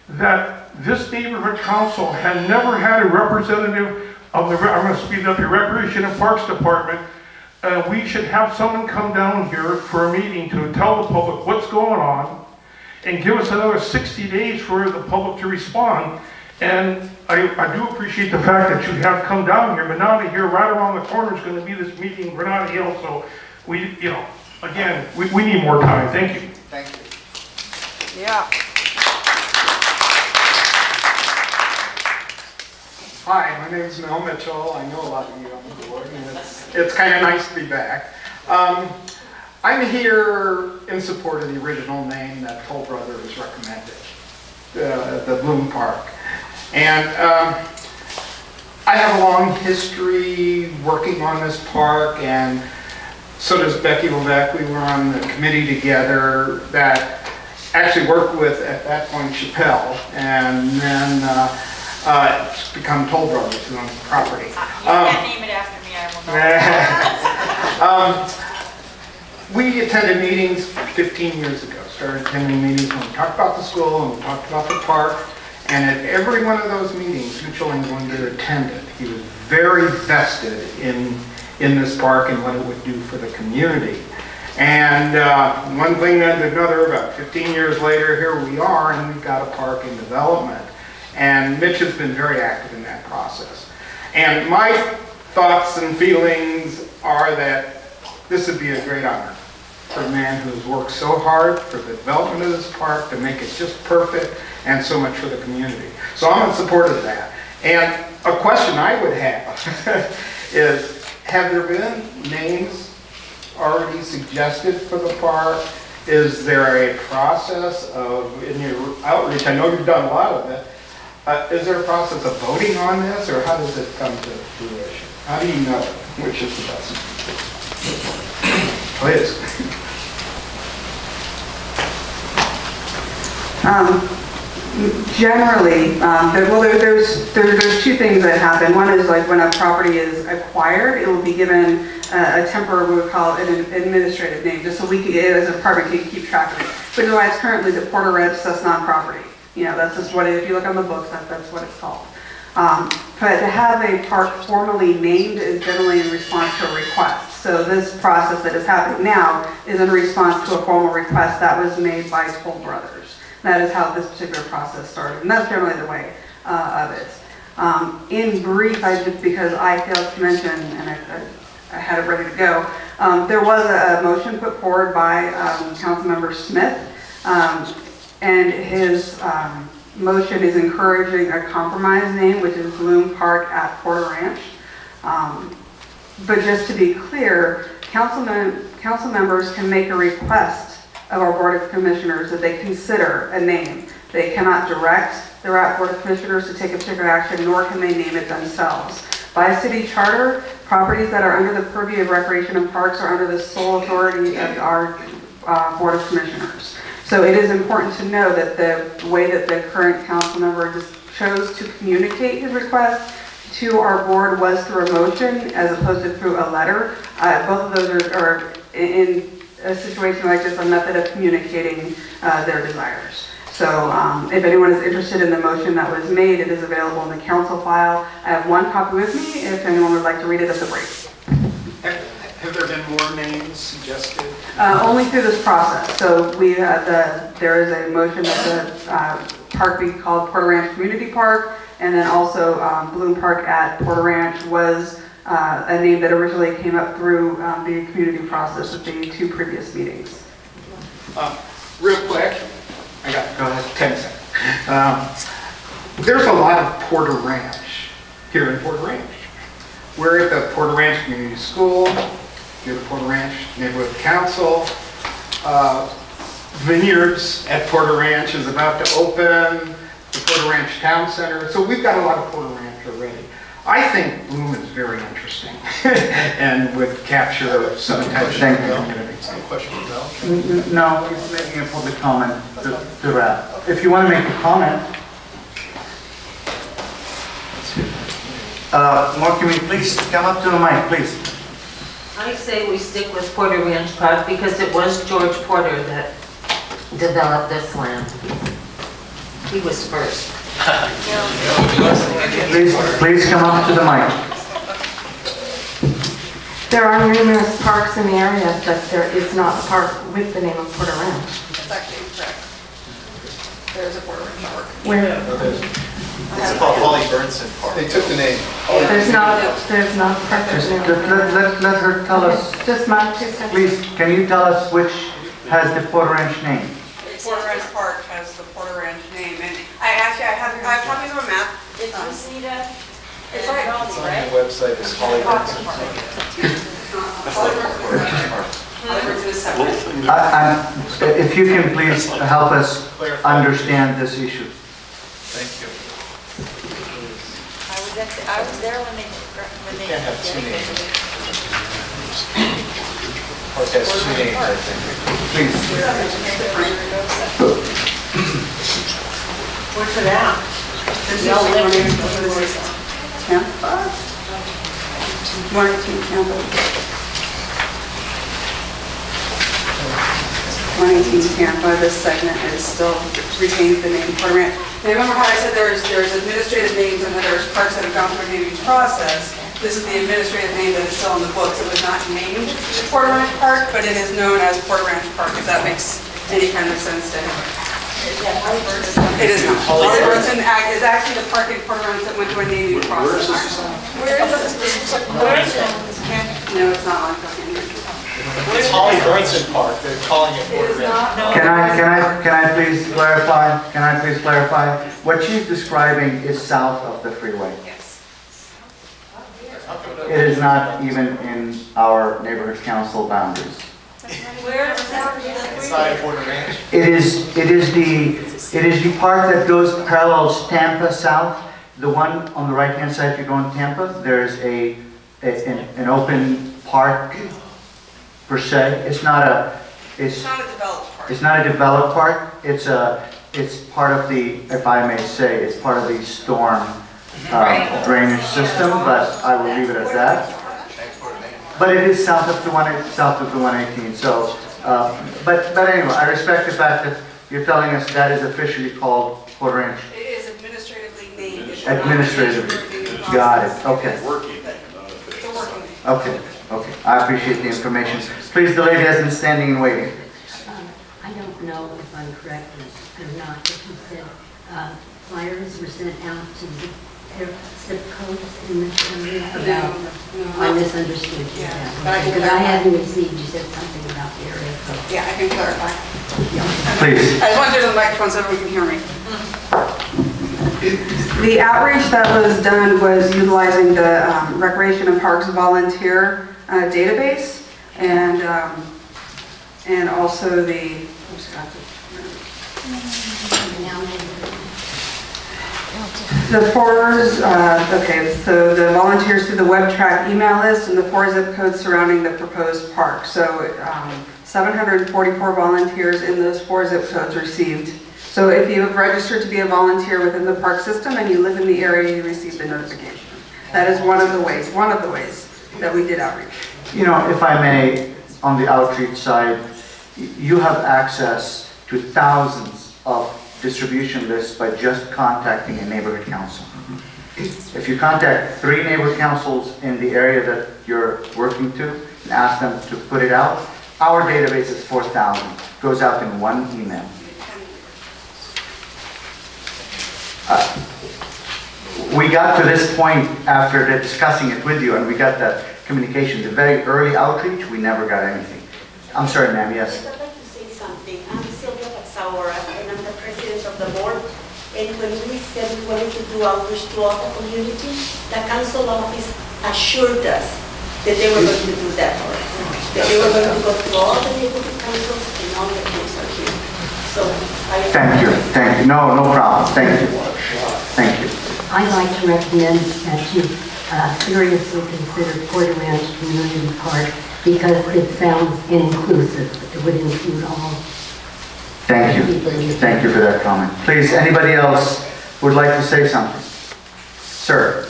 [SPEAKER 18] that this neighborhood council had never had a representative of the, I'm going to speed up here, Recreation and Parks Department. We should have someone come down here for a meeting to tell the public what's going on and give us another 60 days for the public to respond. And I do appreciate the fact that you have come down here, but now to hear right around the corner is going to be this meeting in Granada Hills. So we, again, we need more time. Thank you.
[SPEAKER 19] Thank you.
[SPEAKER 22] Yeah.
[SPEAKER 23] Hi, my name is Mel Mitchell. I know a lot of you on the board, and it's kind of nice to be back. I'm here in support of the original name that Toll Brothers recommended, the Bloom Park. And I have a long history working on this park, and so does Becky Levesque. We were on the committee together that actually worked with, at that point, Chappelle, and then it's become Toll Brothers who owns the property.
[SPEAKER 6] You can name it after me, I will know.
[SPEAKER 23] We attended meetings 15 years ago, started attending meetings when we talked about the school and we talked about the park. And at every one of those meetings, Mitchell England attended. He was very vested in this park and what it would do for the community. And one thing led to another, about 15 years later, here we are, and we've got a park in development. And Mitch has been very active in that process. And my thoughts and feelings are that this would be a great honor for a man who's worked so hard for the development of this park to make it just perfect and so much for the community. So I'm in support of that. And a question I would have is, have there been names already suggested for the park? Is there a process of, in your outreach, I know you've done a lot of it, is there a process of voting on this, or how does it come to fruition? How do you know which is the best? Please.
[SPEAKER 21] Generally, well, there's two things that happen. One is like when a property is acquired, it will be given a temporary, we would call it an administrative name, just so we can, as a department, can keep track of it. Which is why it's currently the Porter Ranch Cessna property. You know, that's just what it, if you look on the books, that's what it's called. But to have a park formally named is generally in response to a request. So this process that is happening now is in response to a formal request that was made by Toll Brothers. That is how this particular process started, and that's generally the way of it. In brief, because I failed to mention, and I had it ready to go, there was a motion put forward by Councilmember Smith, and his motion is encouraging a compromise name, which is Bloom Park at Porter Ranch. But just to be clear, council members can make a request of our Board of Commissioners that they consider a name. They cannot direct the Board of Commissioners to take a particular action, nor can they name it themselves. By city charter, properties that are under the purview of Recreation and Parks are under the sole authority of our Board of Commissioners. So it is important to know that the way that the current council member just chose to communicate his request to our board was through a motion as opposed to through a letter. Both of those are in a situation like this, a method of communicating their desires. So if anyone is interested in the motion that was made, it is available in the council file. I have one copy with me if anyone would like to read it at the break.
[SPEAKER 23] Have there been more names suggested?
[SPEAKER 21] Only through this process. So there is a motion that the park be called Porter Ranch Community Park, and then also Bloom Park at Porter Ranch was a name that originally came up through the community process at the two previous meetings.
[SPEAKER 23] Real quick, I got 10 seconds. There's a lot of Porter Ranch here in Porter Ranch. We're at the Porter Ranch Community School, here at the Porter Ranch Neighborhood Council. Vineyards at Porter Ranch is about to open, the Porter Ranch Town Center. So we've got a lot of Porter Ranch already. I think Bloom is very interesting and would capture some attention in the community.
[SPEAKER 2] Any question?
[SPEAKER 11] No, he's making a public comment to wrap. If you want to make a comment. Mark, can we please come up to the mic, please?
[SPEAKER 7] I say we stick with Porter Ranch Park because it was George Porter that developed this land. He was first.
[SPEAKER 11] Please come up to the mic.
[SPEAKER 12] There are numerous parks in the area, but there is not a park with the name of Porter Ranch.
[SPEAKER 22] That's actually incorrect. There's a Porter Ranch Park.
[SPEAKER 12] Where?
[SPEAKER 2] It's called Holly Burnson Park. They took the name.
[SPEAKER 12] There's not a park.
[SPEAKER 11] Let her tell us.
[SPEAKER 12] Just my 2 seconds.
[SPEAKER 11] Please, can you tell us which has the Porter Ranch name?
[SPEAKER 22] Porter Ranch Park has the Porter Ranch name, and I have copies of a map.
[SPEAKER 7] It's Rosita.
[SPEAKER 22] It's right on
[SPEAKER 2] the website is Holly Burnson Park.
[SPEAKER 11] If you can please help us understand this issue.
[SPEAKER 2] Thank you.
[SPEAKER 7] I was there when they
[SPEAKER 2] can't have two names. Park has two names, I think.
[SPEAKER 11] Please.
[SPEAKER 7] What's it out?
[SPEAKER 21] Tampa? 118 Tampa. 118 Tampa, this segment is still retains the name Porter Ranch.
[SPEAKER 22] Now, remember how I said there's administrative names and then there's parks that have gone through a naming process. this is the administrative name that is still in the books. It was not named Porter Ranch Park, but it is known as Porter Ranch Park, if that makes any kind of sense to him. It is not. Holly Burton is actually the park in Porter Ranch that went through a naming process. Where is this? No, it's not on Canyon.
[SPEAKER 2] It's Holly Burnson Park, they're calling it Porter Ranch.
[SPEAKER 11] Can I please clarify? Can I please clarify? What she's describing is south of the freeway.
[SPEAKER 22] Yes.
[SPEAKER 11] It is not even in our neighborhood council boundaries.
[SPEAKER 22] Where is that?
[SPEAKER 2] It's not in Porter Ranch.
[SPEAKER 11] It is the park that goes parallels Tampa south. The one on the right-hand side, if you go in Tampa, there's an open park per se. It's not a
[SPEAKER 22] developed park.
[SPEAKER 11] It's not a developed park. It's part of the, if I may say, it's part of the storm drainage system. But I will leave it at that. But it is south of the 118. So, but anyway, I respect the fact that you're telling us that is officially called Porter Ranch.
[SPEAKER 22] It is administratively named.
[SPEAKER 11] Administratively. Got it. Okay. Okay. Okay. I appreciate the information. Please, the lady has been standing and waiting.
[SPEAKER 17] I don't know if I'm correct or not, but you said flyers were sent out to the zip codes in this area about, I misunderstood you.
[SPEAKER 22] Yeah,
[SPEAKER 17] because I hadn't received, you said something about the area code.
[SPEAKER 22] Yeah, I can clarify.
[SPEAKER 11] Please.
[SPEAKER 22] I just want to do the microphone so everyone can hear me.
[SPEAKER 21] The outreach that was done was utilizing the Recreation and Parks volunteer database and also the, the fours, okay, so the volunteers through the web track email list and the 4 zip codes surrounding the proposed park. So 744 volunteers in those 4 zip codes received. So if you have registered to be a volunteer within the park system and you live in the area, you receive the notification. That is one of the ways that we did outreach.
[SPEAKER 11] You know, if I may, on the outreach side, you have access to thousands of distribution lists by just contacting a neighborhood council. If you contact 3 neighborhood councils in the area that you're working to and ask them to put it out, our database is 4,000. Goes out in 1 email. We got to this point after discussing it with you, and we got that communication. The very early outreach, we never got anything. I'm sorry, ma'am, yes?
[SPEAKER 5] I'd like to say something. I'm Sylvia Patsauras, and I'm the president of the board. And when we said we wanted to do outreach to all the community, the council office assured us that they were going to do that for us. That they were going to go to all the neighborhood councils and all the councils here. So
[SPEAKER 11] Thank you. No problem. Thank you. Thank you.
[SPEAKER 17] I'd like to recommend that you seriously consider Porter Ranch Community Park because it sounds inclusive. It would include all.
[SPEAKER 11] Thank you. Thank you for that comment. Please, anybody else would like to say something? Sir.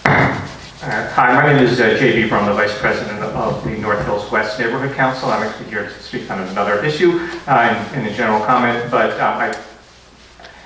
[SPEAKER 13] Hi, my name is J.B. Brum, the Vice President of the North Hills West Neighborhood Council. I'm actually here to speak on another issue in a general comment, but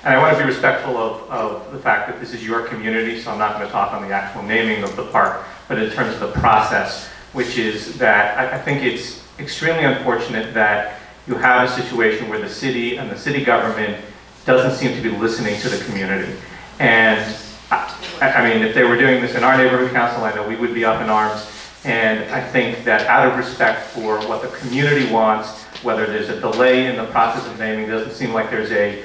[SPEAKER 13] I want to be respectful of the fact that this is your community, so I'm not going to talk on the actual naming of the park, but in terms of the process, which is that I think it's extremely unfortunate that you have a situation where the city and the city government doesn't seem to be listening to the community. And I mean, if they were doing this in our neighborhood council, I know we would be up in arms. And I think that out of respect for what the community wants, whether there's a delay in the process of naming, doesn't seem like there's a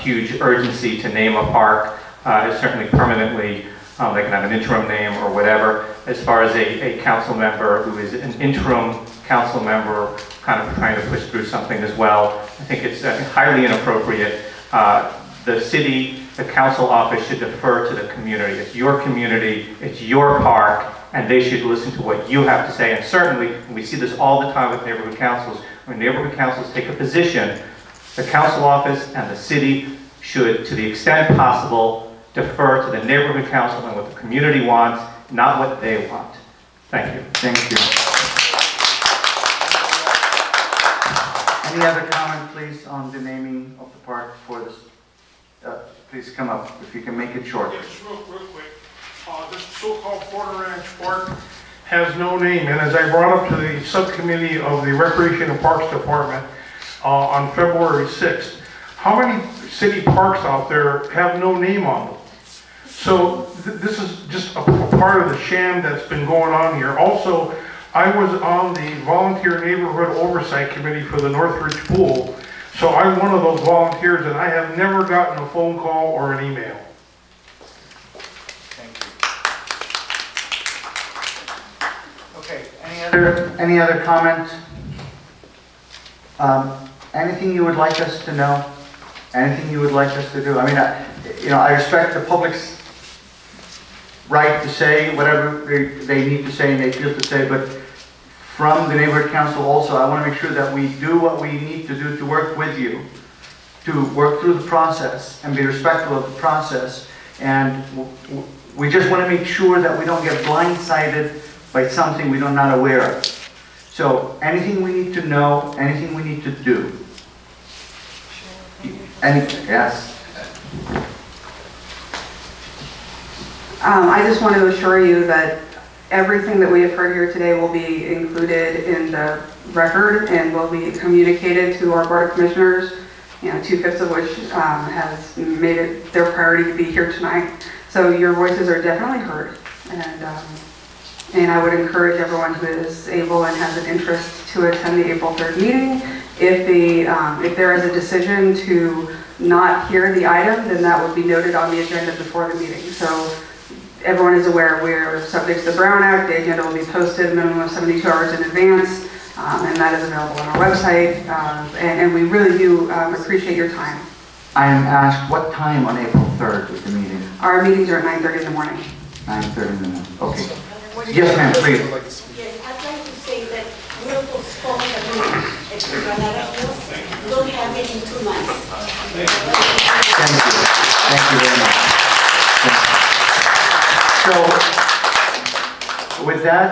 [SPEAKER 13] huge urgency to name a park, certainly permanently. They can have an interim name or whatever. As far as a council member who is an interim council member kind of trying to push through something as well, I think it's highly inappropriate. The city, the council office should defer to the community. It's your community, it's your park, and they should listen to what you have to say. And certainly, and we see this all the time with neighborhood councils, when neighborhood councils take a position, the council office and the city should, to the extent possible, defer to the neighborhood council and what the community wants, not what they want. Thank you.
[SPEAKER 11] Thank you. Any other comment, please, on the naming of the park for this? Please come up, if you can make it short.
[SPEAKER 18] Yeah, just real quick. Porter Ranch Park has no name, and as I brought up to the subcommittee of the Recreation and Parks Department on February 6th, how many city parks out there have no name on them? So this is just a part of the sham that's been going on here. Also, I was on the Volunteer Neighborhood Oversight Committee for the Northridge Pool, so I'm one of those volunteers, and I have never gotten a phone call or an email.
[SPEAKER 11] Okay, any other comment? Anything you would like us to know? Anything you would like us to do? I mean, I respect the public's right to say whatever they need to say and they feel to say, but from the neighborhood council also, I want to make sure that we do what we need to do to work with you, to work through the process and be respectful of the process. And we just want to make sure that we don't get blindsided by something we're not aware of. So anything we need to know, anything we need to do. Yes?
[SPEAKER 21] I just want to assure you that everything that we have heard here today will be included in the record and will be communicated to our Board of Commissioners, 2/5 of which has made it their priority to be here tonight. So your voices are definitely heard. And I would encourage everyone who is able and has an interest to attend the April 3rd meeting. If there is a decision to not hear the item, then that would be noted on the agenda before the meeting. So everyone is aware we are subject to the Brown Act. The agenda will be posted a minimum of 72 hours in advance, and that is available on our website. And we really do appreciate your time.
[SPEAKER 11] I am asked what time on April 3rd is the meeting?
[SPEAKER 21] Our meetings are at 9:30 in the morning.
[SPEAKER 11] 9:30 in the morning. Okay. Yes, ma'am, please.
[SPEAKER 5] Yes, I'd like to say that we'll postpone the meeting. If we're gonna don't have it in 2 months.
[SPEAKER 11] Thank you. Thank you very much. So, with that,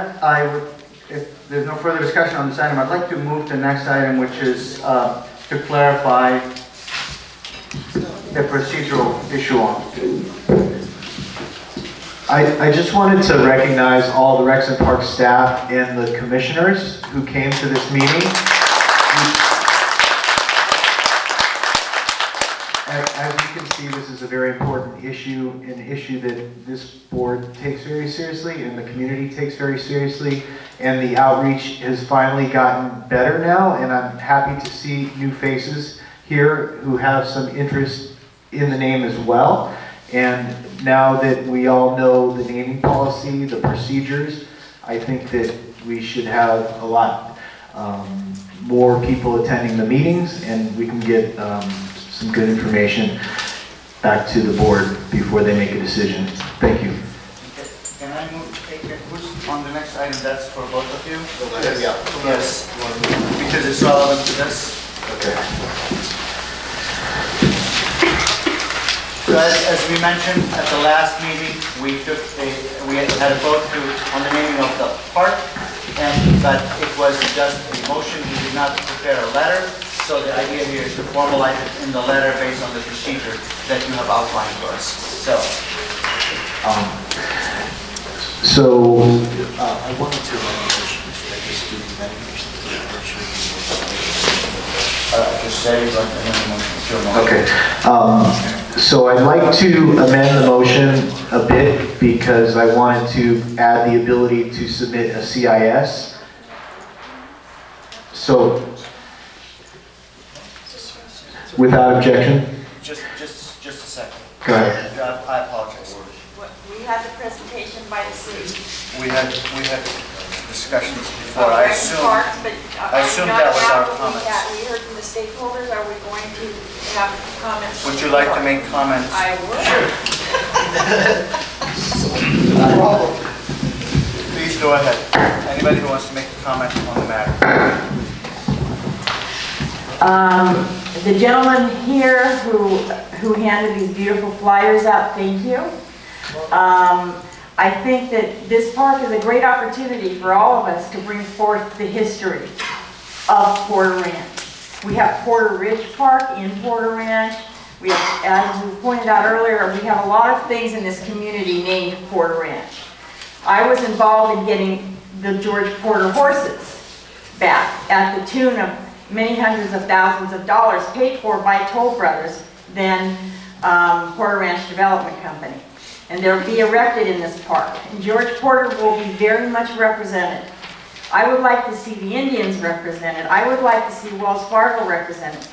[SPEAKER 11] if there's no further discussion on this item, I'd like to move to the next item, which is to clarify the procedural issue on.
[SPEAKER 3] I just wanted to recognize all the Rex and Park staff and the commissioners who came to this meeting. As you can see, this is a very important issue, an issue that this board takes very seriously and the community takes very seriously, and the outreach has finally gotten better now, and I'm happy to see new faces here who have some interest in the name as well. And now that we all know the naming policy, the procedures, I think that we should have a lot more people attending the meetings, and we can get some good information back to the board before they make a decision. Thank you.
[SPEAKER 11] Can I move, who's on the next item? That's for both of you?
[SPEAKER 2] Yes.
[SPEAKER 11] Yes, because it's relevant to this.
[SPEAKER 3] Okay.
[SPEAKER 11] So as we mentioned at the last meeting, we had a vote on the naming of the park, but it was just a motion. We did not prepare a letter. So the idea here is to formalize it in the letter based on the procedure that you have outlined for us. So,
[SPEAKER 3] I wanted to
[SPEAKER 11] just say it,
[SPEAKER 3] okay. So I'd like to amend the motion a bit because I wanted to add the ability to submit a CIS. So, without objection?
[SPEAKER 11] Just a second.
[SPEAKER 3] Go ahead.
[SPEAKER 11] I apologize.
[SPEAKER 6] We had the presentation by the city.
[SPEAKER 11] We had discussions before. I assumed that was our comments.
[SPEAKER 6] We heard from the stakeholders. Are we going to have comments?
[SPEAKER 11] Would you like to make comments?
[SPEAKER 6] I would.
[SPEAKER 11] Sure. Please go ahead. Anybody who wants to make a comment on the matter.
[SPEAKER 6] The gentleman here who handed these beautiful flyers out, thank you. I think that this park is a great opportunity for all of us to bring forth the history of Porter Ranch. We have Porter Ridge Park in Porter Ranch. We have, as we pointed out earlier, we have a lot of things in this community named Porter Ranch. I was involved in getting the George Porter horses back at the tune of many hundreds of thousands of dollars, paid for by Toll Brothers, then Porter Ranch Development Company. And they'll be erected in this park. And George Porter will be very much represented. I would like to see the Indians represented. I would like to see Wells Fargo represented.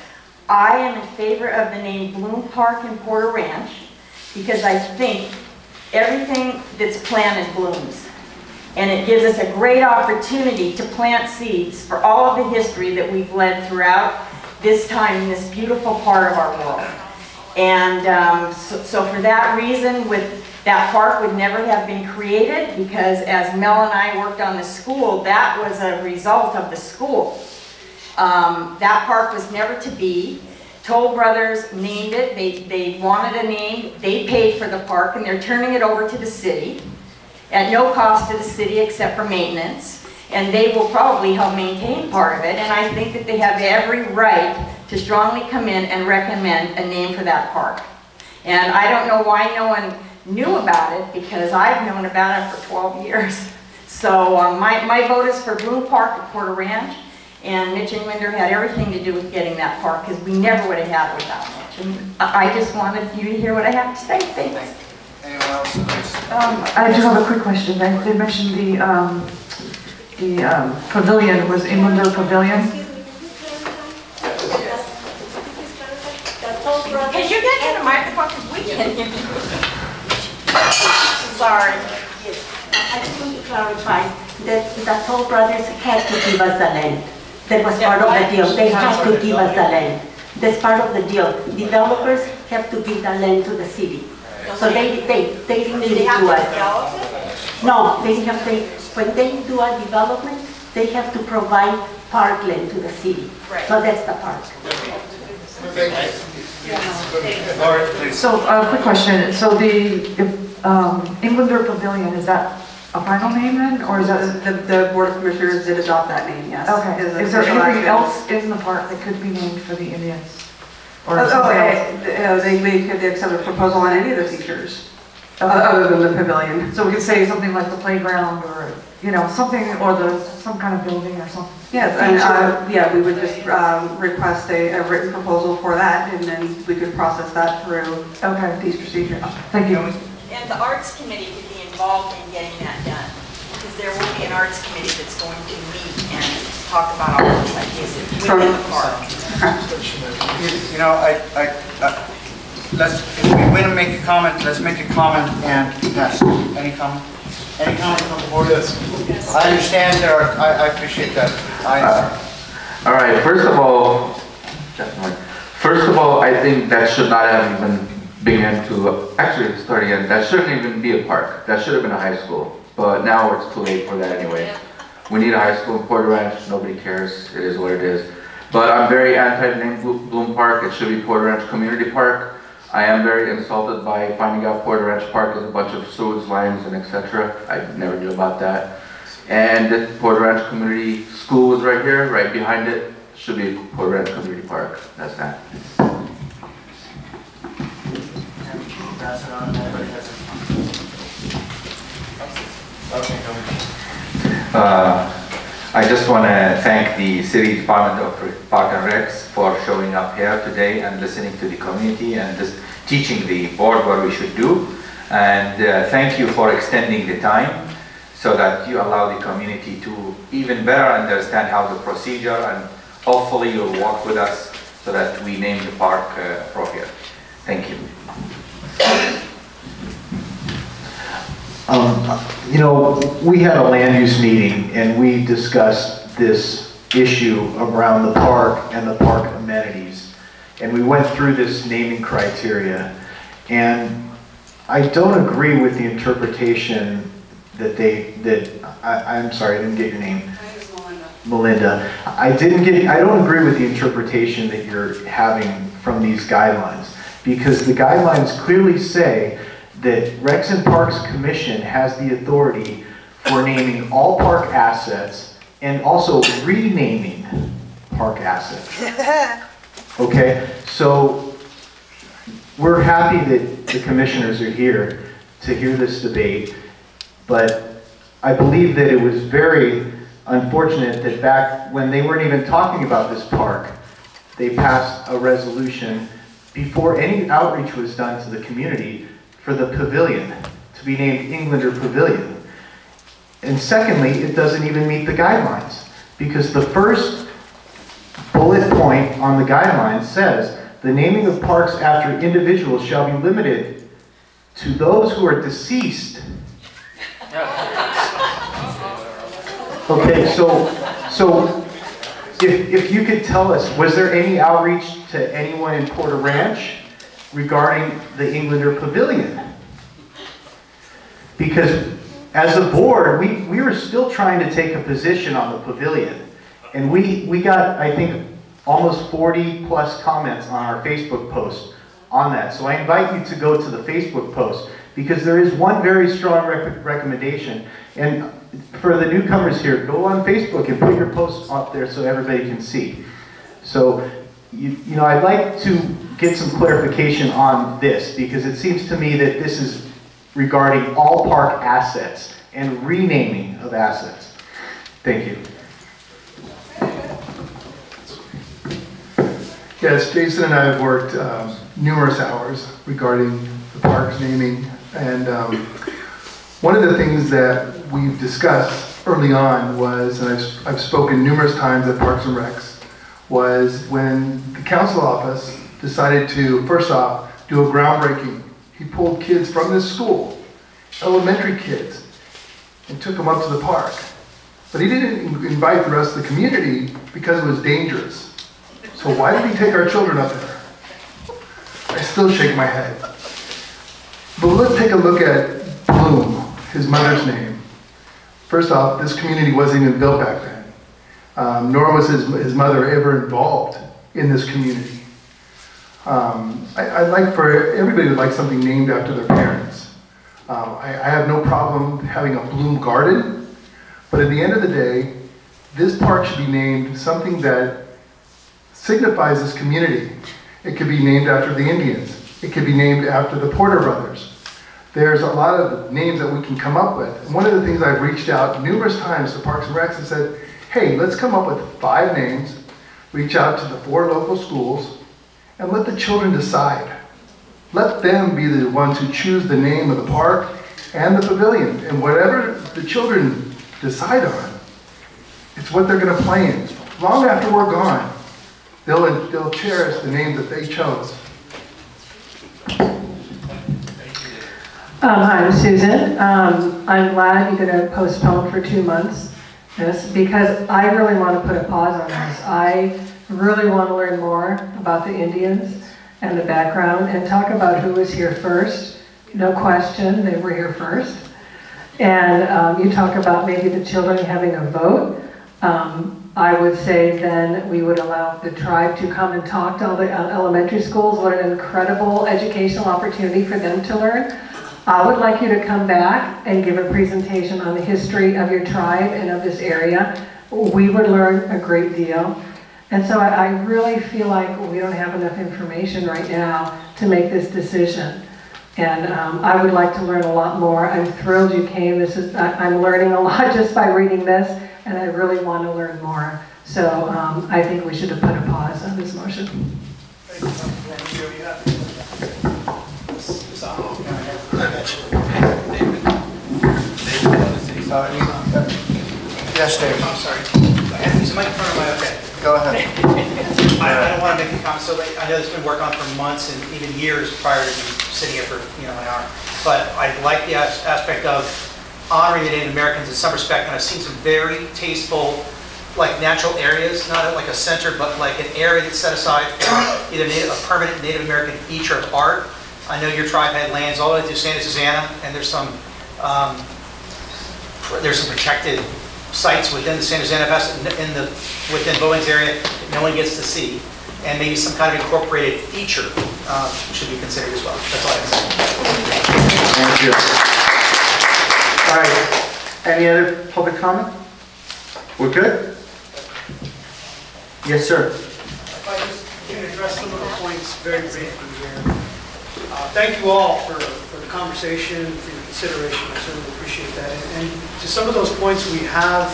[SPEAKER 6] I am in favor of the name Bloom Park and Porter Ranch because I think everything that's planted blooms. And it gives us a great opportunity to plant seeds for all of the history that we've led throughout this time in this beautiful part of our world. And so for that reason, that park would never have been created because as Mel and I worked on the school, that was a result of the school. That park was never to be. Toll Brothers named it. They wanted a name. They paid for the park and they're turning it over to the city at no cost to the city except for maintenance. And they will probably help maintain part of it. And I think that they have every right to strongly come in and recommend a name for that park. And I don't know why no one knew about it because I've known about it for 12 years. So my vote is for Bloom Park at Porter Ranch, and Mitch and Winder had everything to do with getting that park because we never would have had it without Mitch. And I just wanted you to hear what I have to say. Thanks.
[SPEAKER 2] Anyone else, please?
[SPEAKER 9] I do have a quick question. They mentioned the pavilion was Inlander Pavilion.
[SPEAKER 6] Can you get to the microphone because we can't hear you? Sorry.
[SPEAKER 5] Yes, I just want to clarify that the Toll Brothers had to give us the land. That was part of the deal. They had to give us the land. That's part of the deal. Developers have to give the land to the city. So they didn't give it to us. No, when they do a development, they have to provide parkland to the city.
[SPEAKER 6] Right.
[SPEAKER 5] So that's the park.
[SPEAKER 9] So, quick question. So the Inlander Pavilion, is that a final name then, or is that
[SPEAKER 21] The Board of Commissioners did adopt that name, yes.
[SPEAKER 9] okay? Is there anything else in the park that could be named for the Indians? Or
[SPEAKER 21] They could accept a proposal on any of the features, other than the pavilion.
[SPEAKER 9] So we could say something like the playground, or something, or some kind of building or something.
[SPEAKER 21] Yes, and yeah, we would just request a written proposal for that, and then we could process that through these procedures.
[SPEAKER 9] Thank you.
[SPEAKER 6] And the Arts Committee could be involved in getting that done, because there will be an Arts Committee that's going to meet and talk about all those ideas within the park.
[SPEAKER 11] You know, if we want to make a comment, let's make a comment and yes. Any comment? Any comment from the board? Yes. I understand I appreciate that.
[SPEAKER 8] All right, first of all, I think that should not have even begun to, actually start again, that shouldn't even be a park. That should have been a high school, but now it's too late for that anyway. We need a high school in Porter Ranch, nobody cares, it is what it is. But I'm very anti-name Bloom Park, it should be Porter Ranch Community Park. I am very insulted by finding out Porter Ranch Park is a bunch of sewage lines and etc. I never knew about that. And the Porter Ranch Community School is right here, right behind it. Should be Porter Ranch Community Park. That's that.
[SPEAKER 4] I just want to thank the City Department of Park and Recs for showing up here today and listening to the community and just teaching the board what we should do. And thank you for extending the time so that you allow the community to even better understand how the procedure, and hopefully you'll work with us so that we name the park appropriate. Thank you.
[SPEAKER 3] We had a land use meeting and we discussed this issue around the park and the park amenities. And we went through this naming criteria. And I don't agree with the interpretation that I'm sorry, I didn't get your name. Melinda. I don't agree with the interpretation that you're having from these guidelines, because the guidelines clearly say that Recs and Parks Commission has the authority for naming all park assets and also renaming park assets. Okay, so we're happy that the commissioners are here to hear this debate, but I believe that it was very unfortunate that back when they weren't even talking about this park, they passed a resolution before any outreach was done to the community for the pavilion to be named Englander Pavilion. And secondly, it doesn't even meet the guidelines, because the first bullet point on the guidelines says the naming of parks after individuals shall be limited to those who are deceased. Okay, so if you could tell us, was there any outreach to anyone in Porter Ranch regarding the Englander Pavilion? Because as a board, we were still trying to take a position on the pavilion. And we got, I think, almost 40 plus comments on our Facebook post on that. So I invite you to go to the Facebook post, because there is one very strong recommendation. And for the newcomers here, go on Facebook and put your posts up there so everybody can see. So, you know, I'd like to get some clarification on this, because it seems to me that this is regarding all park assets and renaming of assets. Thank you.
[SPEAKER 10] Yes, Jason and I have worked numerous hours regarding the park's naming, and one of the things that we've discussed early on was, and I've spoken numerous times at Parks and Recs, was when the council office decided to, first off, do a groundbreaking. He pulled kids from this school, elementary kids, and took them up to the park. But he didn't invite the rest of the community because it was dangerous. So why did he take our children up there? I still shake my head. But let's take a look at Bloom, his mother's name. First off, this community wasn't even built back then, nor was his mother ever involved in this community. I'd like for everybody to like something named after their parents. I have no problem having a Bloom garden, but at the end of the day, this park should be named something that signifies this community. It could be named after the Indians. It could be named after the Porter brothers. There's a lot of names that we can come up with. And one of the things I've reached out numerous times to Parks and Recs and said, hey, let's come up with 5 names, reach out to the 4 local schools, and let the children decide. Let them be the ones who choose the name of the park and the pavilion. And whatever the children decide on, it's what they're going to play in. Long after we're gone, they'll cherish the name that they chose.
[SPEAKER 15] Hi, I'm Susan. I'm glad you're going to postpone for 2 months this, because I really want to put a pause on this. I really want to learn more about the Indians and the background and talk about who was here first. No question, they were here first. And you talk about maybe the children having a vote. I would say then we would allow the tribe to come and talk to all the elementary schools. What an incredible educational opportunity for them to learn. I would like you to come back and give a presentation on the history of your tribe and of this area. We would learn a great deal. And so I really feel like we don't have enough information right now to make this decision. And I would like to learn a lot more. I'm thrilled you came. I'm learning a lot just by reading this, and I really want to learn more. So I think we should have put a pause on this motion.
[SPEAKER 19] Yes, Dave.
[SPEAKER 14] I'm sorry. I have to use the microphone or am I okay?
[SPEAKER 19] Go ahead.
[SPEAKER 14] I don't want to make a comment. So I know it's been worked on for months and even years prior to me sitting here for an hour. But I like the aspect of honoring the Native Americans in some respect, and I've seen some very tasteful, like natural areas, not like a center, but like an area that's set aside for either a permanent Native American feature of art. I know your tribe had lands all the way through Santa Susana, and there's some protected sites within the Santa Susana within Bowens area that no one gets to see, and maybe some kind of incorporated feature should be considered as well. That's all I have to say.
[SPEAKER 11] Thank you. All right. Any other public comment? We're good? Yes, sir.
[SPEAKER 16] If I just can address some of the points very briefly here. Thank you all for the conversation, for your consideration. I certainly appreciate that. And to some of those points, we have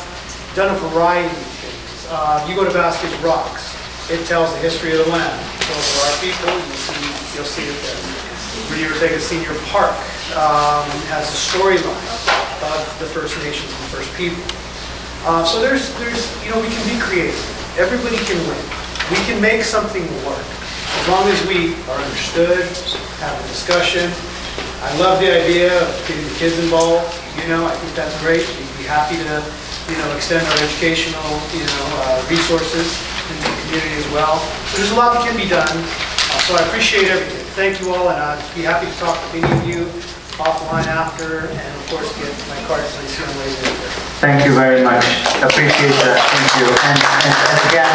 [SPEAKER 16] done a variety of things. You go to Vasquez Rocks. It tells the history of the land. It tells of our people. You'll see it there. Rio Ortega Senior Park has a storyline of the First Nations and First People. So there's, we can be creative. Everybody can win. We can make something work. As long as we are understood, have a discussion. I love the idea of getting the kids involved. I think that's great. We'd be happy to, extend our educational, resources in the community as well. So there's a lot that can be done. So I appreciate everything. Thank you all, and I'd be happy to talk to any of you offline after, and of course get my cards so you see on the way there.
[SPEAKER 11] Thank you very much. Appreciate that. Thank you. And again,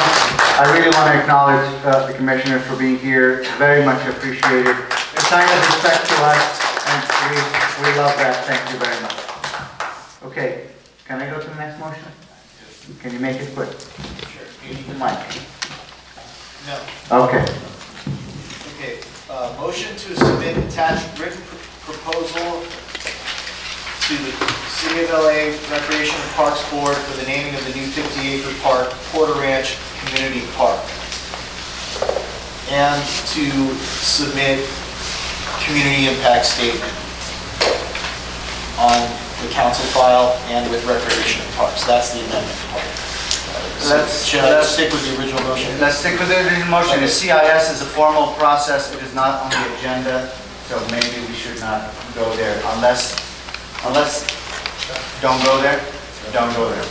[SPEAKER 11] I really want to acknowledge the Commissioner for being here. Very much appreciated. A sign of respect to us, and we love that. Thank you very much. Okay, can I go to the next motion? Can you make it quick?
[SPEAKER 2] Sure.
[SPEAKER 11] You need the mic.
[SPEAKER 2] No.
[SPEAKER 11] Okay.
[SPEAKER 2] Okay, motion to submit attached written proposal to the City of LA Recreation and Parks Board for the naming of the new 50-acre park, Porter Ranch Community Park. And to submit community impact statement on the council file and with Recreation and Parks. That's the amendment part. Should I stick with the original motion?
[SPEAKER 11] Let's stick with the original motion. The CIS is a formal process. It is not on the agenda, so maybe we should not go there unless, don't go there, don't go there.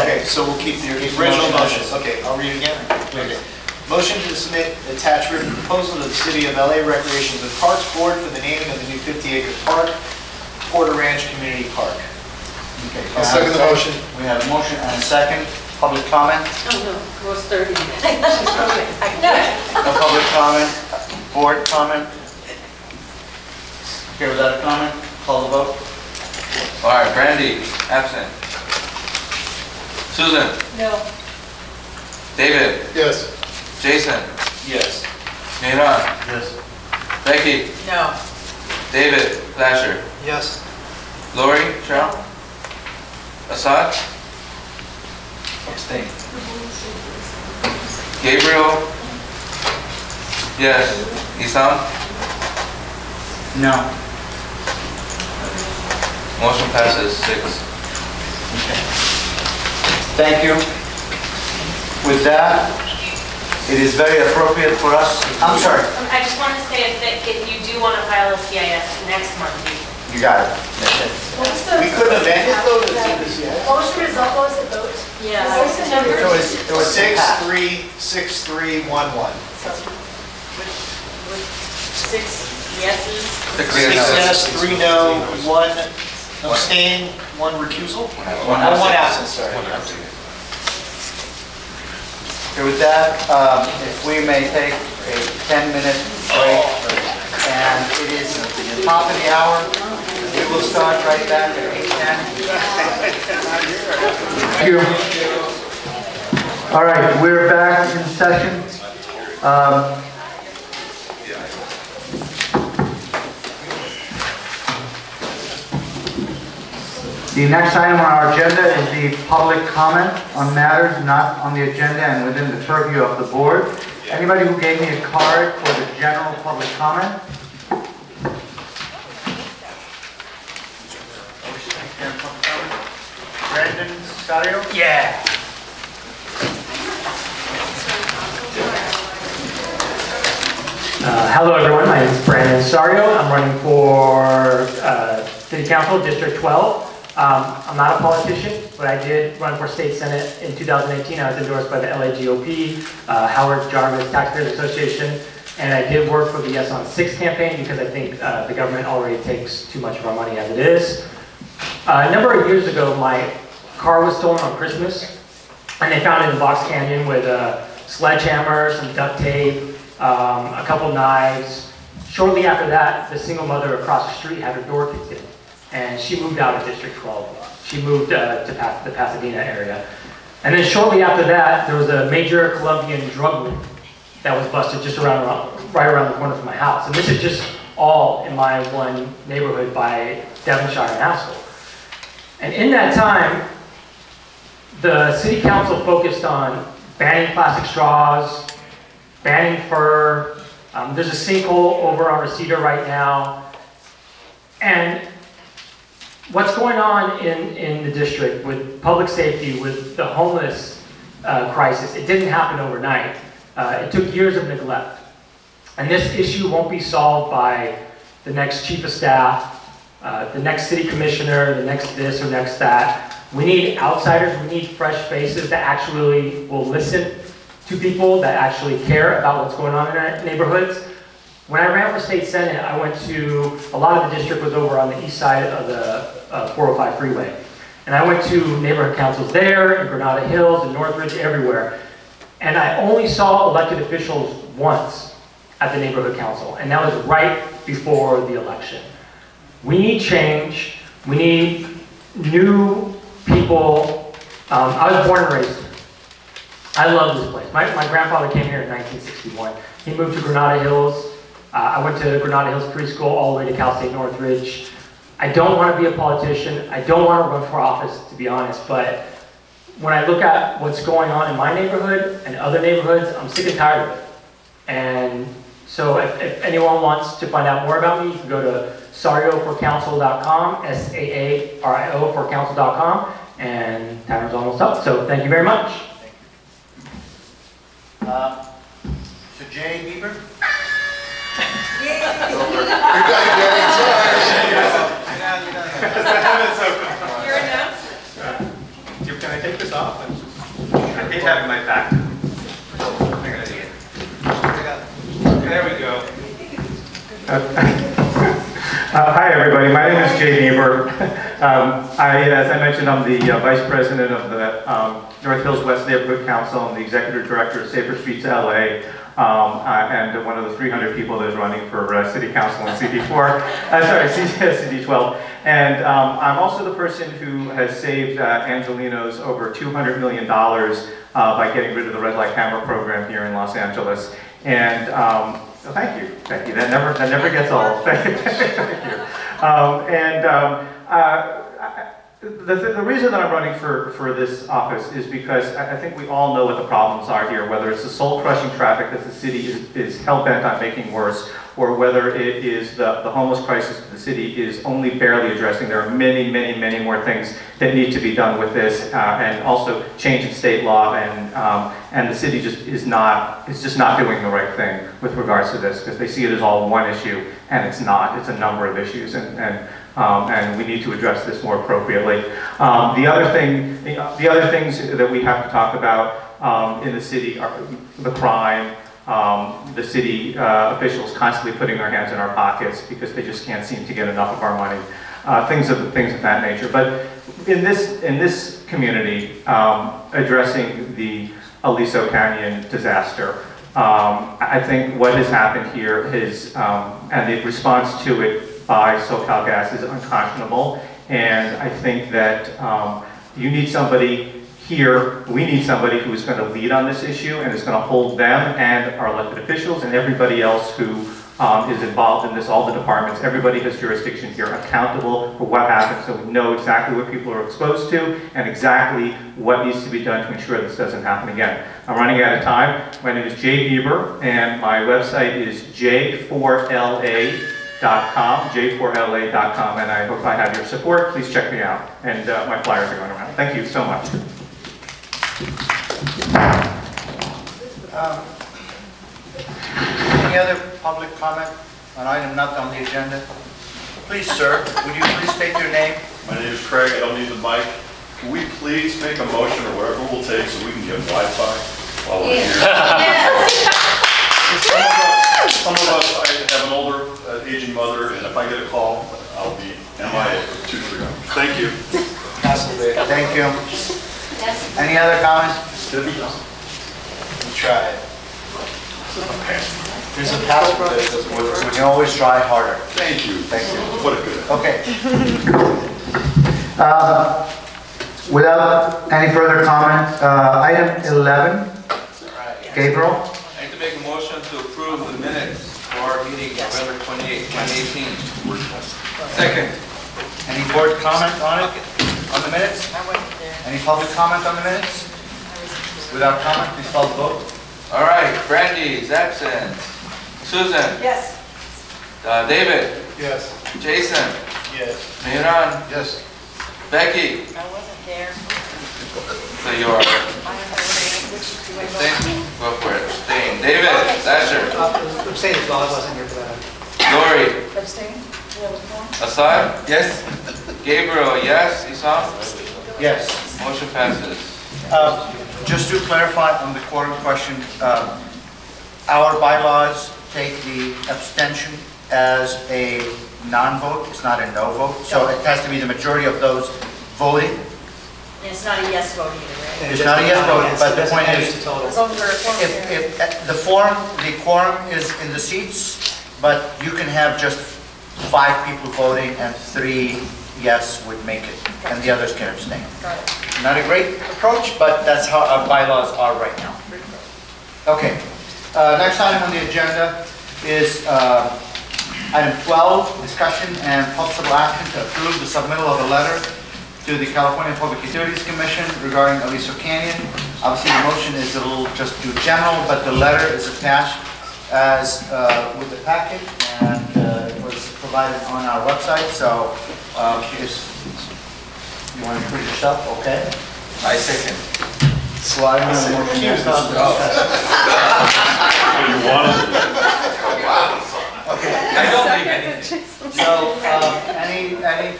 [SPEAKER 2] Okay, so we'll keep the original motion. Okay, I'll read it again. Okay. Motion to submit attached written proposal to the City of LA Recreation and Parks Board for the naming of the new 50-acre park, Porter Ranch Community Park.
[SPEAKER 11] Okay.
[SPEAKER 2] I'll second the motion.
[SPEAKER 11] We have a motion and a second. Public comment?
[SPEAKER 17] Oh, no, we're starting.
[SPEAKER 11] No public comment? Board comment? Okay, was that a comment? Call the vote.
[SPEAKER 1] All right, Brandy, absent. Susan?
[SPEAKER 17] No.
[SPEAKER 1] David?
[SPEAKER 2] Yes.
[SPEAKER 1] Jason?
[SPEAKER 2] Yes.
[SPEAKER 1] Mehran?
[SPEAKER 2] Yes.
[SPEAKER 1] Becky?
[SPEAKER 6] No.
[SPEAKER 1] David? Lasher?
[SPEAKER 14] Yes.
[SPEAKER 1] Lori? Cheryl? Assad? Abstain. Gabriel? Yes. Isam?
[SPEAKER 11] No.
[SPEAKER 1] Motion passes 6.
[SPEAKER 11] Thank you. With that, it is very appropriate for us. I'm sorry.
[SPEAKER 20] I just want to say if you do want to file a CIS next month,
[SPEAKER 11] You got it.
[SPEAKER 2] We couldn't amend it though to do this yet.
[SPEAKER 20] what was the result? What was the vote?
[SPEAKER 17] Yeah.
[SPEAKER 20] What was the number?
[SPEAKER 2] It was 6-3-6-3-1-1.
[SPEAKER 20] 6 yeses.
[SPEAKER 2] 6 yes, 3 no, 1 abstain, 1 recusal? One absence, sorry.
[SPEAKER 11] Okay, with that, if we may take a 10-minute break, and it is top of the hour. We will start right back at 8:10. Thank you. All right, we're back in session. The next item on our agenda is the public comment on matters not on the agenda and within the purview of the board. Anybody who gave me a card for the general public comment? Brandon Scario?
[SPEAKER 14] Yeah.
[SPEAKER 23] Hello everyone, my name is Brandon Sario. I'm running for City Council, District 12. I'm not a politician, but I did run for State Senate in 2018. I was endorsed by the LA GOP, Howard Jarvis Taxpayers Association, and I did work for the Yes on 6 campaign because I think the government already takes too much of our money as it is. A number of years ago, my car was stolen on Christmas, and they found it in Box Canyon with a sledgehammer, some duct tape, a couple knives. Shortly after that, the single mother across the street had her door kicked in, and she moved out of District 12. She moved to the Pasadena area. And then shortly after that, there was a major Colombian drug ring that was busted just right around the corner from my house. And this had just all in my one neighborhood by Devonshire and Haskell. And in that time, the city council focused on banning plastic straws, banning fur. There's a sinkhole over on Reseda right now. And what's going on in the district with public safety, with the homeless crisis, it didn't happen overnight. It took years of neglect. And this issue won't be solved by the next chief of staff, the next city commissioner, the next this or next that. We need outsiders, we need fresh faces that actually will listen to people, that actually care about what's going on in our neighborhoods. When I ran for state senate, I went to, a lot of the district was over on the east side of the 405 freeway. And I went to neighborhood councils there, in Granada Hills, in Northridge, everywhere. And I only saw elected officials once at the neighborhood council, and that was right before the election. We need change. We need new people. I was born and raised here. I love this place. My grandfather came here in 1961. He moved to Granada Hills. I went to Granada Hills preschool all the way to Cal State Northridge. I don't want to be a politician. I don't want to run for office, to be honest, but when I look at what's going on in my neighborhood and other neighborhoods, I'm sick and tired of it. And so if anyone wants to find out more about me, you can go to sarioforcouncil.com, S-A-A-R-I-O for council.com, and timer's almost up. So thank you very much.
[SPEAKER 19] So Jay Bieber?
[SPEAKER 20] Your announcement.
[SPEAKER 13] Can I take this off? I hate having my back. There we go. Hi everybody, my name is Jay Bieber. As I mentioned, I'm the Vice President of the North Hills West Neighborhood Council. I'm the Executive Director of Safer Streets LA, and one of the 300 people that is running for City Council in CD4, CD12. And I'm also the person who has saved Angelenos over $200 million by getting rid of the red light camera program here in Los Angeles. And thank you. That never gets old. Thank you. The reason that I'm running for this office is because I think we all know what the problems are here, whether it's the soul-crushing traffic that the city is hell-bent on making worse, or whether it is the homeless crisis that the city is only barely addressing. There are many, many, many more things that need to be done with this, and also change in state law, and the city just is just not doing the right thing with regards to this, because they see it as all one issue, and it's not. It's a number of issues, and we need to address this more appropriately. The other things that we have to talk about in the city are the crime. The city officials constantly putting their hands in our pockets because they just can't seem to get enough of our money. Things of that nature. But in this community, addressing the Aliso Canyon disaster, I think what has happened here is, and the response to it by SoCalGas is unconscionable, and I think that you need somebody here, we need somebody who is going to lead on this issue and is going to hold them and our elected officials and everybody else who is involved in this, all the departments, everybody has jurisdiction here, accountable for what happened, so we know exactly what people are exposed to and exactly what needs to be done to ensure this doesn't happen again. I'm running out of time. My name is Jay Bieber, and my website is j4la.com, and I hope I have your support. Please check me out, and my flyers are going around. Thank you so much.
[SPEAKER 19] Any other public comment on item not on the agenda? Please, sir, would you please state your name?
[SPEAKER 7] My name is Craig. I don't need the mic. Can we please make a motion or whatever it will take so we can get Wi-Fi while we're here? Some of us, I have an older, aging mother, and if I get a call, I'll be MIA for 2-3 hours. Thank you.
[SPEAKER 19] Thank you. Any other comments? Let's try it. There's a password. We can always try harder.
[SPEAKER 7] Thank you.
[SPEAKER 19] Thank you.
[SPEAKER 7] What a good.
[SPEAKER 19] Okay. Without any further comment, item 11. Gabriel?
[SPEAKER 1] I'd like to make a motion to approve the minutes for board meeting November 28, 2018. Second.
[SPEAKER 11] Any board comment on it, on the minutes? Any public comment on the minutes? Without comment, please call the vote.
[SPEAKER 1] All right, Brandy is absent. Susan?
[SPEAKER 6] Yes.
[SPEAKER 1] David?
[SPEAKER 2] Yes.
[SPEAKER 1] Jason?
[SPEAKER 2] Yes.
[SPEAKER 1] Mehran?
[SPEAKER 2] Yes.
[SPEAKER 1] Becky?
[SPEAKER 6] I wasn't there.
[SPEAKER 1] So you are. Abstain? Go for it. Abstain. David? Lasher?
[SPEAKER 14] Abstain as well, I wasn't here for that.
[SPEAKER 1] Lori?
[SPEAKER 6] Abstain?
[SPEAKER 1] Assad? Yes. Gabriel, yes. Isam?
[SPEAKER 11] Yes.
[SPEAKER 1] Motion passes.
[SPEAKER 11] Just to clarify on the quorum question, our bylaws take the abstention as a non-vote, it's not a no vote, so it has to be the majority of those voting.
[SPEAKER 6] And it's not a yes vote either, right?
[SPEAKER 11] It's not a yes vote, but the point is,
[SPEAKER 6] As long as we're a quorum here.
[SPEAKER 11] if the quorum is in the seats, but you can have just 5 people voting and 3 yes would make it, and the others can abstain.
[SPEAKER 6] Got it.
[SPEAKER 11] Not a great approach, but that's how our bylaws are right now. Okay, next item on the agenda is item 12, discussion and possible action to approve the submittal of a letter to the California Public Utilities Commission regarding Aliso Canyon. Obviously, the motion is a little just too general, but the letter is attached as with the packet, and it was provided on our website. So, you want to put your stuff? Okay.
[SPEAKER 1] I second.
[SPEAKER 11] So I have a motion.
[SPEAKER 1] You
[SPEAKER 11] Okay.
[SPEAKER 1] I don't leave anything.
[SPEAKER 11] So, any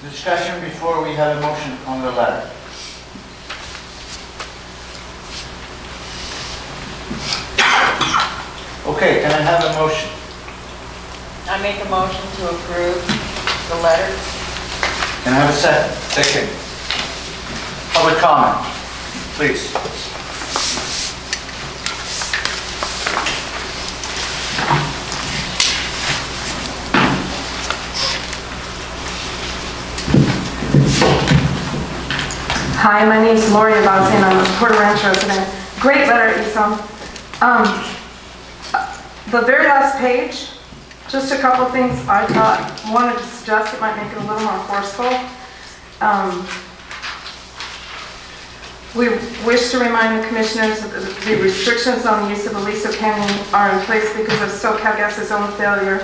[SPEAKER 11] discussion before we have a motion on the letter? Okay, can I have a motion?
[SPEAKER 6] I make a motion to approve the letter.
[SPEAKER 11] Can I have a second?
[SPEAKER 1] Second.
[SPEAKER 11] Public comment, please.
[SPEAKER 15] Hi, my name is Lori Abasi, and I'm a Porter Ranch resident. Great letter, Isam. The very last page, just a couple things I wanted to suggest that might make it a little more forceful. We wish to remind the commissioners that the restrictions on the use of Aliso Canyon are in place because of SoCalGas's own failure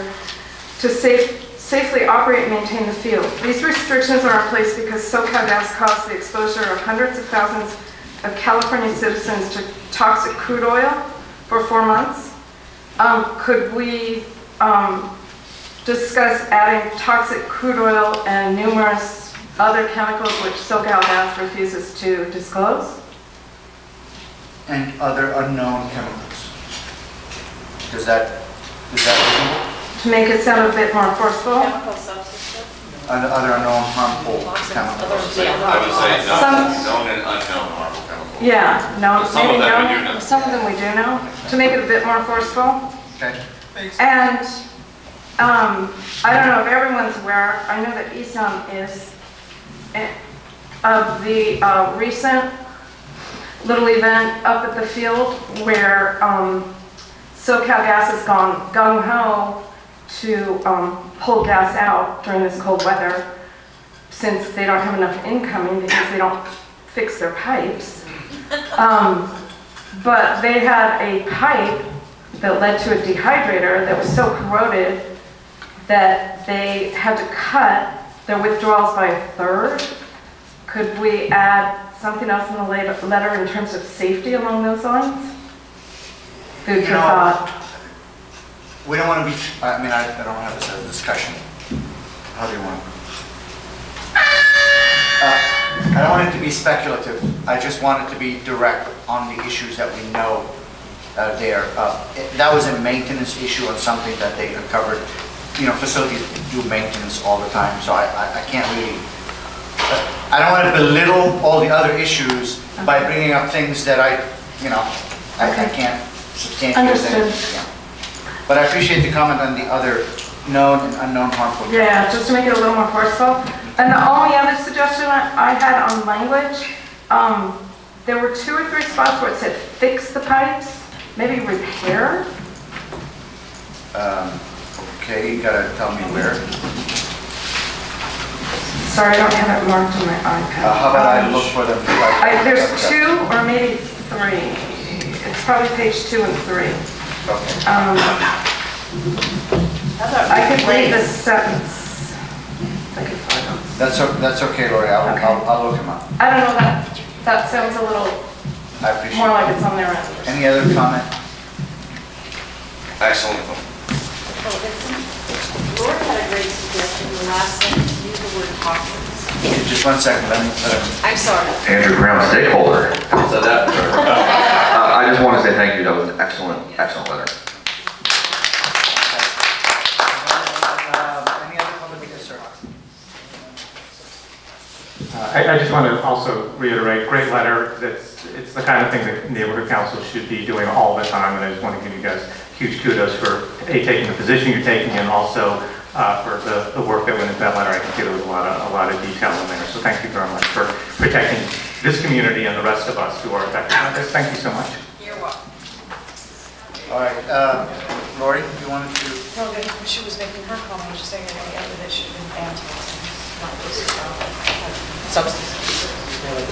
[SPEAKER 15] to safely operate and maintain the field. These restrictions are in place because SoCalGas caused the exposure of hundreds of thousands of California citizens to toxic crude oil for 4 months. Could we discuss adding toxic crude oil and numerous other chemicals which SoCalGas refuses to disclose?
[SPEAKER 11] And other unknown chemicals. Is that reasonable?
[SPEAKER 15] To make it sound a bit more forceful?
[SPEAKER 6] Chemical substances?
[SPEAKER 11] And other unknown harmful chemicals.
[SPEAKER 12] I would say known and unknown harmful chemicals.
[SPEAKER 15] Yeah, no,
[SPEAKER 12] Some of
[SPEAKER 15] maybe
[SPEAKER 12] them we
[SPEAKER 15] no.
[SPEAKER 12] do know.
[SPEAKER 15] Some of them we do know. To make it a bit more forceful.
[SPEAKER 11] Okay.
[SPEAKER 15] And I don't know if everyone's aware, I know that Isam is, of the recent little event up at the field where SoCalGas has gone gung-ho to pull gas out during this cold weather since they don't have enough incoming because they don't fix their pipes. But they had a pipe that led to a dehydrator that was so corroded that they had to cut their withdrawals by 1/3. Could we add something else in the letter in terms of safety along those lines? Food for thought.
[SPEAKER 11] We don't want to be, I mean, I don't have this as a discussion. How do you want? I don't want it to be speculative. I just want it to be direct on the issues that we know there. That was a maintenance issue on something that they uncovered. You know, facilities do maintenance all the time, so I can't really, I don't want to belittle all the other issues by bringing up things that I can't substantiate.
[SPEAKER 15] Understood.
[SPEAKER 11] Yeah. But I appreciate the comment on the other known and unknown harmful.
[SPEAKER 15] Yeah, just to make it a little more forceful. And the only other suggestion I had on language, there were 2 or 3 spots where it said fix the pipes, maybe repair.
[SPEAKER 11] Okay, you gotta tell me where.
[SPEAKER 9] Sorry, I don't have it marked on my iPad.
[SPEAKER 11] How about I look for them?
[SPEAKER 9] There's 2 or maybe 3. It's probably page 2 and 3.
[SPEAKER 11] Okay.
[SPEAKER 9] I could read the sentence. If I could find them.
[SPEAKER 11] That's okay, Lori. I'll look them up.
[SPEAKER 9] I don't know, that sounds a little
[SPEAKER 11] I appreciate
[SPEAKER 9] more
[SPEAKER 11] it.
[SPEAKER 9] like it's on their end.
[SPEAKER 11] Any other comment?
[SPEAKER 12] Excellent.
[SPEAKER 17] Laura had a great suggestion in the last sentence, use the word toxins.
[SPEAKER 11] Just 1 second.
[SPEAKER 17] I'm sorry.
[SPEAKER 8] Andrew Brown, stakeholder.
[SPEAKER 12] So that,
[SPEAKER 8] I just want to say thank you. That was an excellent, excellent letter.
[SPEAKER 11] Any other comment? Yes, sir.
[SPEAKER 13] I just want to also reiterate, great letter. It's the kind of thing that neighborhood council should be doing all the time, and I just want to give you guys huge kudos for taking the position you're taking, and also for the work that went into that letter. I think there was a lot of detail in there. So thank you very much for protecting this community and the rest of us who are affected by this. Thank you so much.
[SPEAKER 17] You're welcome.
[SPEAKER 11] All right, Lori, you wanted to?
[SPEAKER 5] No, when she was making her comment, she was saying that any other that should have been anti-toxins, not just substances.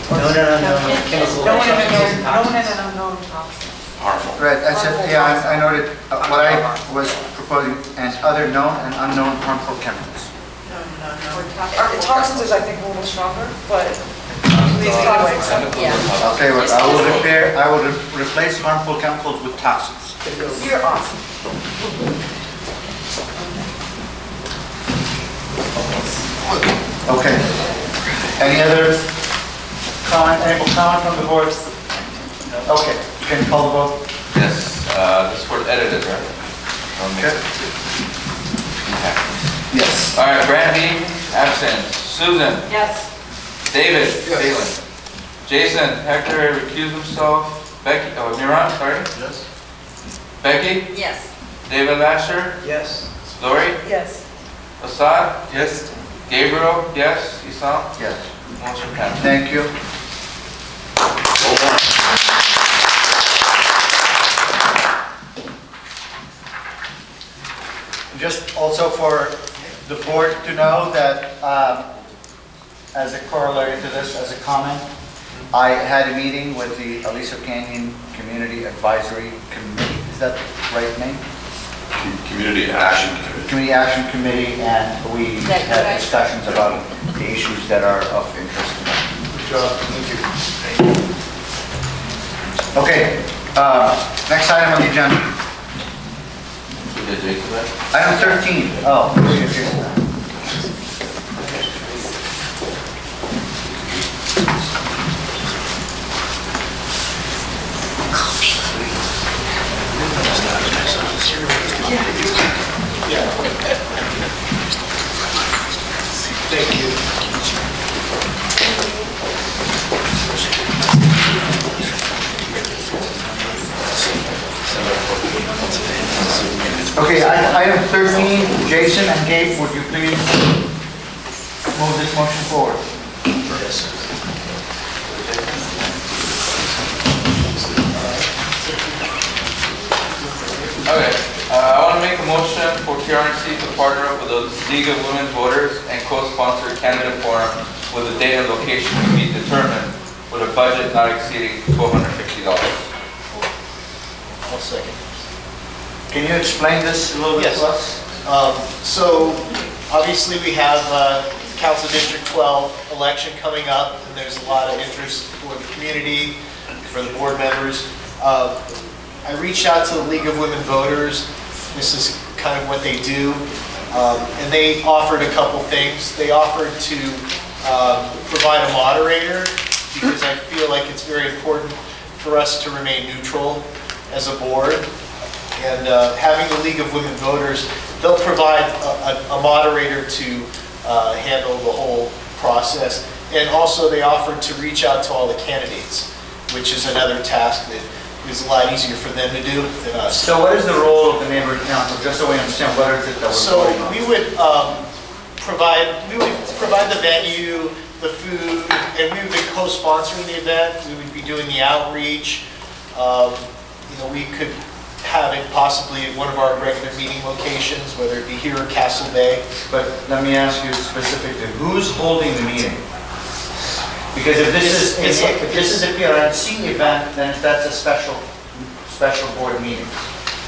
[SPEAKER 14] Known and unknown chemical.
[SPEAKER 5] Known and unknown toxins.
[SPEAKER 12] harmful.
[SPEAKER 11] Right, I said, yeah, I noted what I was proposing, and other known and unknown harmful chemicals.
[SPEAKER 5] Toxins is, I think, a little stronger, but
[SPEAKER 11] Okay, well, I will replace harmful chemicals with toxins.
[SPEAKER 5] You're awesome.
[SPEAKER 11] Okay. Any other comment, from the board? Okay, can you call the vote?
[SPEAKER 1] Yes, this was edited, right?
[SPEAKER 11] Okay. Yes.
[SPEAKER 1] All right, Brandy, absent. Susan?
[SPEAKER 6] Yes.
[SPEAKER 1] David? Yes. Jason, Hector recused himself. Becky, Miran, sorry?
[SPEAKER 2] Yes.
[SPEAKER 1] Becky?
[SPEAKER 17] Yes.
[SPEAKER 1] David Lasher?
[SPEAKER 14] Yes.
[SPEAKER 1] Lori?
[SPEAKER 5] Yes.
[SPEAKER 1] Assad? Yes. Gabriel? Yes. Isam?
[SPEAKER 11] Yes.
[SPEAKER 1] Motion passed.
[SPEAKER 11] Thank you. Just also for the board to know that as a corollary to this, as a comment, I had a meeting with the Aliso Canyon Community Advisory Committee. Is that the right name?
[SPEAKER 12] Community Action Committee. Community
[SPEAKER 11] Action Committee, and we had discussions about the issues that are of interest to them.
[SPEAKER 2] Good job, thank you.
[SPEAKER 11] Okay, next item on the agenda. Item 13. Oh,
[SPEAKER 2] Thank you.
[SPEAKER 11] Okay, item 13, Jason and Gabe, would you please move this motion forward?
[SPEAKER 2] Yes.
[SPEAKER 1] Okay, I want to make a motion for PRNC to partner up with the League of Women Voters and co-sponsor a candidate forum with a date and location to be determined with a budget not exceeding $1,250.
[SPEAKER 2] I'll second.
[SPEAKER 11] Can you explain this a little bit to us?
[SPEAKER 18] So obviously we have Council District 12 election coming up, and there's a lot of interest for the community, for the board members. I reached out to the League of Women Voters. This is kind of what they do. And they offered a couple things. They offered to provide a moderator, because I feel like it's very important for us to remain neutral as a board. And having the League of Women Voters, they'll provide a moderator to handle the whole process. And also they offered to reach out to all the candidates, which is another task that is a lot easier for them to do than us.
[SPEAKER 11] So what is the role of the neighborhood council, just so we understand what is it that we're voting on?
[SPEAKER 18] So we would provide the venue, the food, and we would be co-sponsoring the event. We would be doing the outreach. You know, we could have it possibly at one of our regular meeting locations, whether it be here or Castle Bay.
[SPEAKER 11] But let me ask you specifically, who's holding the meeting? Because if this is a PRNC event, then that's a special board meeting.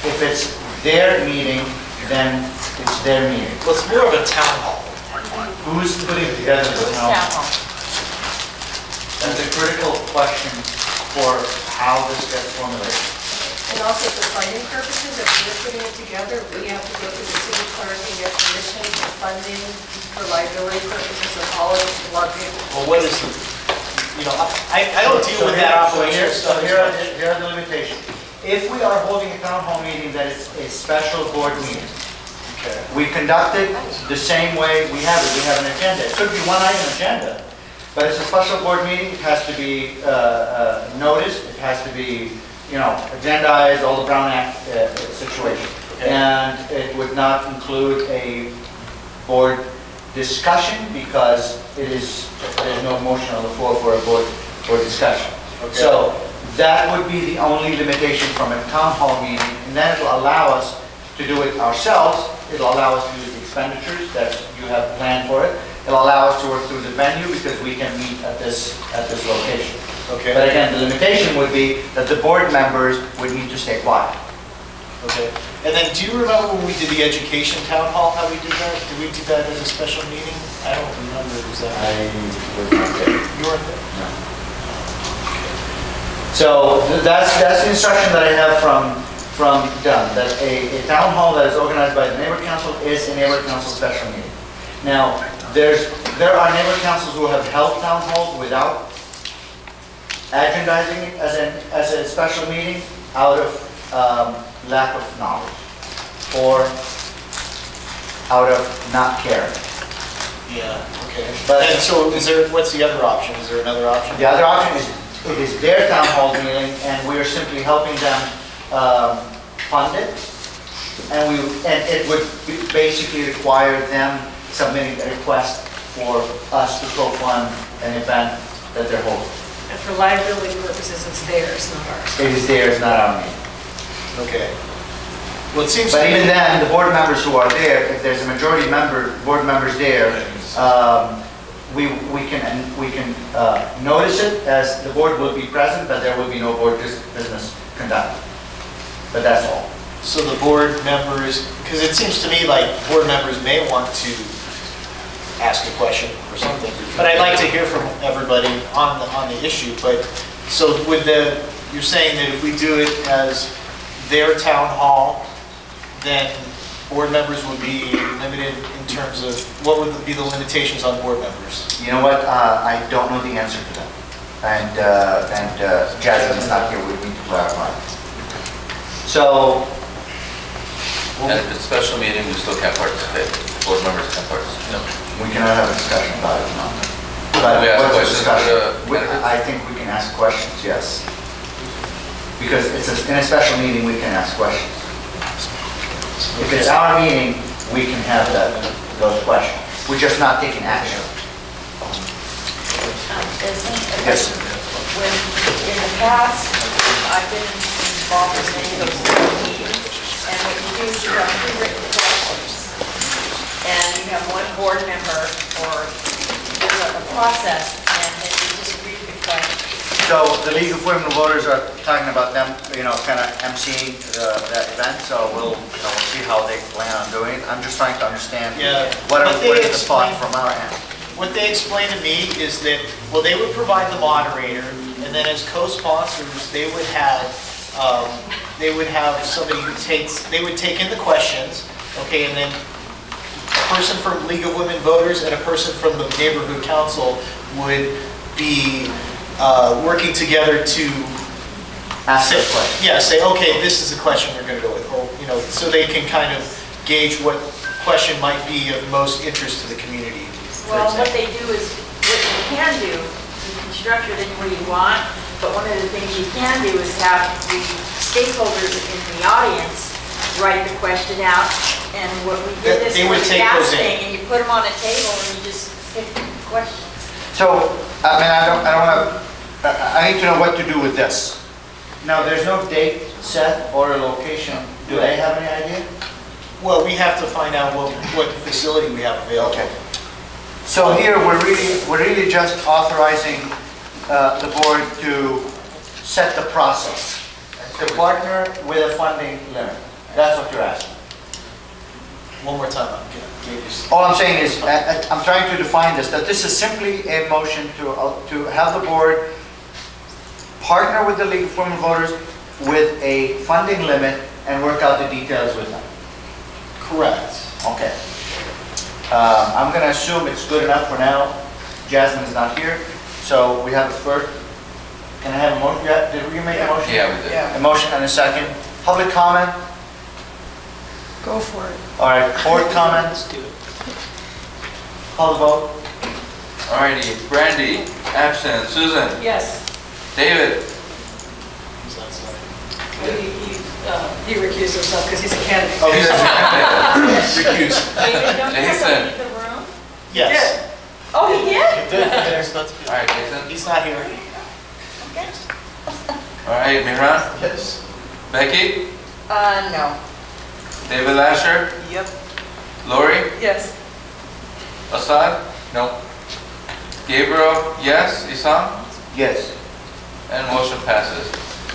[SPEAKER 11] If it's their meeting, then it's their meeting.
[SPEAKER 18] Well, it's more of a town hall.
[SPEAKER 11] Who's putting together the town hall? That's a critical question for how this gets formulated.
[SPEAKER 5] And also for funding purposes, if we're putting it together, we have to go to the city clerk and get permission for funding for liability purposes of all of the
[SPEAKER 18] Well, what is the, you know, I don't deal with that operation.
[SPEAKER 11] So here are the limitations. If we are holding a town hall meeting that is a special board meeting, we conduct it the same way we have it. We have an agenda. It could be one item agenda, but it's a special board meeting. It has to be noticed. It has to be, you know, agendized, all the Brown Act situation. And it would not include a board discussion because there's no motion on the floor for a board discussion. So that would be the only limitation from a town hall meeting, and then it will allow us to do it ourselves. It'll allow us to use the expenditures that you have planned for it. It'll allow us to work through the venue because we can meet at this location.
[SPEAKER 18] Okay.
[SPEAKER 11] But again, the limitation would be that the board members would need to stay quiet.
[SPEAKER 18] Okay. And then do you remember when we did the education town hall, how we did that? Did we do that as a special meeting? I don't remember exactly.
[SPEAKER 11] I was not there.
[SPEAKER 18] You weren't there?
[SPEAKER 11] No. So that's the instruction that I have from Dunn, that a town hall that is organized by the neighbor council is a neighbor council special meeting. Now, there are neighbor councils who have held town halls without agendizing it as a special meeting out of lack of knowledge or out of not caring.
[SPEAKER 18] Yeah, okay. And so what's the other option? Is there another option?
[SPEAKER 11] The other option is it is their town hall meeting and we are simply helping them fund it, and it would basically require them submitting a request for us to co-fund an event that they're holding.
[SPEAKER 5] And for liability purposes, it's theirs, not ours.
[SPEAKER 11] It is theirs, not our meeting.
[SPEAKER 18] Okay. Well, it seems.
[SPEAKER 11] But even then, the board members who are there, if there's a majority board members there, we can notice it as the board will be present, but there will be no board business conducted. But that's all.
[SPEAKER 18] So the board members, because it seems to me like board members may want to ask a question or something, but I'd like to hear from everybody on the issue. But so you're saying that if we do it as their town hall, then board members would be limited in terms of, what would be the limitations on board members?
[SPEAKER 11] You know what, I don't know the answer to that. And Jasmine is not here, we need to clarify. So,
[SPEAKER 1] and if it's a special meeting, we still can't participate. Board members can't participate.
[SPEAKER 11] We cannot have a discussion about it, no.
[SPEAKER 1] But we ask
[SPEAKER 11] what's
[SPEAKER 1] questions
[SPEAKER 11] the discussion?
[SPEAKER 1] for the
[SPEAKER 11] I think we can ask questions, yes. Because in a special meeting, we can ask questions. If it's our meeting, we can have those questions. We're just not taking action.
[SPEAKER 5] Yes. When, in the past, I've been involved in many of those meetings, and what you do is you have pre-written questions, and you have one board member, or there's a process, and then you just read the question.
[SPEAKER 11] So the League of Women Voters are talking about them, kind of emceeing that event, so we'll see how they plan on doing it. I'm just trying to understand what is the thought from our end.
[SPEAKER 18] What they explained to me is that, well, they would provide the moderator, and then as co-sponsors, they would have somebody who they would take in the questions, okay, and then a person from League of Women Voters and a person from the neighborhood council would be working together to
[SPEAKER 11] ask a question.
[SPEAKER 18] Yeah, say, okay, this is the question we're going to go with, or so they can kind of gauge what question might be of most interest to the community.
[SPEAKER 6] Well, what they do is, what you can do, you can structure it any way you want, but one of the things you can do is have the stakeholders in the audience write the question out, and what we did this with the gas thing, and you put them on a table and you just pick questions.
[SPEAKER 11] So, I mean, I need to know what to do with this. Now, there's no date
[SPEAKER 18] Seth, or a location, do they have any idea?
[SPEAKER 19] Well, we have to find out what facility we have available.
[SPEAKER 18] Okay. So here, we're really just authorizing the board to set the process, to partner with a funding limit. That's what you're asking.
[SPEAKER 19] One more time.
[SPEAKER 18] All I'm saying is, I'm trying to define this, that this is simply a motion to have the board partner with the League of Women Voters with a funding limit and work out the details with them.
[SPEAKER 19] Correct.
[SPEAKER 18] Okay. I'm going to assume it's good enough for now. Jasmine is not here, so we have a first. Can I have a motion? Yeah, did we make a motion?
[SPEAKER 1] Yeah, we did.
[SPEAKER 18] A motion and a second. Public comment?
[SPEAKER 15] Go for it.
[SPEAKER 18] All right, board comments? Call the vote.
[SPEAKER 1] Alrighty, Brandy, absent. Susan?
[SPEAKER 5] Yes.
[SPEAKER 1] David?
[SPEAKER 15] He recused himself because he's a candidate.
[SPEAKER 18] Oh, he's
[SPEAKER 19] Recused.
[SPEAKER 5] David, don't you have to
[SPEAKER 1] Jason?
[SPEAKER 5] leave the room?
[SPEAKER 19] Yes.
[SPEAKER 5] Oh, he did?
[SPEAKER 1] Alright, Jason?
[SPEAKER 19] He's not here.
[SPEAKER 1] Alright, Mihran?
[SPEAKER 19] Yes.
[SPEAKER 1] Becky?
[SPEAKER 5] No.
[SPEAKER 1] David Lasher?
[SPEAKER 15] Yep.
[SPEAKER 1] Lori?
[SPEAKER 15] Yes.
[SPEAKER 1] Assad? No. Gabriel? Yes. Isam?
[SPEAKER 18] Yes.
[SPEAKER 1] And motion passes.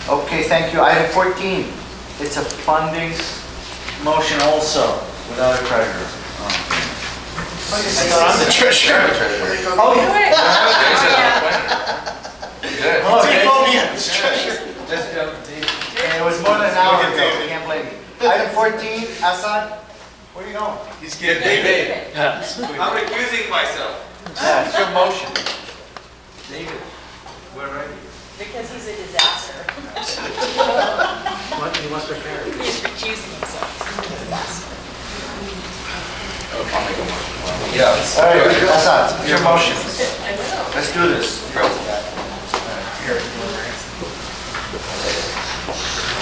[SPEAKER 18] Okay, thank you. Item 14. It's a funding motion also, without a treasurer.
[SPEAKER 19] I thought I'm the treasurer.
[SPEAKER 18] Oh,
[SPEAKER 1] Good.
[SPEAKER 18] Oh,
[SPEAKER 19] Take
[SPEAKER 18] Jason.
[SPEAKER 19] all me as treasurer.
[SPEAKER 18] It was more than an hour ago. You can't blame me. Item 14, Assad, where are you going?
[SPEAKER 19] He's getting David.
[SPEAKER 12] I'm recusing myself.
[SPEAKER 18] Yeah, it's your motion.
[SPEAKER 1] David, where are you?
[SPEAKER 5] Because he's a disaster.
[SPEAKER 14] He wants to prepare.
[SPEAKER 5] He's recusing himself. He's a disaster.
[SPEAKER 1] I'll make a motion.
[SPEAKER 18] Yeah. All right, Assad, it's your motion.
[SPEAKER 5] I will.
[SPEAKER 18] Let's do this.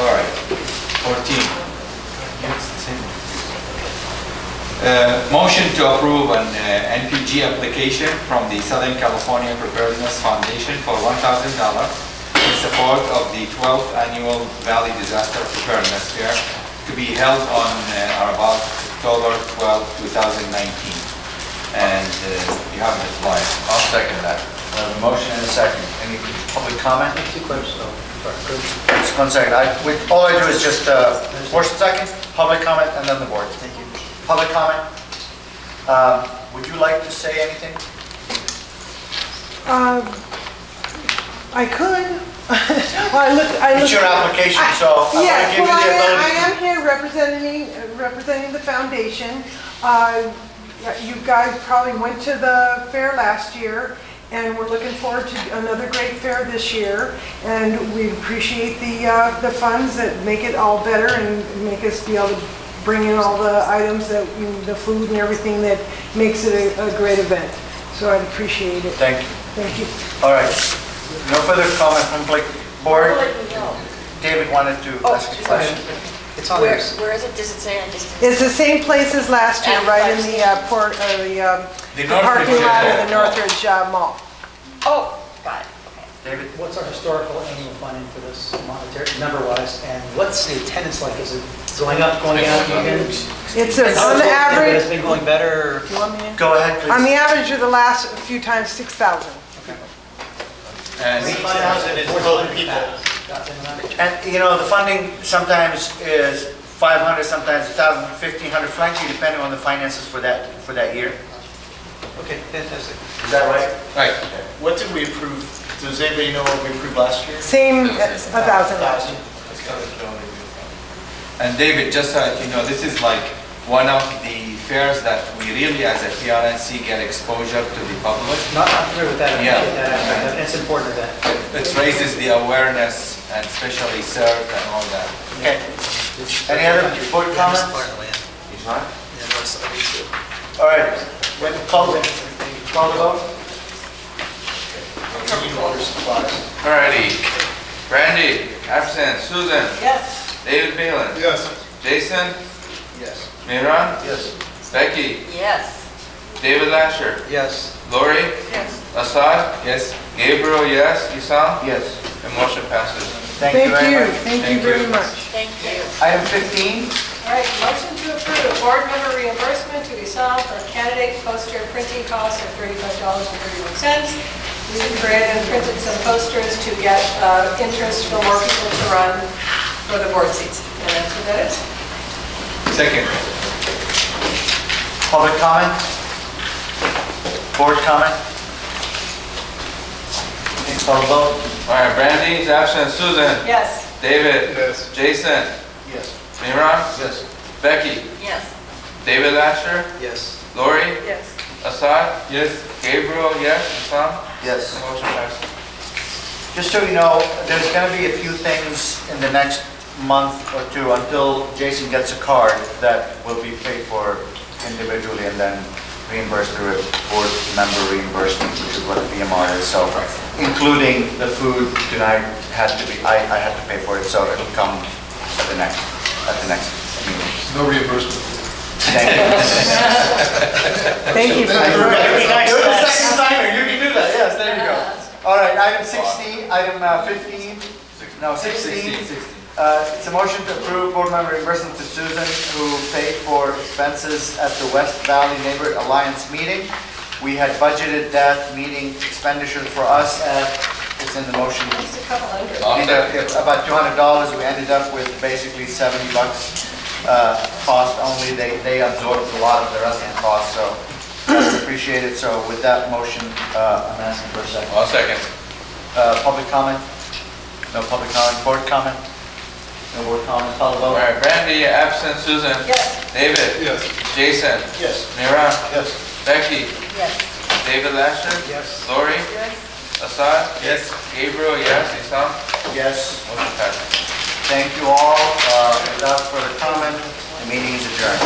[SPEAKER 4] All right, 14. Motion to approve an NPG application from the Southern California Preparedness Foundation for $1,000 in support of the 12th Annual Valley Disaster Preparedness Fair to be held on or about October 12, 2019. And you have the slide.
[SPEAKER 1] I'll second that.
[SPEAKER 18] I have a motion and a second. Any public comment?
[SPEAKER 14] Two clips, so.
[SPEAKER 18] Just 1 second. All I do is just, first and second, public comment, and then the board. Thank you. Public comment. Would you like to say anything?
[SPEAKER 21] I could. Well,
[SPEAKER 18] It's your application, so I'm going to
[SPEAKER 21] yes,
[SPEAKER 18] give you the ability.
[SPEAKER 21] I am here representing the foundation. You guys probably went to the fair last year, and we're looking forward to another great fair this year. And we appreciate the funds that make it all better and make us be able to bring in all the items, the food and everything that makes it a great event. So I'd appreciate it.
[SPEAKER 18] Thank you.
[SPEAKER 21] Thank you.
[SPEAKER 18] All right. No further comment from the board. David wanted to ask a question.
[SPEAKER 14] It's on
[SPEAKER 5] Where
[SPEAKER 14] there.
[SPEAKER 5] is it? Does it say on distance?
[SPEAKER 21] It's the same place as last year,
[SPEAKER 5] And
[SPEAKER 21] right in the
[SPEAKER 5] Clarkson.
[SPEAKER 21] the parking lot of the Northridge Mall.
[SPEAKER 5] Oh, got it.
[SPEAKER 18] David?
[SPEAKER 14] What's our historical annual funding for this monetary, number-wise, and what's the attendance like? Is it going up, going down again?
[SPEAKER 21] It's on the average.
[SPEAKER 14] Has it been going better?
[SPEAKER 21] Do you want me in?
[SPEAKER 18] Go ahead, please.
[SPEAKER 21] On the average of the last few times, 6,000.
[SPEAKER 4] And
[SPEAKER 19] 5,000 is total people.
[SPEAKER 18] And you know, the funding sometimes is 500, sometimes 1,000, 1,500, frankly, depending on the finances for that year.
[SPEAKER 14] Okay, fantastic.
[SPEAKER 18] Is that right?
[SPEAKER 4] Right.
[SPEAKER 19] What did we approve? Does anybody know what we approved last year?
[SPEAKER 21] Same as 1,000 last year.
[SPEAKER 4] And David, just so that you know, this is like one of the fairs that we really, as a PRNC, get exposure to the public.
[SPEAKER 14] Not familiar with that. I
[SPEAKER 4] Yeah.
[SPEAKER 14] appreciate that aspect. It's important that.
[SPEAKER 4] It raises the awareness and especially served and all that.
[SPEAKER 18] Okay. Any other board comments? He's not? All right. Call the vote.
[SPEAKER 1] Alrighty. Brandy, absent. Susan?
[SPEAKER 21] Yes.
[SPEAKER 1] David Palin?
[SPEAKER 2] Yes.
[SPEAKER 1] Jason?
[SPEAKER 19] Yes.
[SPEAKER 1] Mihran?
[SPEAKER 2] Yes.
[SPEAKER 1] Becky?
[SPEAKER 5] Yes.
[SPEAKER 1] David Lasher?
[SPEAKER 14] Yes.
[SPEAKER 1] Lori?
[SPEAKER 21] Yes.
[SPEAKER 1] Assad?
[SPEAKER 4] Yes?
[SPEAKER 1] Gabriel, yes. Isam?
[SPEAKER 18] Yes.
[SPEAKER 1] And motion passes.
[SPEAKER 21] Thank you very much.
[SPEAKER 5] Thank you.
[SPEAKER 11] Item 15,
[SPEAKER 3] All right, motion to approve board member reimbursement to be solved for candidate poster printing costs of $35.31. We created and printed some posters to get interest for more people to run for the board seats. And that's what that is.
[SPEAKER 1] Second.
[SPEAKER 11] public comment? Board comment? Please call the vote.
[SPEAKER 1] All right, Brandy is absent. Susan?
[SPEAKER 3] Yes.
[SPEAKER 1] David? Yes. Jason?
[SPEAKER 18] Yes.
[SPEAKER 1] Miran?
[SPEAKER 18] Yes.
[SPEAKER 1] Becky?
[SPEAKER 5] Yes.
[SPEAKER 1] David Lasher?
[SPEAKER 18] Yes.
[SPEAKER 1] Lori?
[SPEAKER 3] Yes.
[SPEAKER 1] Assad? Yes. Gabriel, yes. Sam?
[SPEAKER 11] Yes.
[SPEAKER 1] Motion passes.
[SPEAKER 11] Just so you know, there's going to be a few things in the next month or two until Jason gets a card that will be paid for individually and then reimbursed through a board member reimbursement, which is what the BMR is. So, including the food tonight had to be, I had to pay for it, so it'll come at the next meeting.
[SPEAKER 2] No reimbursement.
[SPEAKER 11] Thank you.
[SPEAKER 21] Thank you very
[SPEAKER 11] You're
[SPEAKER 21] much.
[SPEAKER 11] the second signer, you can do that, yes, there you go. All right, item 16, item 15, no, 16. It's a motion to approve board member reimbursement to Susan, who paid for expenses at the West Valley Neighborhood Alliance meeting. We had budgeted that meeting expenditure for us at, it's in the motion.
[SPEAKER 3] Just a couple hundred.
[SPEAKER 11] About $200. We ended up with basically $70 cost only. They absorbed a lot of the resident costs, so that's appreciated. So with that motion, I'm asking for a second.
[SPEAKER 1] I'll second.
[SPEAKER 11] Public comment? No public comment. Board comment? No board comment. Call the
[SPEAKER 1] All
[SPEAKER 11] vote.
[SPEAKER 1] right, Brandy absent. Susan?
[SPEAKER 3] Yes.
[SPEAKER 1] David?
[SPEAKER 2] Yes.
[SPEAKER 1] Jason?
[SPEAKER 18] Yes.
[SPEAKER 1] Miran?
[SPEAKER 18] Yes.
[SPEAKER 1] Becky?
[SPEAKER 3] Yes.
[SPEAKER 1] David Lasher?
[SPEAKER 18] Yes.
[SPEAKER 1] Lori?
[SPEAKER 3] Yes.
[SPEAKER 1] Assad?
[SPEAKER 18] Yes.
[SPEAKER 1] Gabriel, yes. Isam?
[SPEAKER 11] Yes.
[SPEAKER 1] Motion passes.
[SPEAKER 11] Thank you all. Without further comment, the meeting is adjourned.